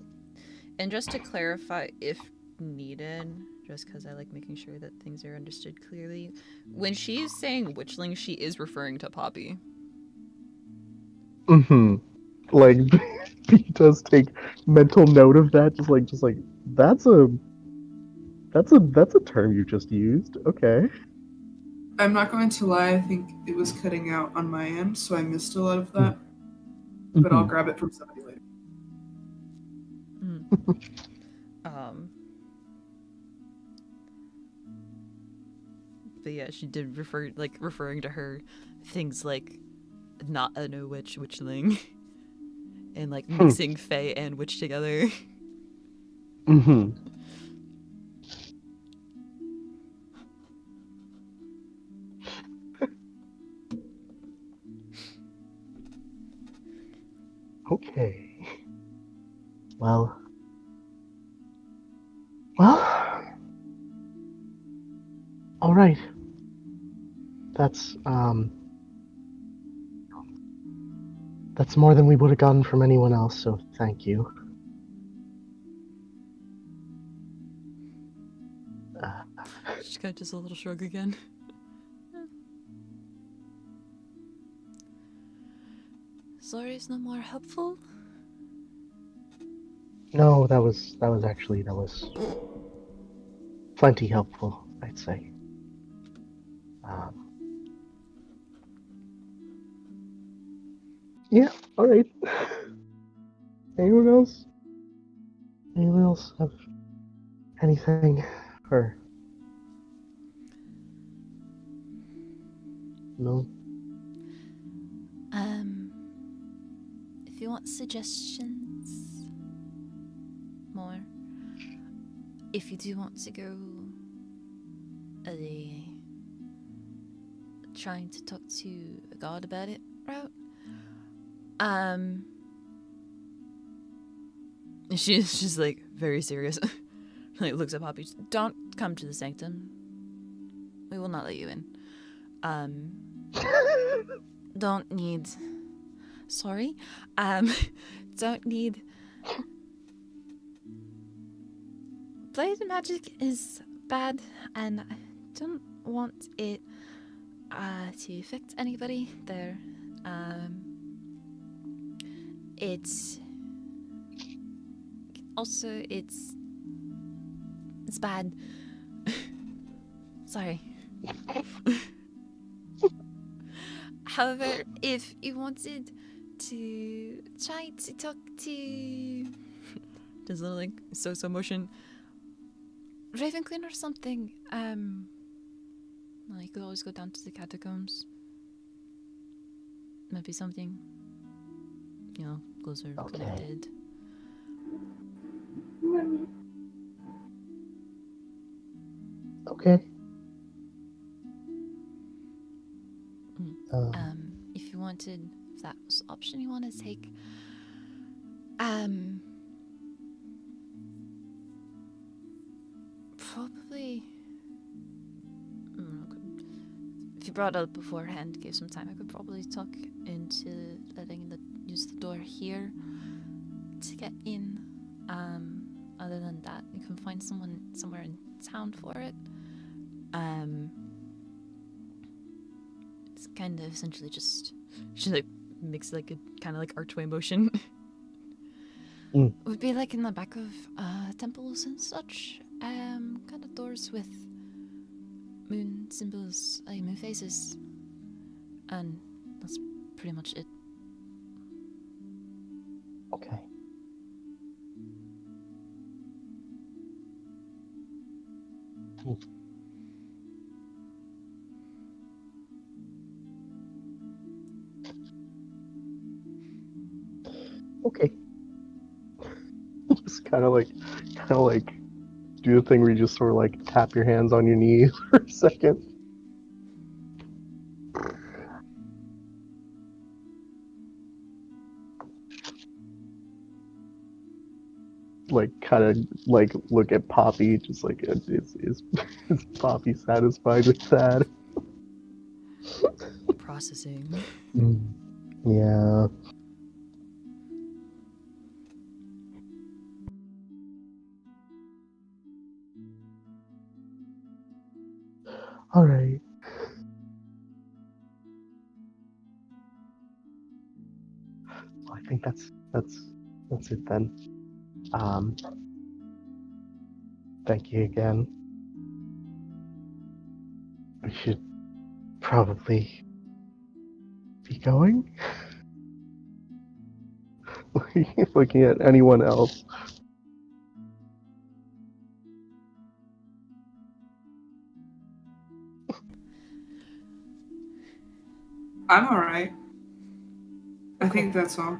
And just to clarify, if needed, just because I like making sure that things are understood clearly, when she's saying witchling, she is referring to Poppy. Mm-hmm. Like, he does take mental note of that, just like That's a term you just used. Okay. I'm not going to lie, I think it was cutting out on my end, so I missed a lot of that. But I'll Mhm. grab it from somebody later. Um, but yeah, she did referring to her things like not a no witchling, and like mixing fae and witch together. Mhm. Okay. Well. All right. That's That's more than we would have gotten from anyone else, so thank you. She kind of does a little shrug again. Sorry, it's not more helpful. No, that was plenty helpful, I'd say. Yeah, all right. Anyone else? Anyone else have anything? Or no? If you want suggestions, more. If you do want to go trying to talk to a god about it route, she's just like very serious. Like looks at Poppy. Don't come to the sanctum. We will not let you in. Don't need. Sorry. Don't need. Blade magic is bad, and I don't want it to affect anybody there. It's also it's bad. Sorry. However, if you wanted to try to talk to does a little like so motion Raven Queen or something, well, you could always go down to the catacombs. Might be something, you know, closer connected. Okay. If you wanted, if that was the option you want to take, probably. If you brought it up beforehand, gave some time, I could probably talk into letting use the door here to get in. Other than that, you can find someone somewhere in town for it. It's kind of essentially just she like makes like a kind of like archway motion. It would be like in the back of temples and such. Kind of doors with moon symbols, moon faces, and that's pretty much it. Okay. Okay. Just kind of like do the thing where you just sort of like tap your hands on your knees for a second. Like kind of like look at Poppy, just like is Poppy satisfied with that? Processing. Yeah. All right. Well, I think that's it then. Thank you again. We should probably be going. Looking at anyone else. I'm alright. I think that's all.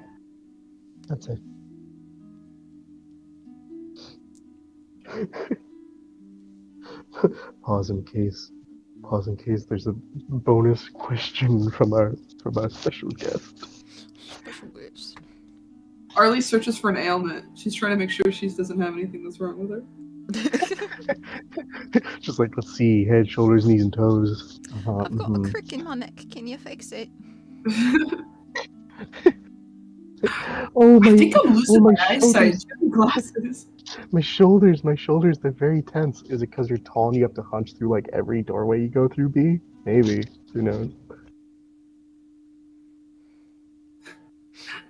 That's it. Pause in case there's a bonus question from our special guest. Special guest. Arly searches for an ailment. She's trying to make sure she doesn't have anything that's wrong with her. Just like, let's see, head, shoulders, knees, and toes. I've got a crick in my neck. Can you fix it? Oh my! I think I'm losing my eyesight. shoulders. Do you have glasses? My shoulders, they're very tense. Is it because you're tall and you have to hunch through like every doorway you go through, B? Maybe. Who knows?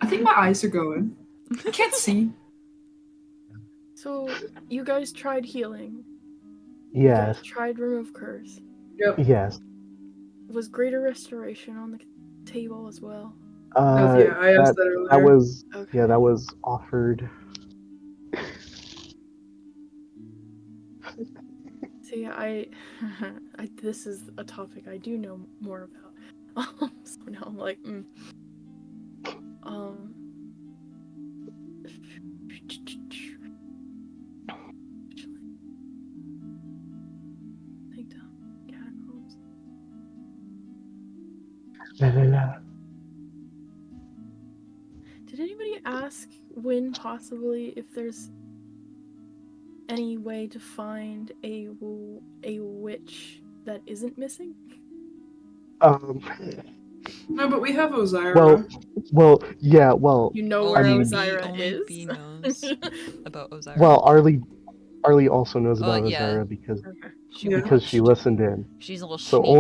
I think my eyes are going. I can't see. So, you guys tried healing. Yes. You guys tried remove curse. Yep. Yes. Was greater restoration on the table as well? Yeah, I asked that earlier. That was Okay. yeah, that was offered. See, this is a topic I do know more about. So now I'm like, Take down catacombs. La la la. Did anybody ask when possibly if there's any way to find a witch that isn't missing? No, but we have Ozira. Well, You know Well, where I mean- Ozira only is? B knows about Ozira. well, Arly also knows about yeah. Ozira because Yeah. she listened in. She's a little So sneak.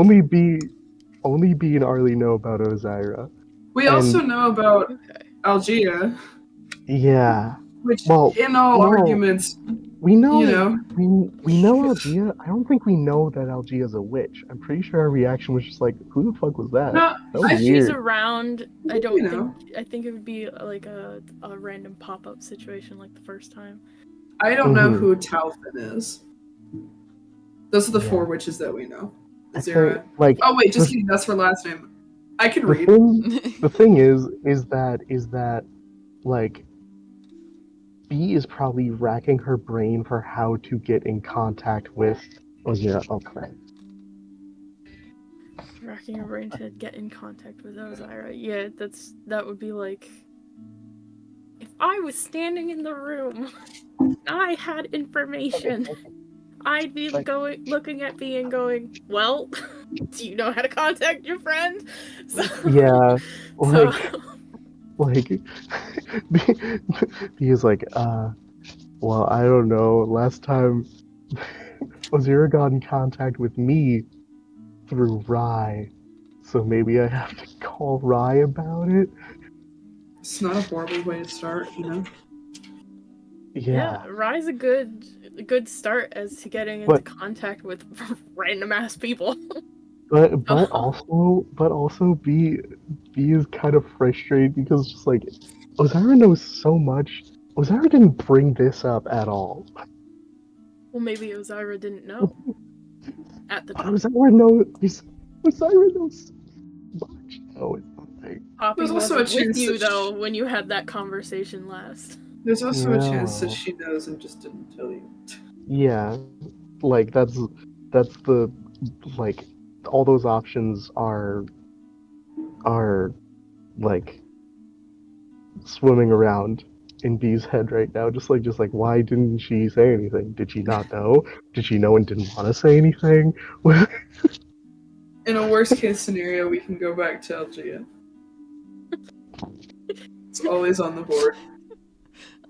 only B and Arly know about Ozira. We also know about Algia, Yeah. which Well, in all no. arguments, We know you know. we know Algia. I don't think we know that Algia is a witch. I'm pretty sure our reaction was just like, who the fuck was that? No, That was I- If she's weird. around, I don't You know. think. I think it would be like a random pop-up situation like the first time. I don't know Mhm. who Talfin is. Those are the Yeah. 4 witches that we know. I Zira. think, like, Oh wait, just kidding. That's her last name. I can the read. thing the thing is that like B is probably racking her brain for how to get in contact with Ozira. Okay. Racking her brain to get in contact with Ozira. Yeah, that would be like if I was standing in the room, I had information. I'd be Like- looking at B and going, "Well, do you know how to contact your friend?" So, Yeah. so Like B is like, well, I don't know. Last time Ozira got in contact with me through Rye. So maybe I have to call Rye about it. It's not a horrible way to start, you know. Yeah. Rye's a good start as to getting into But- contact with random ass people. But Oh. also B is kind of frustrated because just like Ozira knows so much. Ozira didn't bring this up at all. Well, maybe Ozira didn't know at the But time. Ozira knows so much. Oh, it's nothing. Poppy There's also wasn't a with chance you that though when you had that conversation last. There's also a chance that No. she knows and just didn't tell you. Yeah, like that's the like all those options are like swimming around in B's head right now. Just like why didn't she say anything? Did she not know? Did she know and didn't want to say anything? In a worst case scenario, we can go back to Algia. It's always on the board.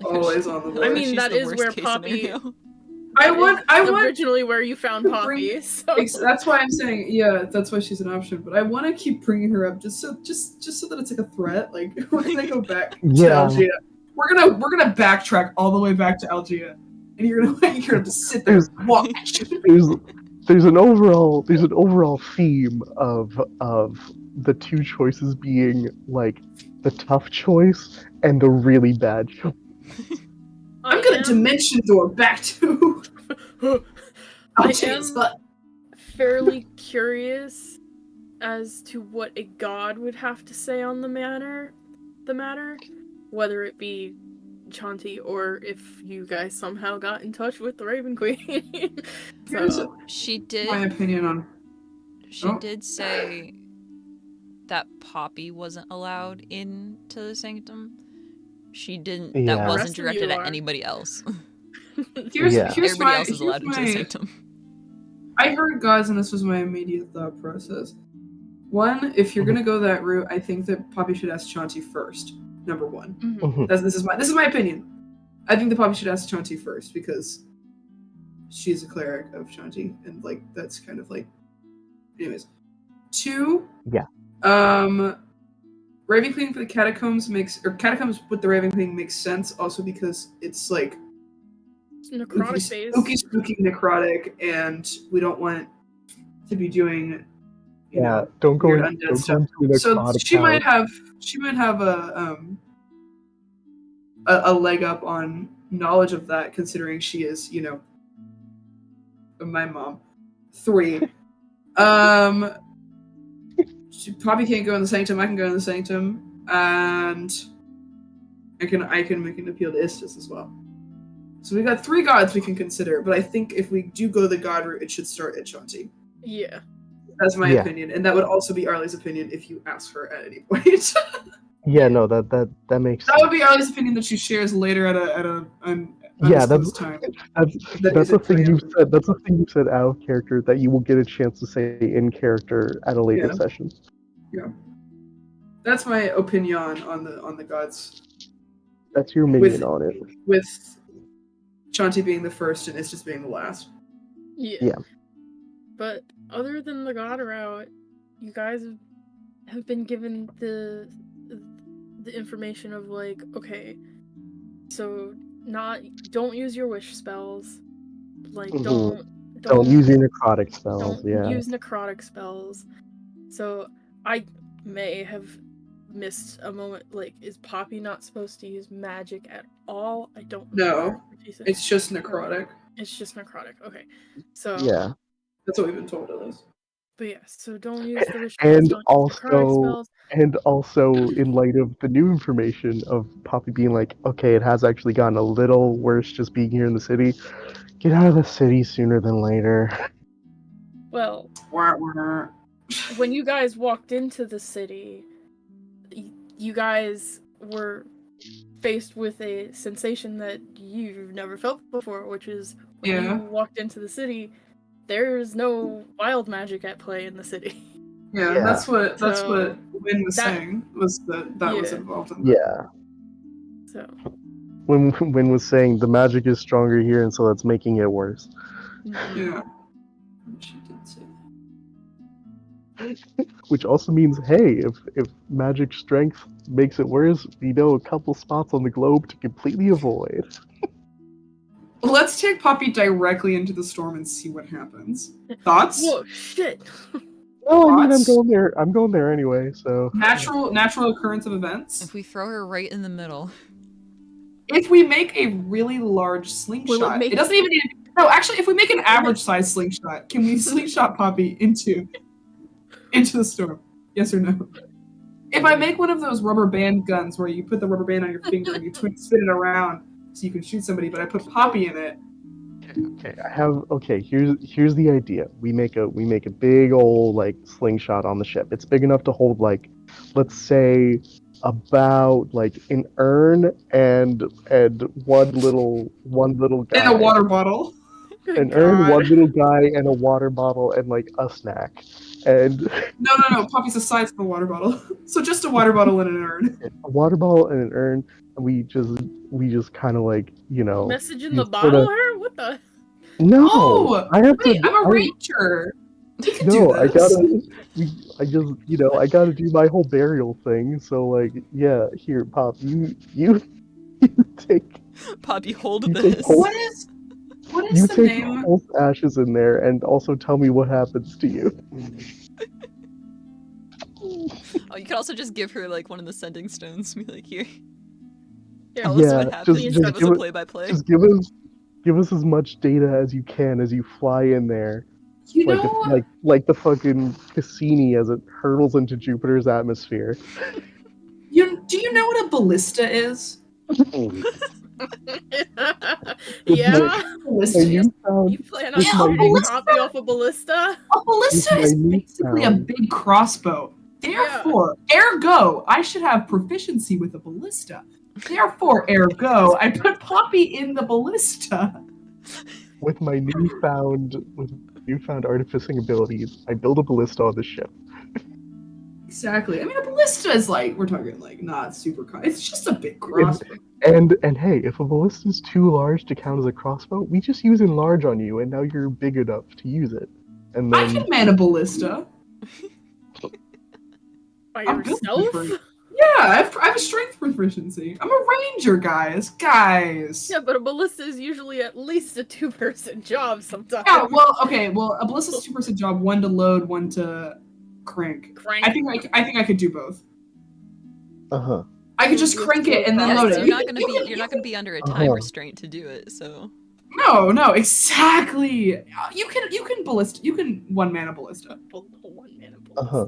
Always on the board. I mean, She's that the is worst where case Poppy- scenario. I want originally where you found Poppy. So That's why I'm saying, yeah, that's why she's an option. But I want to keep bringing her up just so that it's like a threat. Like we're gonna go back to Yeah. Algia. We're gonna backtrack all the way back to Algia and you're gonna have to sit there and watch. There's an overall theme of the two choices being like the tough choice and the really bad choice. I'm gonna dimension door back to. I am fairly curious as to what a god would have to say on the matter, whether it be Chanti or if you guys somehow got in touch with the Raven Queen. So She did. My opinion on. She did say that Poppy wasn't allowed into the sanctum. She didn't. Yeah. That The wasn't rest of directed you at are. anybody else. Here's Everybody my, else is allowed into the sanctum. I heard gods, and this was my immediate thought process. One, if you're gonna go that route, I think that Poppy should ask Chanti first. Number one. Mhm. This is my opinion. I think that Poppy should ask Chanti first because she's a cleric of Chanti, and like that's kind of like. Anyways, two. Yeah. Raven Queen for the catacombs catacombs with the Raven Queen makes sense also because it's like Necrotic phase. spooky necrotic, and we don't want to be doing. You know, Don't go weird into undead stuff. So necrotic she might house. have a leg up on knowledge of that, considering she is, you know, my mom. 3. She probably can't go in the sanctum. I can go in the sanctum, and I can make an appeal to Istis as well. So we got 3 gods we can consider, but I think if we do go the god route, it should start at Chanti. Yeah. That's my Yeah. opinion, and that would also be Arly's opinion if you ask her at any point. Yeah, no, that makes That sense. would be Arly's opinion that she shares later at an Yeah, undisclosed time. That's That the isn't thing you preemptive. said. That's the thing you said out of character that you will get a chance to say in character at a later Yeah. session. Yeah, that's my opinion on the gods. That's your minion on it. With Chanti being the first and Istis being the last. Yeah. But other than the god route, you guys have been given the information of like, okay, so don't use your wish spells, like Mhm. Don't use your necrotic spells. don't Yeah. use necrotic spells. So I may have missed a moment. Like, is Poppy not supposed to use magic at all? I don't know. It's just necrotic. It's just necrotic. Okay, so Yeah. That's what we've been told at least. but yeah, so don't use the wish spells. And Don't use necrotic also, spells. in light of the new information of Poppy being like, okay, it has actually gotten a little worse just being here in the city. Get out of the city sooner than later. Well, Wah, wah. when you guys walked into the city, you guys were faced with a sensation that you've never felt before, which is when Yeah. you walked into the city, there's no wild magic at play in the city. Yeah, Yeah. that's what So, Wynn was saying, was that was Yeah. involved in that. Yeah. So When Wynn was saying the magic is stronger here, and so that's making it worse. Yeah. She did say that. Which also means, hey, if magic strength makes it worse, we know a couple spots on the globe to completely avoid. Let's take Poppy directly into the storm and see what happens. Thoughts? whoa, shit! Oh, I mean, Thoughts? I'm going there anyway. So Natural occurrence of events. If we throw her right in the middle. If we make a really large slingshot, make- it doesn't even need. No, actually, if we make an average size slingshot, can we slingshot Poppy into the storm? Yes or no? If I make one of those rubber band guns where you put the rubber band on your finger and you spin it around so you can shoot somebody, but I put Poppy in it. Here's the idea. We make a big old like slingshot on the ship. It's big enough to hold like, let's say, about like an urn and one little guy. And a water bottle. An urn, God. one little guy, and a water bottle, and like a snack. And No. Poppy's the size of a water bottle. So just a water bottle and an urn. a water bottle and an urn. And we just kind of like, you know. Message in you the bottle, sorta- her? What the? No, Oh, I have Wait, to. I'm a ranger. We can No, do I this. I gotta do my whole burial thing. So like, yeah, here, Pop, you take. Poppy, hold You this. take hold- What is You the take name? pulse ashes in there, and also tell me what happens to you. Oh, you could also just give her like one of the sending stones. Be like, here. Yeah, Tell us Yeah, what happens. just Give us give a it- play-by-play. Just give us as much data as you can as you fly in there. You Like know, like the fucking Cassini as it hurtles into Jupiter's atmosphere. do you know what a ballista is? Yeah. Ballista My is newfound, You plan on Yeah, my shooting ballista- Poppy off a ballista? a ballista my is new basically a sound. big crossbow. Therefore, ergo, I should have proficiency with a ballista. Therefore, ergo, I put Poppy in the ballista. with my newfound artificing abilities, I build a ballista on the ship. Exactly. I mean, a ballista is like, we're talking like not super. It's just a big crossbow. And hey, if a ballista is too large to count as a crossbow, we just use enlarge on you, and now you're big enough to use it. And I then can man a ballista. By I'm good yourself? with it. Yeah, I have a strength proficiency. I'm a ranger, guys. Guys. Yeah, but a ballista is usually at least a 2-person job sometimes. Yeah, well, okay, well, a ballista's 2-person job, one to load, one to crank. Crank. I think I could do both. uh-huh. I could just crank it and then Yes, load but it. you're not gonna be under a time restraint to do it. So No, exactly. You can one man a ballista. One man of Uh-huh.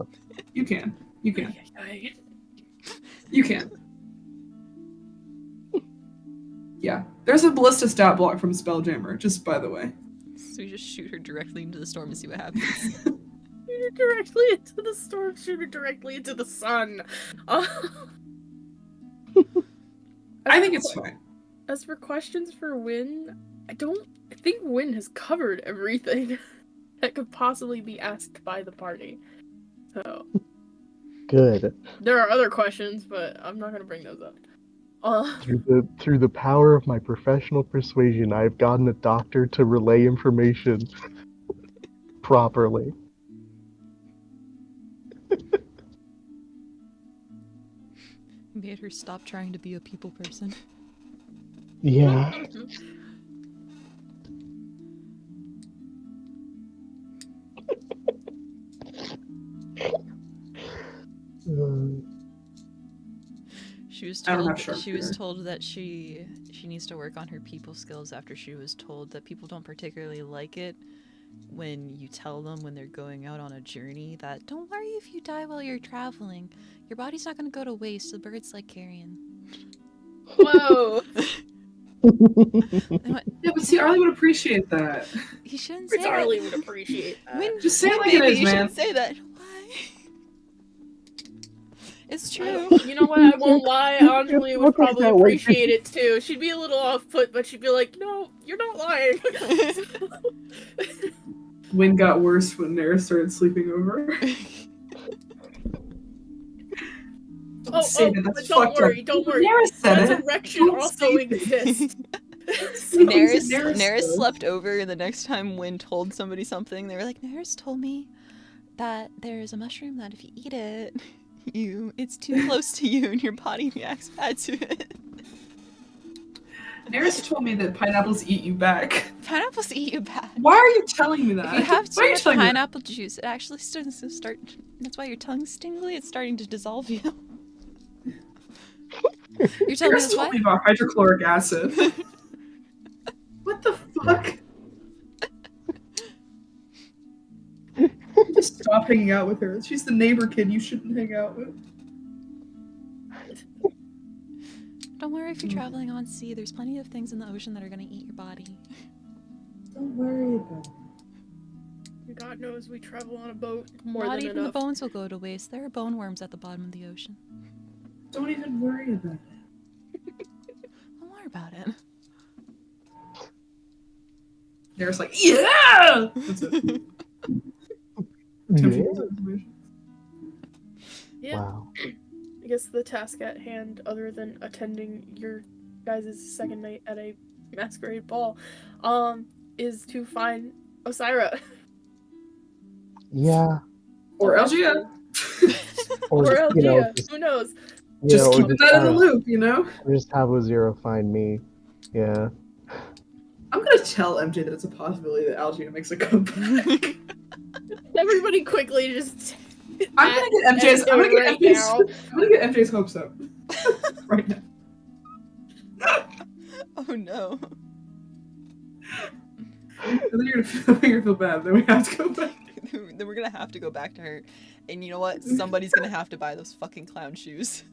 You can. You can. Ay, You can. Yeah. There's a ballista stat block from Spelljammer, just by the way. so you just shoot her directly into the storm and see what happens. Shoot her directly into the storm, shoot her directly into the sun. I think it's fine. As for questions for Wynn, I think Wynn has covered everything that could possibly be asked by the party. So, Good. there are other questions, but I'm not gonna bring those up. Through the power of my professional persuasion, I've gotten a doctor to relay information properly. Made her stop trying to be a people person. Yeah. She was I don't told have sharp she was shooter. told that she needs to work on her people skills after she was told that people don't particularly like it when you tell them when they're going out on a journey that don't worry if you die while you're traveling. Your body's not gonna go to waste, the birds like carrion. Whoa! I went, Yeah, but see, Arly would appreciate that. you shouldn't say Prince Arly that. would appreciate that. When, Just say it like baby, it is, you man. shouldn't say that. Why? It's true. You know what? I won't lie. Anjali would Look like probably that way. appreciate it too. She'd be a little off put, but she'd be like, "No, you're not lying." Wind got worse when Nara started sleeping over. But That's don't fucked worry, up. don't worry. Nara said it. Resurrection Don't also say it. exists. Naris slept over, and the next time Wynn told somebody something, they were like, Naris told me that there's a mushroom that if you eat it, it's too close to you and your body reacts bad to it. Naris told me that pineapples eat you back. Pineapples eat you bad. Why are you telling me that? If you have Why are too you much telling me that? pineapple juice, it actually starts to start. That's why your tongue's tingly. It's starting to dissolve you. You're telling me Naris that's told why? me about hydrochloric acid. What the fuck? Just stop hanging out with her. She's the neighbor kid you shouldn't hang out with. Don't worry if you're traveling on sea. There's plenty of things in the ocean that are gonna eat your body. Don't worry about it. God knows we travel on a boat more Not than even enough. the bones will go to waste. There are bone worms at the bottom of the ocean. Don't even worry about it. Don't worry about it. Naris like, yeah! That's it. Yeah. Yeah. Wow. I guess the task at hand, other than attending your guys' second night at a masquerade ball, is to find Osira. Yeah. Or Elgia. Or you know, Elgia. Who knows? Just or keep that in the have- loop, you know? Just have Ozero find me. Yeah. I'm gonna tell MJ that it's a possibility that Algina makes a comeback. Everybody quickly just. I'm gonna get MJ's. I'm gonna get MJ's hopes up right now. Oh no. And then you're gonna feel bad. Then we have to go back. Then we're gonna have to go back to her. And you know what? Somebody's gonna have to buy those fucking clown shoes.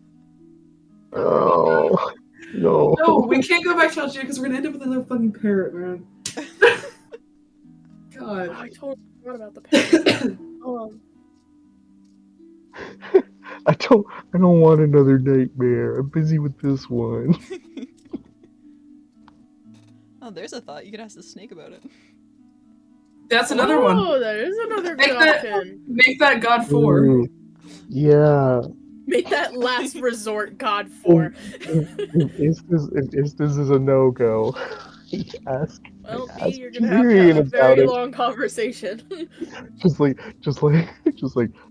Oh, no. No, we can't go back to Algina because we're gonna end up with another fucking parrot, man. God. I totally forgot about the parrot. I don't want another nightmare. I'm busy with this one. Oh, there's a thought. You could ask the snake about it. That's another one. Oh, that is another good option. Make that God 4. Ooh, yeah. Make that last resort God 4. If this is a no-go, ask. Well, ask B, you're gonna have Tyrion a about very it. long conversation. Just like,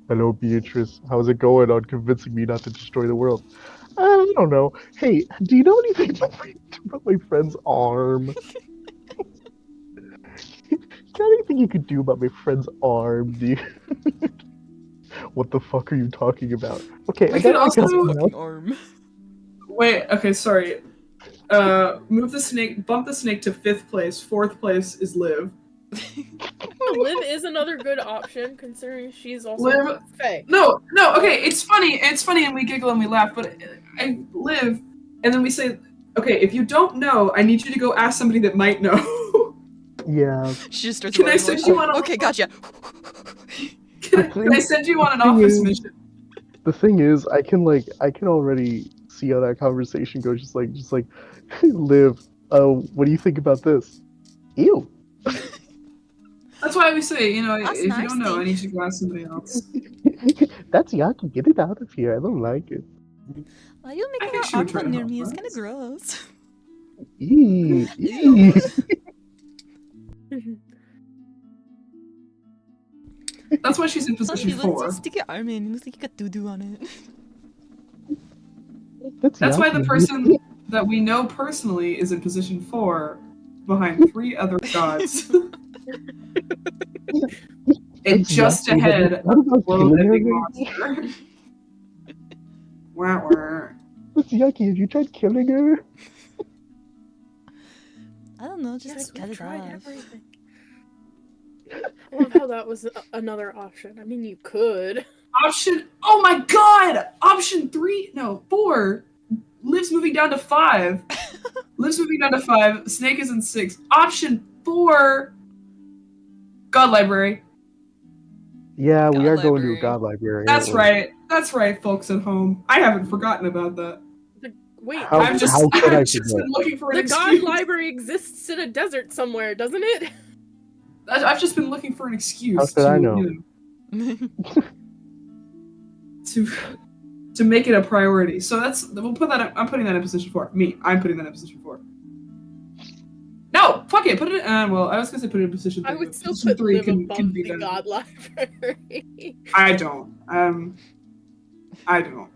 hello Beatrice, how's it going on convincing me not to destroy the world? I don't know. Hey, do you know anything about my friend's arm? Got anything you could do about my friend's arm, dude? What the fuck are you talking about? Okay, We could also Fucking arm. wait. Okay, sorry. Move the snake. Bump the snake to 5th place. 4th place is Liv. Liv is another good option, considering she's also Liv- Fae. No. Okay, it's funny, and we giggle and we laugh. But I Liv, and then we say, okay, if you don't know, I need you to go ask somebody that might know. Yeah. She just starts Can I running send away. you on a? Okay, gotcha. Can I send you on an office mission? The thing is, I can already see how that conversation goes. Just like, Liv, what do you think about this? Ew. That's why we say, you know, That's if you don't know, nasty. I need you to go ask somebody else. That's yucky. Get it out of here. I don't like it. Why are you I making think an she would try arm to near help me? It's us. kind of gross. Eee. Ew. That's why she's in position Let's 4. just stick your arm in. It looks like you got doo-doo on it. That's why the yucky. person that we know personally is in position 4, behind 3 other gods. And That's just yucky. ahead of What the about world-ending killing her? monster. Wah, wah. That's yucky. Have you tried killing her? I don't know, just Yes, like cut we it tried off. everything. I love how that was another option. I mean, you could. Oh my god! Option 3, no, 4. Liv's moving down to 5. Liv's moving down to 5. Snake is in 6. Option 4. God library. Yeah, we God are going to a library. god library. That's aren't we? right. That's right, folks at home. I haven't forgotten about that. Wait, How- I've just could I I've just forget? been looking for an the God excuse. Library exists in a desert somewhere, doesn't it? I've just been looking for an excuse How should I to, know? you know, to make it a priority. So we'll put that. I'm putting that in position 4. I'm putting that in position 4. No, fuck it. Put it. Well, I was gonna say put it in position 3. I would but still position put 3 Liv can above be the done. God Library. I don't. I don't.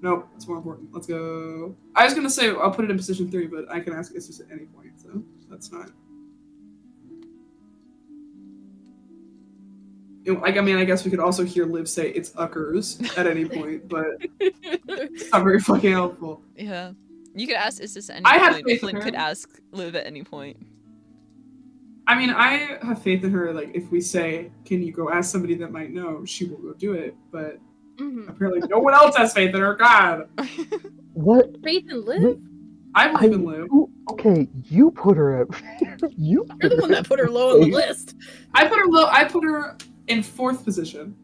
Nope, it's more important. Let's go. I was gonna say I'll put it in position 3, but I can ask Issus at any point, so that's not. You know, I guess we could also hear Liv say it's uckers at any point, but it's not very fucking helpful. Yeah. You could ask Issus at any I have point. faith in Flint her. could ask Liv at any point. I mean, I have faith in her. Like, if we say, "Can you go ask somebody that might know?" she will go do it. But Mhm. apparently, no one else has faith in her. God, What? Faith and Liv? I believe in Liv. Okay, you put her at. you. You're the one that put her low on the list. I put her low. I put her in 4th position,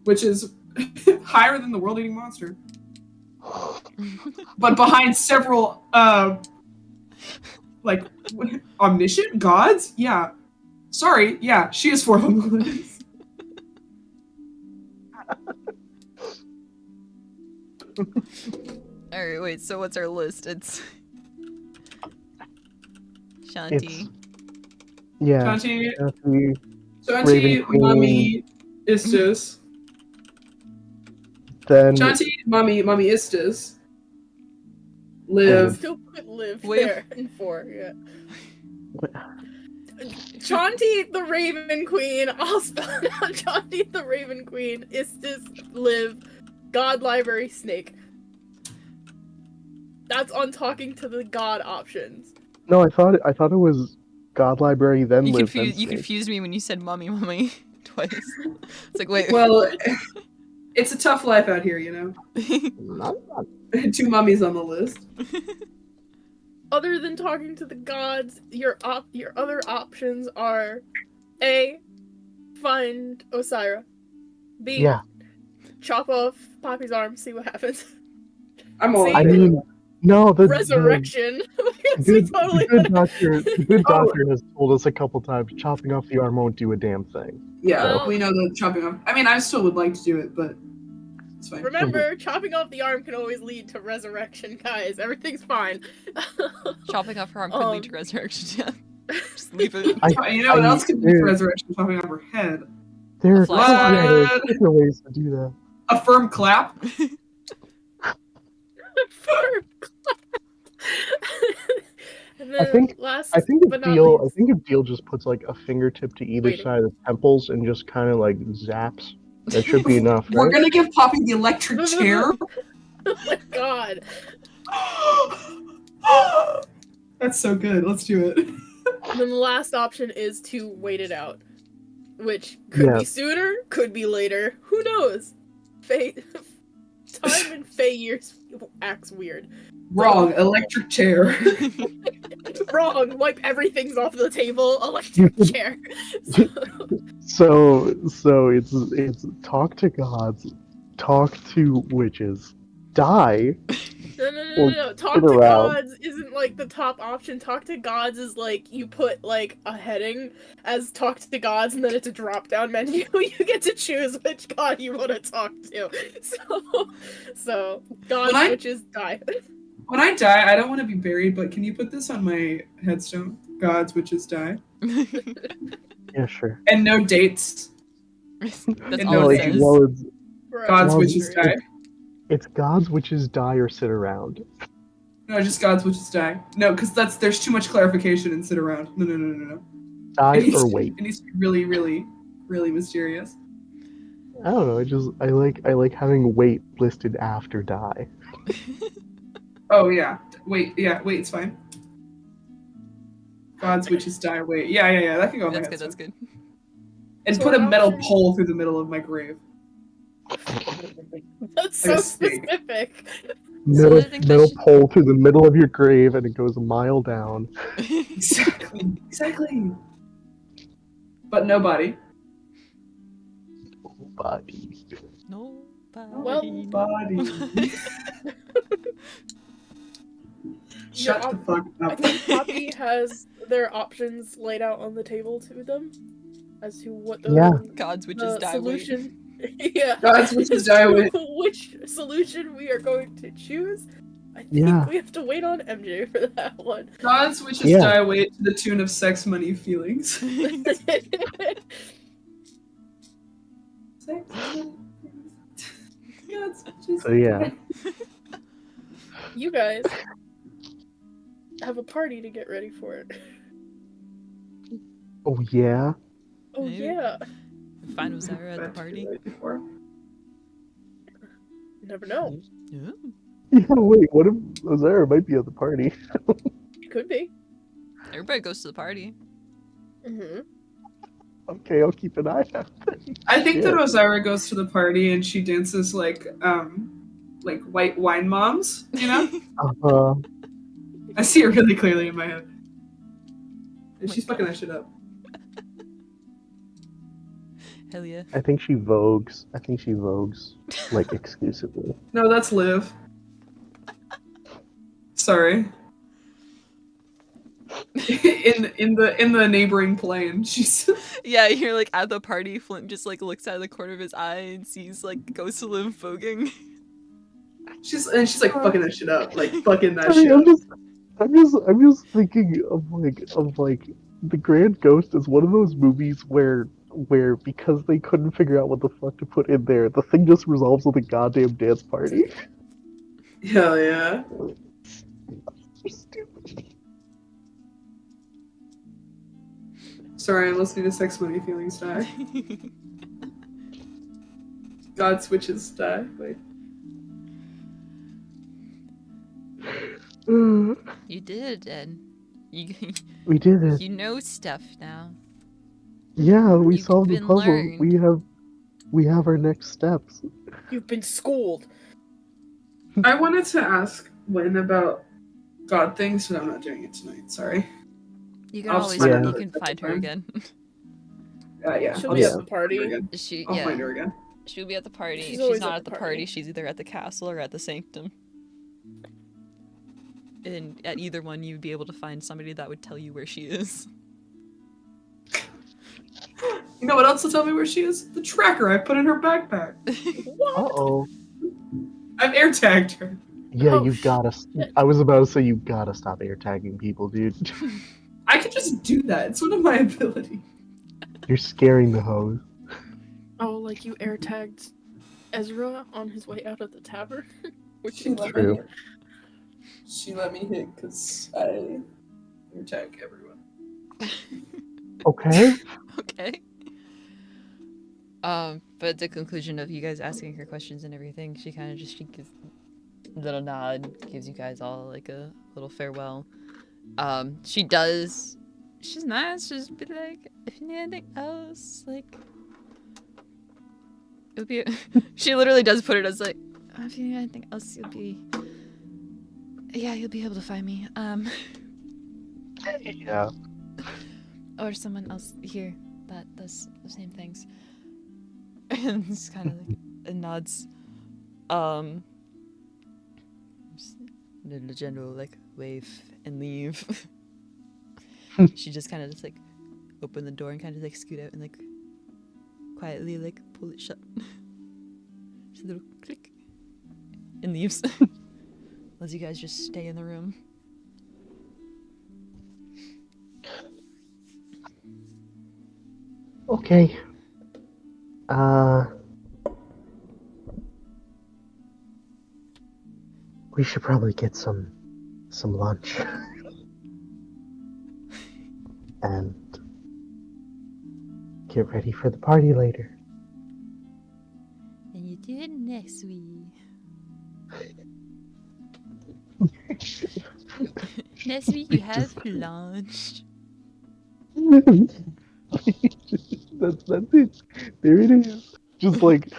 which is higher than the world-eating monster, but behind several like omniscient gods. Yeah, sorry. Yeah, she is 4th on the list. Alright, wait, so what's our list? It's Shanti. Yeah. Shanti, Shanti, Shanti, Raven Queen. Mommy, Istis. then Shanti, Mommy, Istis. I would Liv. still put Liv Wait. there in 4, yeah. Chanti the Raven Queen, I'll spell it out. Chanti the Raven Queen, Istis, Liv, God Library Snake. That's on talking to the God options. No, I thought it was God Library, then You Live, then confused. You Snake. confused me when you said "mummy" twice. It's like wait. Well, it's a tough life out here, you know. 2 mummies on the list. Other than talking to the gods, your other options are A. Find Osira. B. Yeah. Chop off Poppy's arm, see what happens. I'm all. See? I mean, no, the Resurrection. the good Oh. doctor has told us a couple times chopping off the arm won't do a damn thing. Yeah, Well- we know that chopping off. I mean, I still would like to do it, but it's fine. Remember, chopping off the arm can always lead to resurrection, guys. Everything's fine. Chopping off her arm could lead to resurrection. Yeah. Just leave it. You know what else could be dude, resurrection? Chopping off her head. There A flash yeah, there's sword. different ways to do that. A firm clap. And I then think- last I think but if not Deal least, just puts like a fingertip to either Waiting. side of the temples and just kind of like zaps. That should be enough, We're right? gonna give Poppy the electric chair. oh my god. That's so good. Let's do it. And then the last option is to wait it out. Which could Yeah. be sooner, could be later. Who knows? Fate time in Fae years acts weird. Wrong. Electric chair. Wrong. Wipe everything's off the table. Electric chair. So it's talk to gods, talk to witches, die. No. Talk sit to around. gods isn't like the top option. Talk to gods is like you put like a heading as talk to gods and then it's a drop down menu. You get to choose which god you want to talk to. So gods, When I- witches, die. When I die, I don't want to be buried, but can you put this on my headstone? Gods, witches, die. Yeah, sure. And no dates. That's And all no it dates. says. Well, it's, Gods, Well, witches, die. it's gods, witches, die, or sit around. No, just gods, witches, die. No, because there's too much clarification and sit around. No. Die It needs or to- wait. It needs to be really, really, really mysterious. I don't know. I like having wait listed after die. Oh yeah. Wait, it's fine. Gods, witches, die. Wait, yeah. That can go on my That's good. headstone. That's good. And So put a an metal option- pole through the middle of my grave. That's so Like a snake. specific. Metal, I think that metal should- pole through the middle of your grave, and it goes a mile down. Exactly. But no body. Body. Well, Body. Shut Your the fuck I up. think Poppy has their options laid out on the table to them as to what the, Yeah. Gods, the witches, die. Wait. solution. Yeah. Gods, witches, die. Wait. Which solution we are going to choose? I think Yeah. we have to wait on MJ for that one. Gods, witches, Yeah. die. Wait to the tune of sex, money, feelings. Sex, money, feelings. Gods, witches, So yeah. die. You guys have a party to get ready for it. Oh yeah. Oh Maybe. yeah. Find Osira at the party. Right before. You never know. Yeah. Yeah. Wait. What if Ozara might be at the party? It could be. Everybody goes to the party. Mm-hmm. Okay, I'll keep an eye out. I think that Yeah. Osira goes to the party and she dances like white wine moms, you know? I see her really clearly in my head. And she's fucking that shit up. Hell yeah. I think she vogues. Like exclusively. No, that's Liv. Sorry. in the neighboring plane, she's Yeah, you're like at the party. Flint just like looks out of the corner of his eye and sees like Ghost of Liv voguing. she's like fucking that shit up, like fucking that I shit mean, up. I'm just thinking of like The Grand Ghost is one of those movies where because they couldn't figure out what the fuck to put in there, the thing just resolves with a goddamn dance party. Hell yeah. So stupid. Sorry, I'm listening to Sex Money Feelings die. God switches die. Wait. You did, and you We did it. you know stuff now. Yeah, we You've solved the been puzzle. learned. We have our next steps. You've been schooled. I wanted to ask Wynn about God things, but I'm not doing it tonight. Sorry. You can I'll always find Yeah. you another can find her time. again. Yeah. She'll I'll be just at the find party. her again. She I'll find her again. She'll be at the party. She's If she's always not at at the the party. party, she's either at the castle or at the sanctum. And at either one, you'd be able to find somebody that would tell you where she is. You know what else will tell me where she is? The tracker I put in her backpack. Uh-oh. I've air tagged her. Yeah, Oh, you gotta... I was about to say you gotta stop air tagging people, dude. I can just do that. It's one of my abilities. You're scaring the hoes. Oh, like you air tagged Ezra on his way out of the tavern? Which She is let True. me hit. She let me hit because I air tag everyone. Okay. Okay. But at the conclusion of you guys asking her questions and everything, she kind of she gives a little nod, gives you guys all like a little farewell. She's nice, she's be like, if you need anything else, like, it'll be, she literally does put it as like, if you need anything else, you'll be able to find me, Yeah. or someone else here that does the same things. And it's kind of like, it nods, just the general, like, wave and leave. She just kind of just like open the door and kind of like scoot out and like quietly like pull it shut. Just a little click and leaves. Lets you guys just stay in the room. Okay. We should probably get some lunch. And get ready for the party later. And you do it next week. Next week you have lunch. That's it. There it is. Just like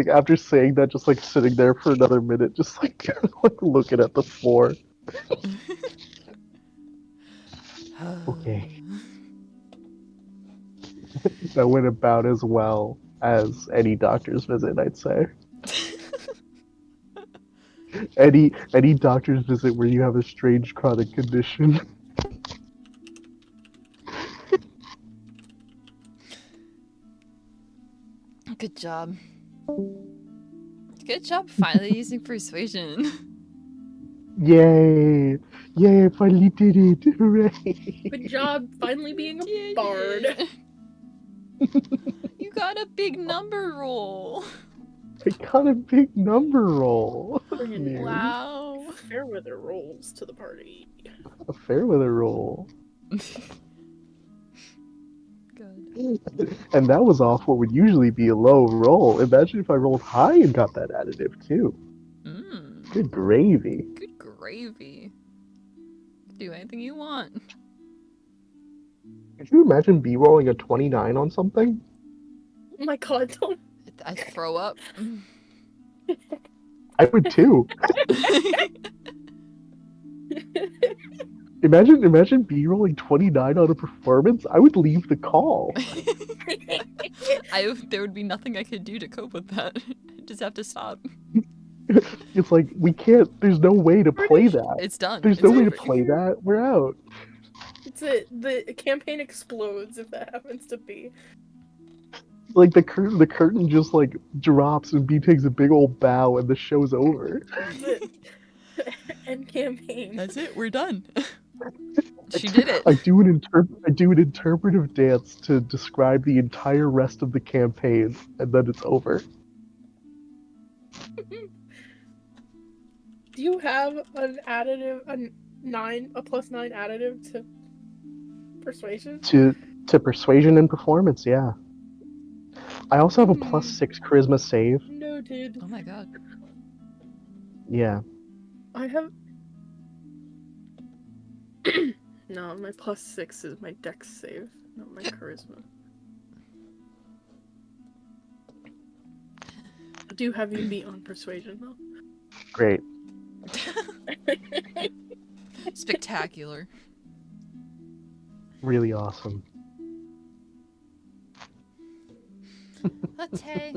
after saying that, just like sitting there for another minute, just like, like looking at the floor. Okay. That went about as well as any doctor's visit, I'd say. Any doctor's visit where you have a strange chronic condition. Good job. Good job finally using persuasion. Yay! Yay, I finally did it! Hooray! Good job finally being a bard. You got a big number roll. I got a big number roll. Bringing News. Wow. Fairweather rolls to the party. A Fairweather roll. Good. And that was off what would usually be a low roll. Imagine if I rolled high and got that additive too. Mmm. Good gravy. Good gravy. Do anything you want. Could you imagine B rolling a 29 on something? Oh my god, don't. I throw up. I would too. Imagine B rolling 29 on a performance. I would leave the call. There would be nothing I could do to cope with that. I just have to stop. It's like we can't. There's no way to play that. It's done. There's It's no way to over. play that. We're out. It's it. The campaign explodes if that happens to be. Like the curtain just like drops and B takes a big old bow and the show's over. End campaign. That's it. We're done. She did it. I do an interpretive dance to describe the entire rest of the campaign, and then it's over. Do you have an additive, a +9 additive to persuasion? To To persuasion and performance, yeah. I also have a +6 charisma save. Noted. Oh my god. Yeah. I have. No, my +6 is my dex save, not my charisma. I do have you beat on persuasion though. Great. Spectacular. Really awesome. Okay.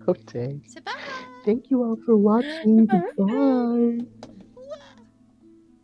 Okay. So bye. Thank you all for watching. Goodbye.